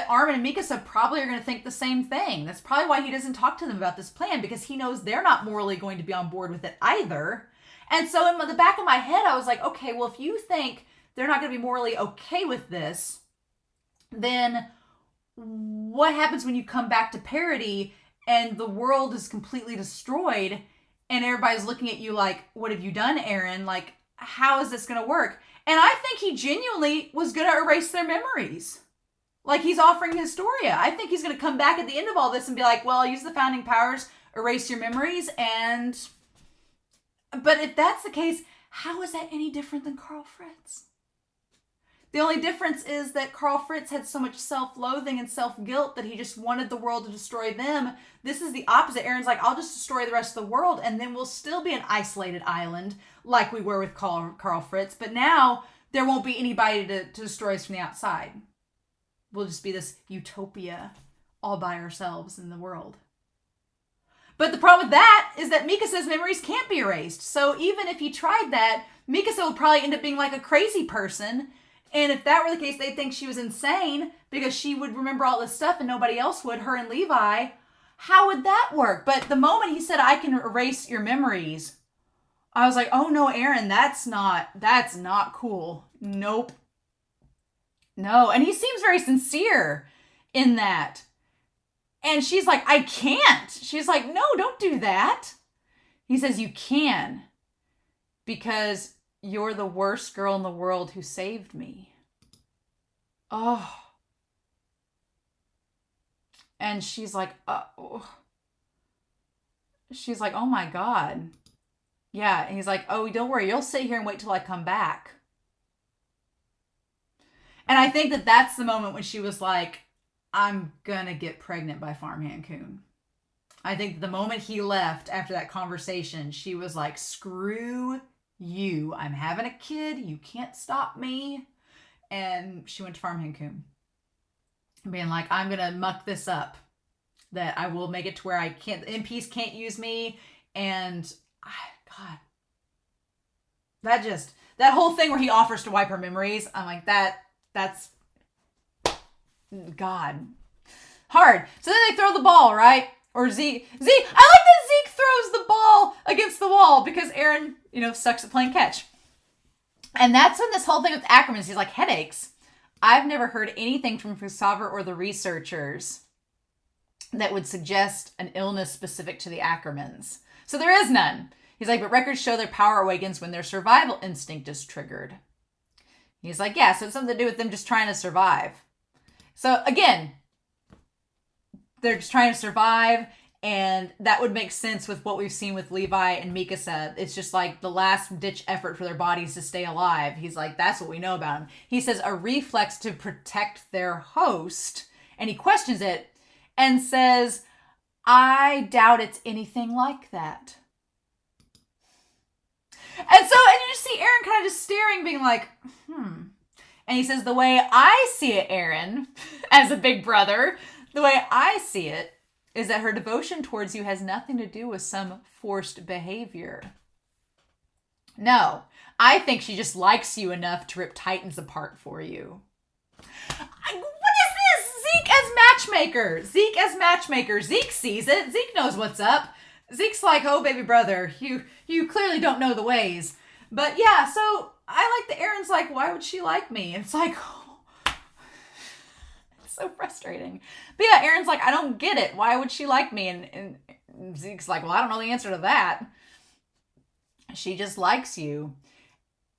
Armin and Mikasa probably are going to think the same thing. That's probably why he doesn't talk to them about this plan, because he knows they're not morally going to be on board with it either. And so in the back of my head, I was like, okay, well, if you think they're not going to be morally okay with this, then what happens when you come back to parody and the world is completely destroyed and everybody's looking at you like, what have you done, Eren? Like, how is this going to work? And I think he genuinely was going to erase their memories. Like, he's offering Historia. I think he's going to come back at the end of all this and be like, well, I'll use the founding powers, erase your memories, But if that's the case, how is that any different than Carl Fritz? The only difference is that Carl Fritz had so much self-loathing and self-guilt that he just wanted the world to destroy them. This is the opposite. Eren's like, I'll just destroy the rest of the world, and then we'll still be an isolated island like we were with Carl Fritz. But now there won't be anybody to destroy us from the outside. We'll just be this utopia all by ourselves in the world. But the problem with that is that Mikasa's memories can't be erased. So even if he tried that, Mikasa would probably end up being like a crazy person. And if that were the case, they'd think she was insane because she would remember all this stuff and nobody else would, her and Levi. How would that work? But the moment he said, I can erase your memories, I was like, oh no, Eren, that's not cool. Nope. No. And he seems very sincere in that. And she's like, I can't. She's like, no, don't do that. He says, you can. Because you're the worst girl in the world who saved me. Oh. And she's like, oh. She's like, oh my God. Yeah. And he's like, oh, don't worry. You'll sit here and wait till I come back. And I think that that's the moment when she was like, I'm gonna get pregnant by Farmhand Coon. I think the moment he left after that conversation, she was like, screw you. I'm having a kid. You can't stop me. And she went to Farmhand Coon. Being like, I'm gonna muck this up. That I will make it to where MPs can't use me. And, God. That whole thing where he offers to wipe her memories, I'm like, that's God. Hard. So then they throw the ball, right? Or Zeke. I like that Zeke throws the ball against the wall because Eren, sucks at playing catch. And that's when this whole thing with Ackermans, he's like, headaches. I've never heard anything from Fusaver or the researchers that would suggest an illness specific to the Ackermans. So there is none. He's like, but records show their power awakens when their survival instinct is triggered. He's like, yeah, so it's something to do with them just trying to survive. So again, they're just trying to survive, and that would make sense with what we've seen with Levi and Mikasa. It's just like the last-ditch effort for their bodies to stay alive. He's like, that's what we know about him. He says a reflex to protect their host, and he questions it and says, I doubt it's anything like that. And you just see Eren kind of just staring, being like, And he says, the way I see it, Eren, as a big brother, the way I see it is that her devotion towards you has nothing to do with some forced behavior. No, I think she just likes you enough to rip Titans apart for you. What is this? Zeke as matchmaker. Zeke sees it. Zeke knows what's up. Zeke's like, oh, baby brother, you clearly don't know the ways. But yeah, so I like that Eren's like, why would she like me? And it's like, it's so frustrating. But yeah, Eren's like, I don't get it. Why would she like me? And Zeke's like, well, I don't know the answer to that. She just likes you.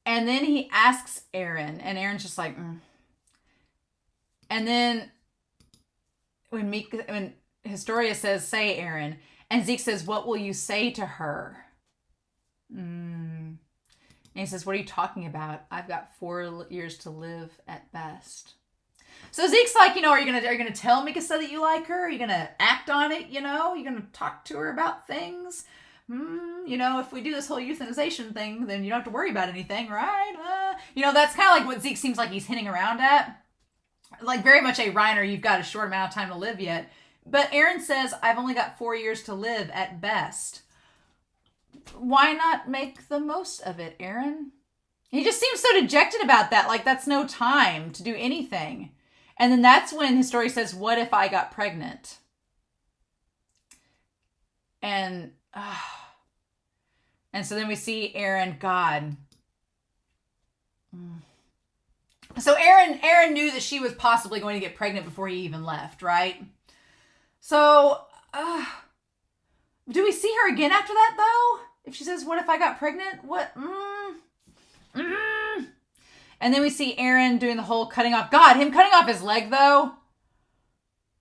And then he asks Eren, and Eren's just like, And then when Historia says, say, Eren, and Zeke says, what will you say to her? And he says, what are you talking about? I've got 4 years to live at best. So Zeke's like, are you gonna tell Mikasa that you like her? Are you gonna act on it? You're gonna talk to her about things? If we do this whole euthanization thing, then you don't have to worry about anything, right? That's kind of like what Zeke seems like he's hinting around at. Like very much a Reiner, you've got a short amount of time to live yet. But Eren says, I've only got 4 years to live at best. Why not make the most of it, Eren? He just seems so dejected about that. Like that's no time to do anything. And then that's when Historia says, what if I got pregnant? And so then we see Eren, God. So Eren knew that she was possibly going to get pregnant before he even left, right? So, do we see her again after that, though? If she says, what if I got pregnant? What? And then we see Eren doing the whole cutting off. God, him cutting off his leg, though.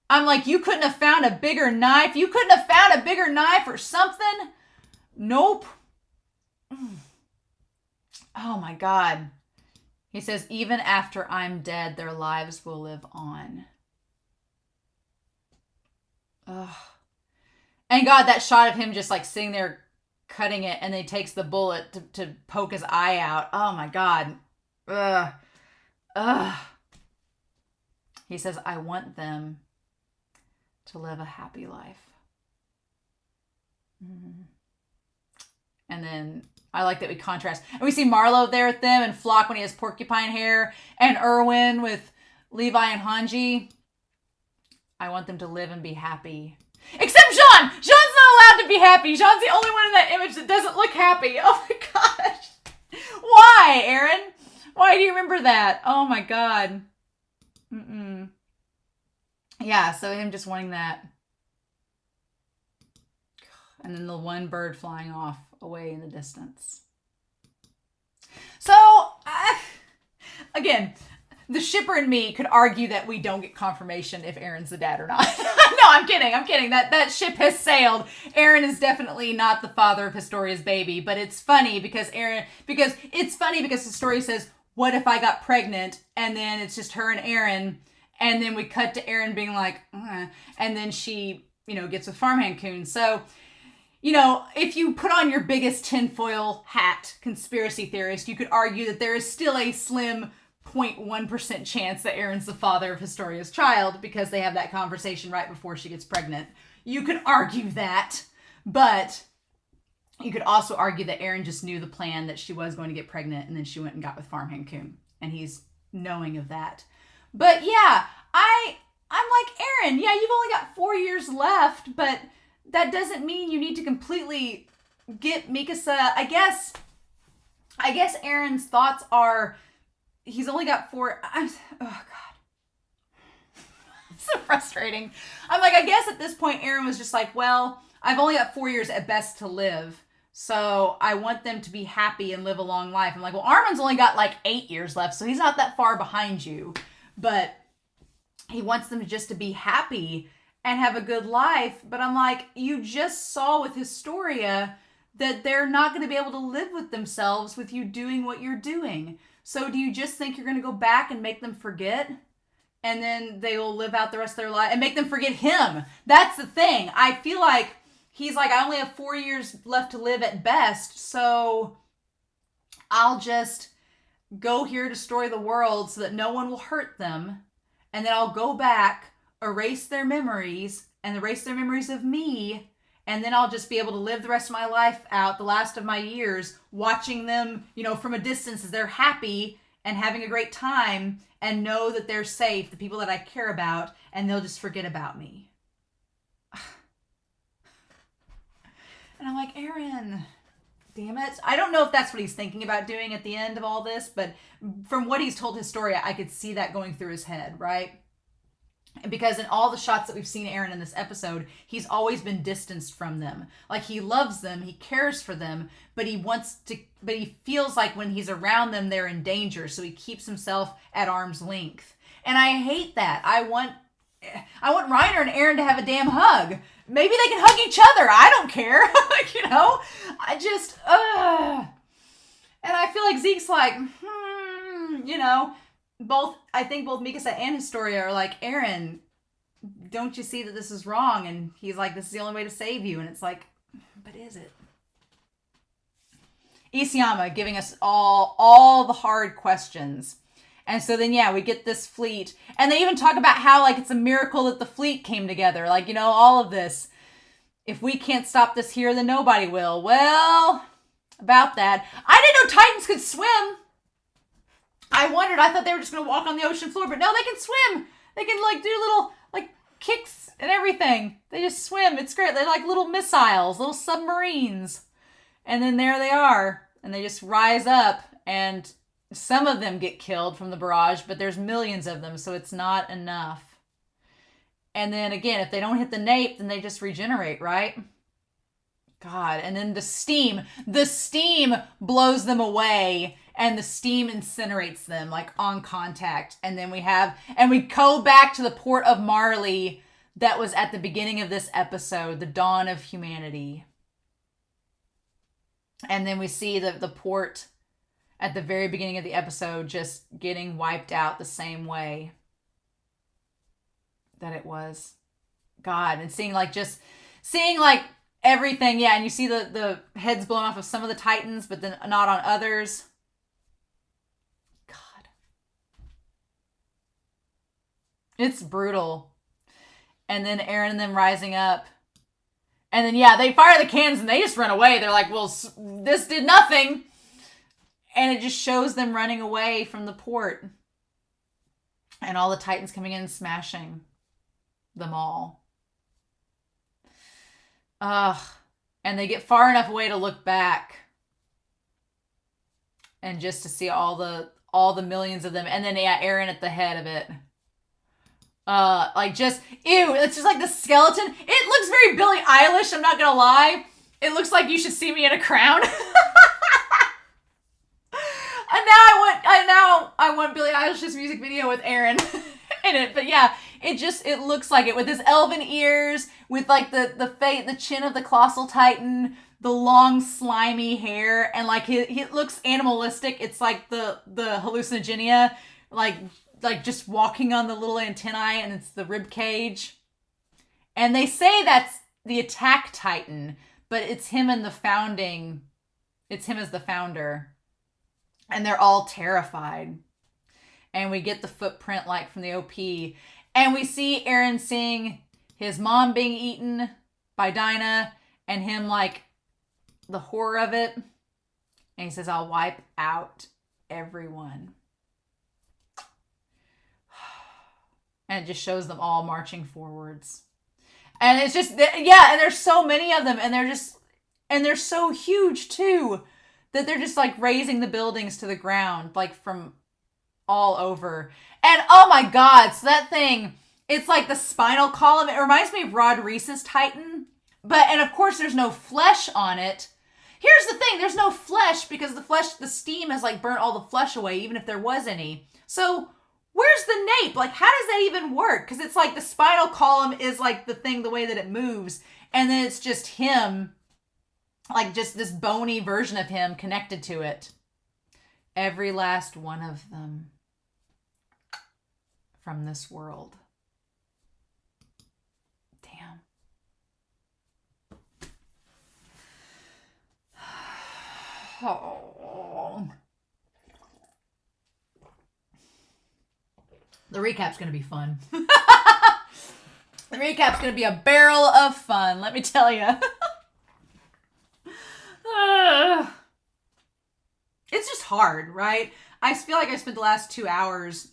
I'm like, you couldn't have found a bigger knife? You couldn't have found a bigger knife or something? Nope. Oh, my God. He says, even after I'm dead, their lives will live on. Ugh. And God, that shot of him just like sitting there cutting it, and then he takes the bullet to poke his eye out. Oh my God. Ugh. Ugh. He says, I want them to live a happy life. And then I like that we contrast. And we see Marlowe there with them, and Flock when he has porcupine hair, and Erwin with Levi and Hanji. I want them to live and be happy. Except Jean! Jean's not allowed to be happy. Jean's the only one in that image that doesn't look happy. Oh my gosh. Why, Eren? Why do you remember that? Oh my God. Yeah, so him just wanting that. And then the one bird flying off away in the distance. So, again, the shipper and me could argue that we don't get confirmation if Eren's the dad or not. No, I'm kidding. That ship has sailed. Eren is definitely not the father of Historia's baby, but it's funny because Historia says, what if I got pregnant? And then it's just her and Eren. And then we cut to Eren being like, and then she, gets with Farmhand Coon. So, if you put on your biggest tinfoil hat, conspiracy theorist, you could argue that there is still a slim 0.1% chance that Eren's the father of Historia's child because they have that conversation right before she gets pregnant. You could argue that, but you could also argue that Eren just knew the plan that she was going to get pregnant, and then she went and got with Farmhand Coon, and he's knowing of that. But yeah, I'm like, Eren, yeah, you've only got 4 years left, but that doesn't mean you need to completely get Mikasa. I guess Eren's thoughts are, he's only got 4. Oh God. So frustrating. I'm like, I guess at this point, Eren was just like, well, I've only got 4 years at best to live. So I want them to be happy and live a long life. I'm like, well, Armin's only got like 8 years left, so he's not that far behind you. But he wants them just to be happy and have a good life. But I'm like, you just saw with Historia that they're not going to be able to live with themselves with you doing what you're doing. So do you just think you're going to go back and make them forget? And then they will live out the rest of their life and make them forget him. That's the thing. I feel like he's like, I only have 4 years left to live at best. So I'll just go here, destroy the world so that no one will hurt them. And then I'll go back, erase their memories, and erase their memories of me. And then I'll just be able to live the rest of my life out, the last of my years, watching them, from a distance as they're happy and having a great time, and know that they're safe, the people that I care about, and they'll just forget about me. And I'm like, Eren, damn it. I don't know if that's what he's thinking about doing at the end of all this, but from what he's told Historia, I could see that going through his head, right? Because in all the shots that we've seen Eren in this episode, he's always been distanced from them. Like, he loves them, he cares for them, but he feels like when he's around them, they're in danger, so he keeps himself at arm's length. And I hate that. I want Reiner and Eren to have a damn hug. Maybe they can hug each other. I don't care. And I feel like Zeke's like, I think both Mikasa and Historia are like, Eren, don't you see that this is wrong? And he's like, this is the only way to save you. And it's like, but is it? Isayama giving us all the hard questions. And so then, we get this fleet. And they even talk about how, it's a miracle that the fleet came together. All of this. If we can't stop this here, then nobody will. Well, about that. I didn't know Titans could swim. I thought they were just going to walk on the ocean floor. But no, they can swim. They can, do little, kicks and everything. They just swim. It's great. They're like little missiles, little submarines. And then there they are. And they just rise up. And some of them get killed from the barrage, but there's millions of them, so it's not enough. And then again, if they don't hit the nape, then they just regenerate, right? God, and then the steam blows them away, and the steam incinerates them, on contact. And then we go back to the port of Marley that was at the beginning of this episode, the dawn of humanity. And then we see the port at the very beginning of the episode just getting wiped out the same way that it was. God, and seeing everything, and you see the heads blown off of some of the Titans, but then not on others. God. It's brutal. And then Eren and them rising up. And then, they fire the cannons and they just run away. They're like, well, this did nothing. And it just shows them running away from the port. And all the Titans coming in and smashing them all. And they get far enough away to look back. And just to see all the millions of them. And then, Eren at the head of it. Ew, it's just like the skeleton. It looks very Billie Eilish, I'm not gonna lie. It looks like You Should See Me in a Crown. And now I want Billie Eilish's music video with Eren in it. But it looks like it with his elven ears, with the chin of the colossal titan, the long slimy hair, and he looks animalistic. It's like the hallucinogenia, just walking on the little antennae, and it's the rib cage. And they say that's the attack titan, but it's him as the founder. And they're all terrified. And we get the footprint from the OP. And we see Eren seeing his mom being eaten by Dinah. And him the horror of it. And he says, I'll wipe out everyone. And it just shows them all marching forwards. And it's just, and there's so many of them. And they're so huge too. That they're just raising the buildings to the ground, from all over. And oh my God, so that thing, it's like the spinal column. It reminds me of Rod Reese's Titan. And of course there's no flesh on it. Here's the thing, there's no flesh because the steam has burnt all the flesh away, even if there was any. So where's the nape? How does that even work? Because it's the spinal column is the way that it moves. And then it's just him. Just this bony version of him connected to it. Every last one of them from this world. Damn. Oh. The recap's going to be fun. The recap's going to be a barrel of fun, let me tell you. It's just hard, right? I feel like I spent the last 2 hours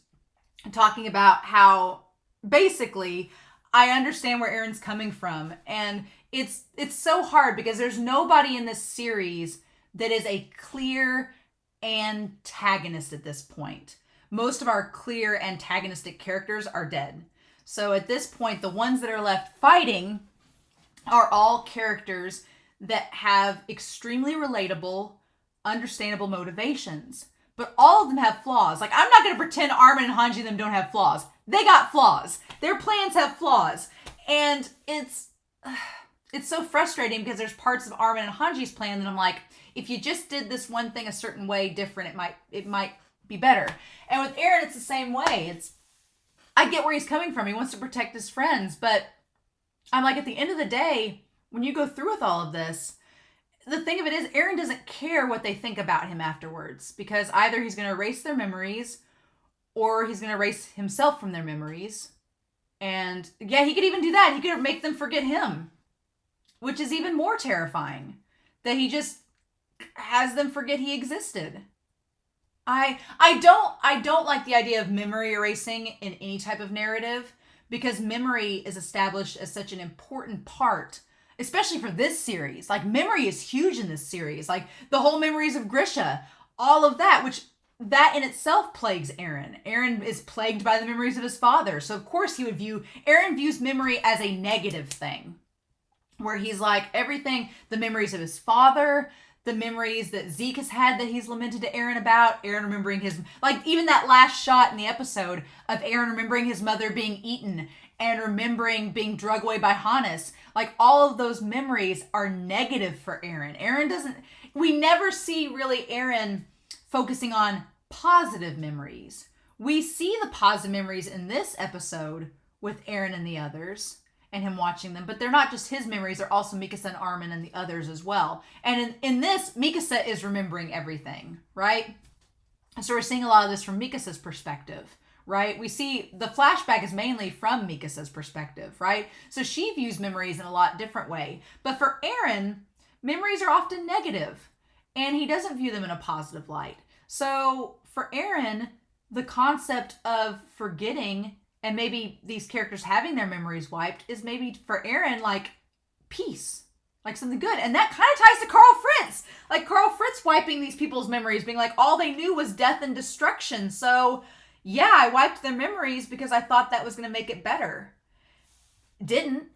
talking about how basically I understand where Eren's coming from. And it's so hard because there's nobody in this series that is a clear antagonist at this point. Most of our clear antagonistic characters are dead. So at this point, the ones that are left fighting are all characters that have extremely relatable, understandable motivations. But all of them have flaws. Like, I'm not going to pretend Armin and Hanji and them don't have flaws. They got flaws. Their plans have flaws. And it's so frustrating because there's parts of Armin and Hanji's plan that I'm like, if you just did this one thing a certain way different, it might be better. And with Eren, it's the same way. I get where he's coming from. He wants to protect his friends. But I'm like, at the end of the day, when you go through with all of this, the thing of it is, Eren doesn't care what they think about him afterwards, because either he's going to erase their memories or he's going to erase himself from their memories. And yeah, he could even do that. He could make them forget him, which is even more terrifying, that he just has them forget he existed. I don't like the idea of memory erasing in any type of narrative, because memory is established as such an important part, especially for this series. Like, memory is huge in this series. Like, the whole memories of Grisha, all of that, which that in itself plagues Eren. Eren is plagued by the memories of his father. So, of course, Eren views memory as a negative thing, where he's like, everything, the memories of his father, the memories that Zeke has had that he's lamented to Eren about, Eren remembering his, like, even that last shot in the episode of Eren remembering his mother being eaten and remembering being drug away by Hannes. Like, all of those memories are negative for Eren. We never see really Eren focusing on positive memories. We see the positive memories in this episode with Eren and the others, and him watching them, but they're not just his memories, they're also Mikasa and Armin and the others as well. And in this, Mikasa is remembering everything, right? So we're seeing a lot of this from Mikasa's perspective, right? We see the flashback is mainly from Mikasa's perspective, right? So she views memories in a lot different way. But for Eren, memories are often negative, and he doesn't view them in a positive light. So for Eren, the concept of forgetting and maybe these characters having their memories wiped is maybe for Eren like peace, like something good. And that kind of ties to Karl Fritz. Like, Karl Fritz wiping these people's memories, being like, all they knew was death and destruction. So yeah, I wiped their memories because I thought that was going to make it better. Didn't.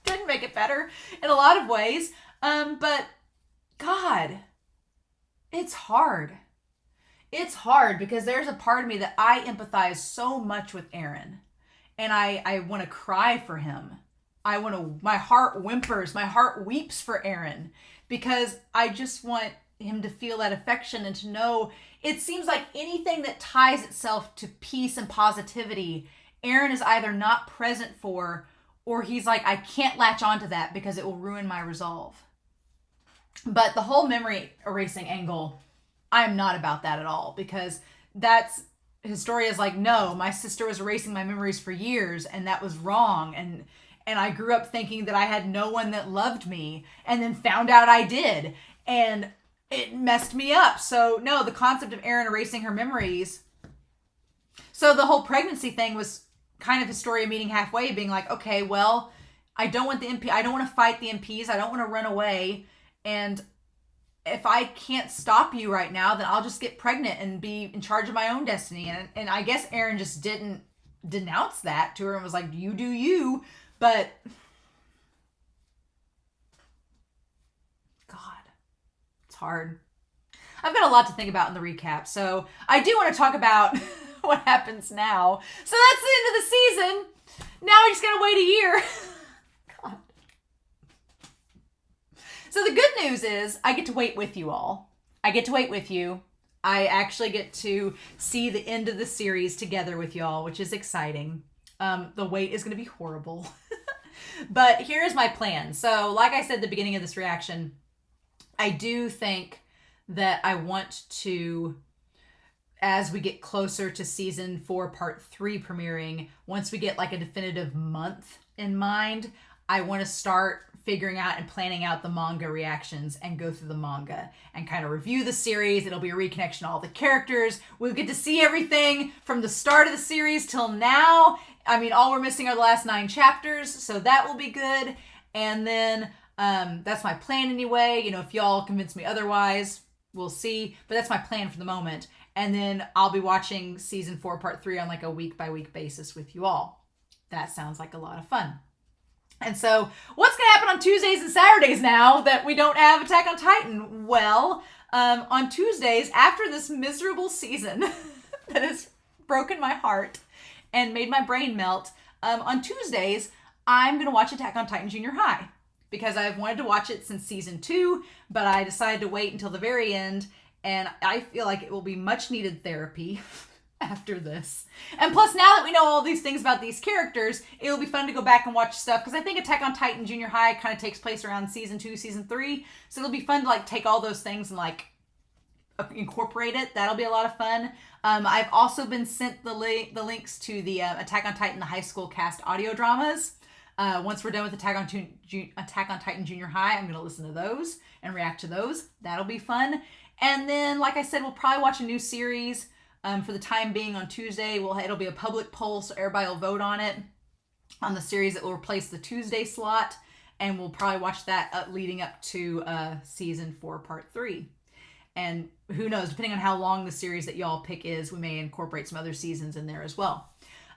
Didn't make it better in a lot of ways. But God, it's hard. It's hard because there's a part of me that I empathize so much with Eren, and I want to cry for him. My heart whimpers, my heart weeps for Eren, because I just want him to feel that affection and to know, it seems like anything that ties itself to peace and positivity, Eren is either not present for, or he's like, I can't latch onto that because it will ruin my resolve. But the whole memory erasing angle, I'm not about that at all, because Historia's like, no, my sister was erasing my memories for years, and that was wrong, and I grew up thinking that I had no one that loved me, and then found out I did, and it messed me up. So no, the concept of Eren erasing her memories. So the whole pregnancy thing was kind of Historia meeting halfway, being like, okay, well, I don't want to fight the MPs, I don't want to run away, and if I can't stop you right now, then I'll just get pregnant and be in charge of my own destiny. And I guess Eren just didn't denounce that to her and was like, you do you. But God, it's hard. I've got a lot to think about in the recap. So I do want to talk about what happens now. So that's the end of the season. Now we just got to wait a year. God. So the good news is I get to wait with you all. I get to wait with you. I actually get to see the end of the series together with y'all, which is exciting. The wait is going to be horrible. But here's my plan. So like I said at the beginning of this reaction, I do think that I want to as we get closer to season 4, part 3 premiering, once we get like a definitive month in mind, I want to start figuring out and planning out the manga reactions and go through the manga and kind of review the series. It'll be a reconnection of all the characters. We'll get to see everything from the start of the series till now. I mean, all we're missing are the last 9 chapters, so that will be good. And then that's my plan anyway. You know, if y'all convince me otherwise, we'll see. But that's my plan for the moment. And then I'll be watching season 4, part 3 on like a week-by-week basis with you all. That sounds like a lot of fun. And so what's going to happen on Tuesdays and Saturdays now that we don't have Attack on Titan? Well, on Tuesdays, after this miserable season that has broken my heart and made my brain melt, on Tuesdays, I'm going to watch Attack on Titan Junior High because I've wanted to watch it since season 2, but I decided to wait until the very end, and I feel like it will be much needed therapy after this. And plus, now that we know all these things about these characters, it'll be fun to go back and watch stuff, because I think Attack on Titan Junior High kind of takes place around season 2, season 3, so it'll be fun to like take all those things and like incorporate it. That'll be a lot of fun. I've also been sent the links to the Attack on Titan the high school cast audio dramas. Once we're done with Attack on Titan Junior High, I'm going to listen to those and react to those. That'll be fun. And then, like I said, we'll probably watch a new series. For the time being on Tuesday, it'll be a public poll, so everybody will vote on it, on the series that will replace the Tuesday slot, and we'll probably watch that leading up to season 4, part 3. And who knows, depending on how long the series that y'all pick is, we may incorporate some other seasons in there as well.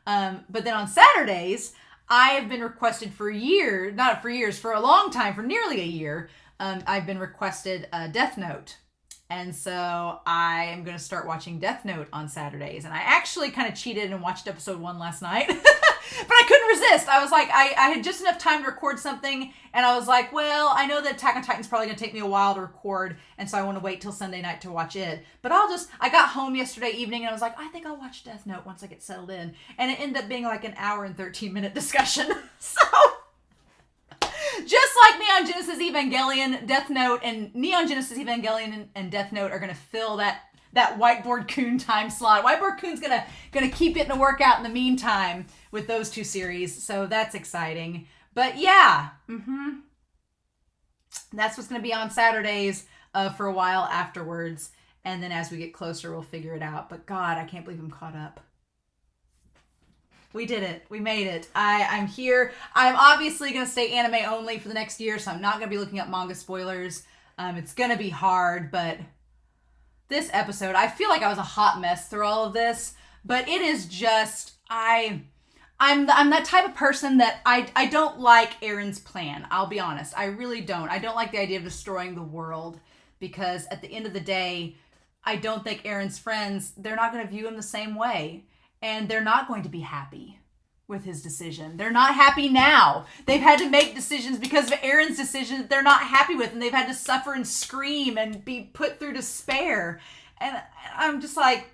But then on Saturdays, I have been requested for a long time, for nearly a year, I've been requested Death Note. And so I am going to start watching Death Note on Saturdays. And I actually kind of cheated and watched episode 1 last night. But I couldn't resist. I was like, I had just enough time to record something. And I was like, well, I know that Attack on Titan's probably going to take me a while to record. And so I want to wait till Sunday night to watch it. But I got home yesterday evening and I was like, I think I'll watch Death Note once I get settled in. And it ended up being like an hour and 13-minute discussion. So just like Neon Genesis Evangelion, Death Note, and Neon Genesis Evangelion and Death Note are going to fill that Whiteboard Coon time slot. Whiteboard Coon's gonna keep getting a workout in the meantime with those 2 series, so that's exciting. But yeah, that's what's going to be on Saturdays for a while afterwards, and then as we get closer, we'll figure it out. But God, I can't believe I'm caught up. We did it. We made it. I'm here. I'm obviously going to stay anime only for the next year, so I'm not going to be looking up manga spoilers. It's going to be hard, but this episode, I feel like I was a hot mess through all of this, but it is just, I'm that type of person that I don't like Eren's plan. I'll be honest. I really don't. I don't like the idea of destroying the world, because at the end of the day, I don't think Eren's friends, they're not going to view him the same way. And they're not going to be happy with his decision. They're not happy now. They've had to make decisions because of Eren's decision that they're not happy with, and they've had to suffer and scream and be put through despair. And I'm just like,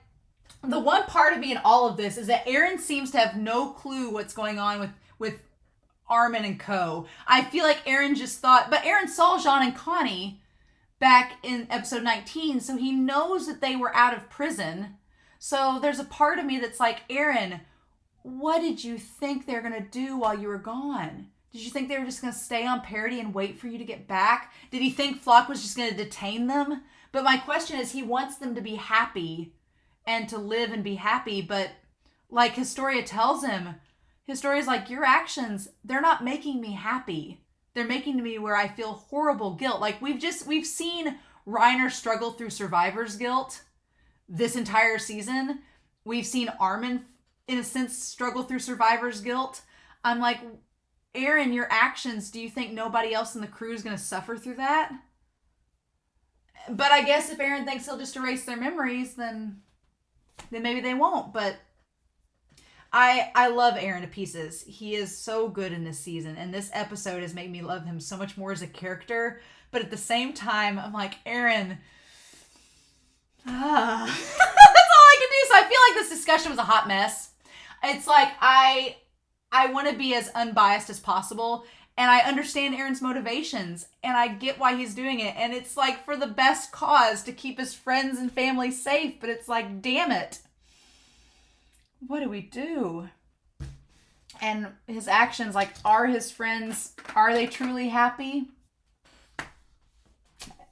the one part of me in all of this is that Eren seems to have no clue what's going on with Armin and co. I feel like Eren just thought, but Eren saw Jean and Connie back in episode 19, so he knows that they were out of prison. So there's a part of me that's like, Eren, what did you think they're going to do while you were gone? Did you think they were just going to stay on parity and wait for you to get back? Did he think Flock was just going to detain them? But my question is, he wants them to be happy and to live and be happy. But like Historia tells him, Historia's like, your actions, they're not making me happy. They're making me where I feel horrible guilt. Like we've seen Reiner struggle through survivor's guilt this entire season. We've seen Armin, in a sense, struggle through survivor's guilt. I'm like, Eren, your actions, do you think nobody else in the crew is going to suffer through that? But I guess if Eren thinks he'll just erase their memories, then maybe they won't. But I love Eren to pieces. He is so good in this season, and this episode has made me love him so much more as a character. But at the same time, I'm like, Eren, that's all I can do. So I feel like this discussion was a hot mess. It's like I want to be as unbiased as possible, And I understand Eren's motivations, and I get why he's doing it. And it's like for the best cause to keep his friends and family safe. But it's like, damn it. What do we do? And his actions, like, are his friends, are they truly happy?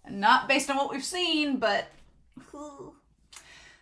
Not based on what we've seen, but...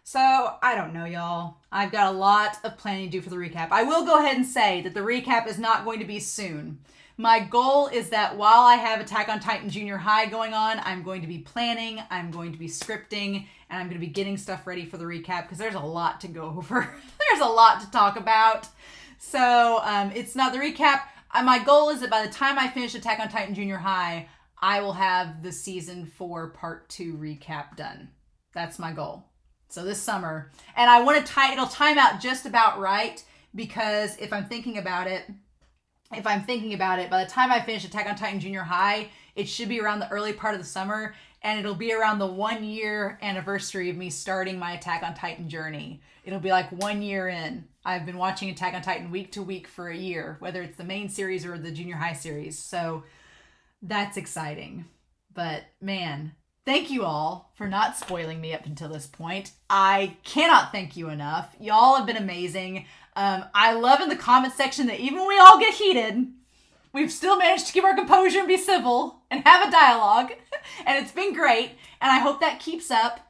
So, I don't know, y'all. I've got a lot of planning to do for the recap. I will go ahead and say that the recap is not going to be soon. My goal is that while I have Attack on Titan Junior High going on, I'm going to be planning, I'm going to be scripting, and I'm going to be getting stuff ready for the recap because there's a lot to go over. There's a lot to talk about. So it's not the recap. My goal is that by the time I finish Attack on Titan Junior High, I will have the season 4 part 2 recap done. That's my goal. So this summer. And I want to it'll time out just about right because if I'm thinking about it, by the time I finish Attack on Titan Junior High, it should be around the early part of the summer, and it'll be around the 1-year anniversary of me starting my Attack on Titan journey. It'll be like 1 year in. I've been watching Attack on Titan week to week for a year, whether it's the main series or the junior high series. So that's exciting. But man, thank you all for not spoiling me up until this point. I cannot thank you enough. Y'all have been amazing. I love in the comment section that even when we all get heated, we've still managed to keep our composure and be civil and have a dialogue. And it's been great. And I hope that keeps up.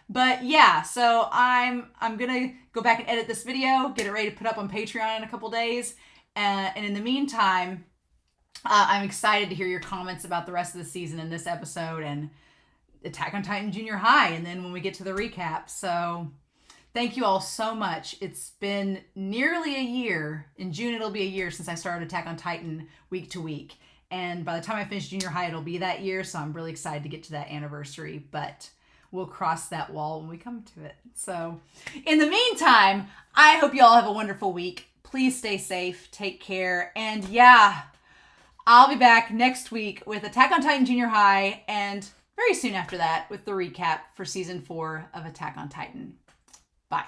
But yeah, so I'm going to go back and edit this video, get it ready to put up on Patreon in a couple days. And in the meantime, I'm excited to hear your comments about the rest of the season in this episode and Attack on Titan Junior High. And then when we get to the recap. So thank you all so much. It's been nearly a year. In June, it'll be a year since I started Attack on Titan week to week. And by the time I finish junior high, it'll be that year. So I'm really excited to get to that anniversary. But we'll cross that wall when we come to it. So in the meantime, I hope you all have a wonderful week. Please stay safe. Take care. And yeah, I'll be back next week with Attack on Titan Junior High. And very soon after that with the recap for season 4 of Attack on Titan. Bye.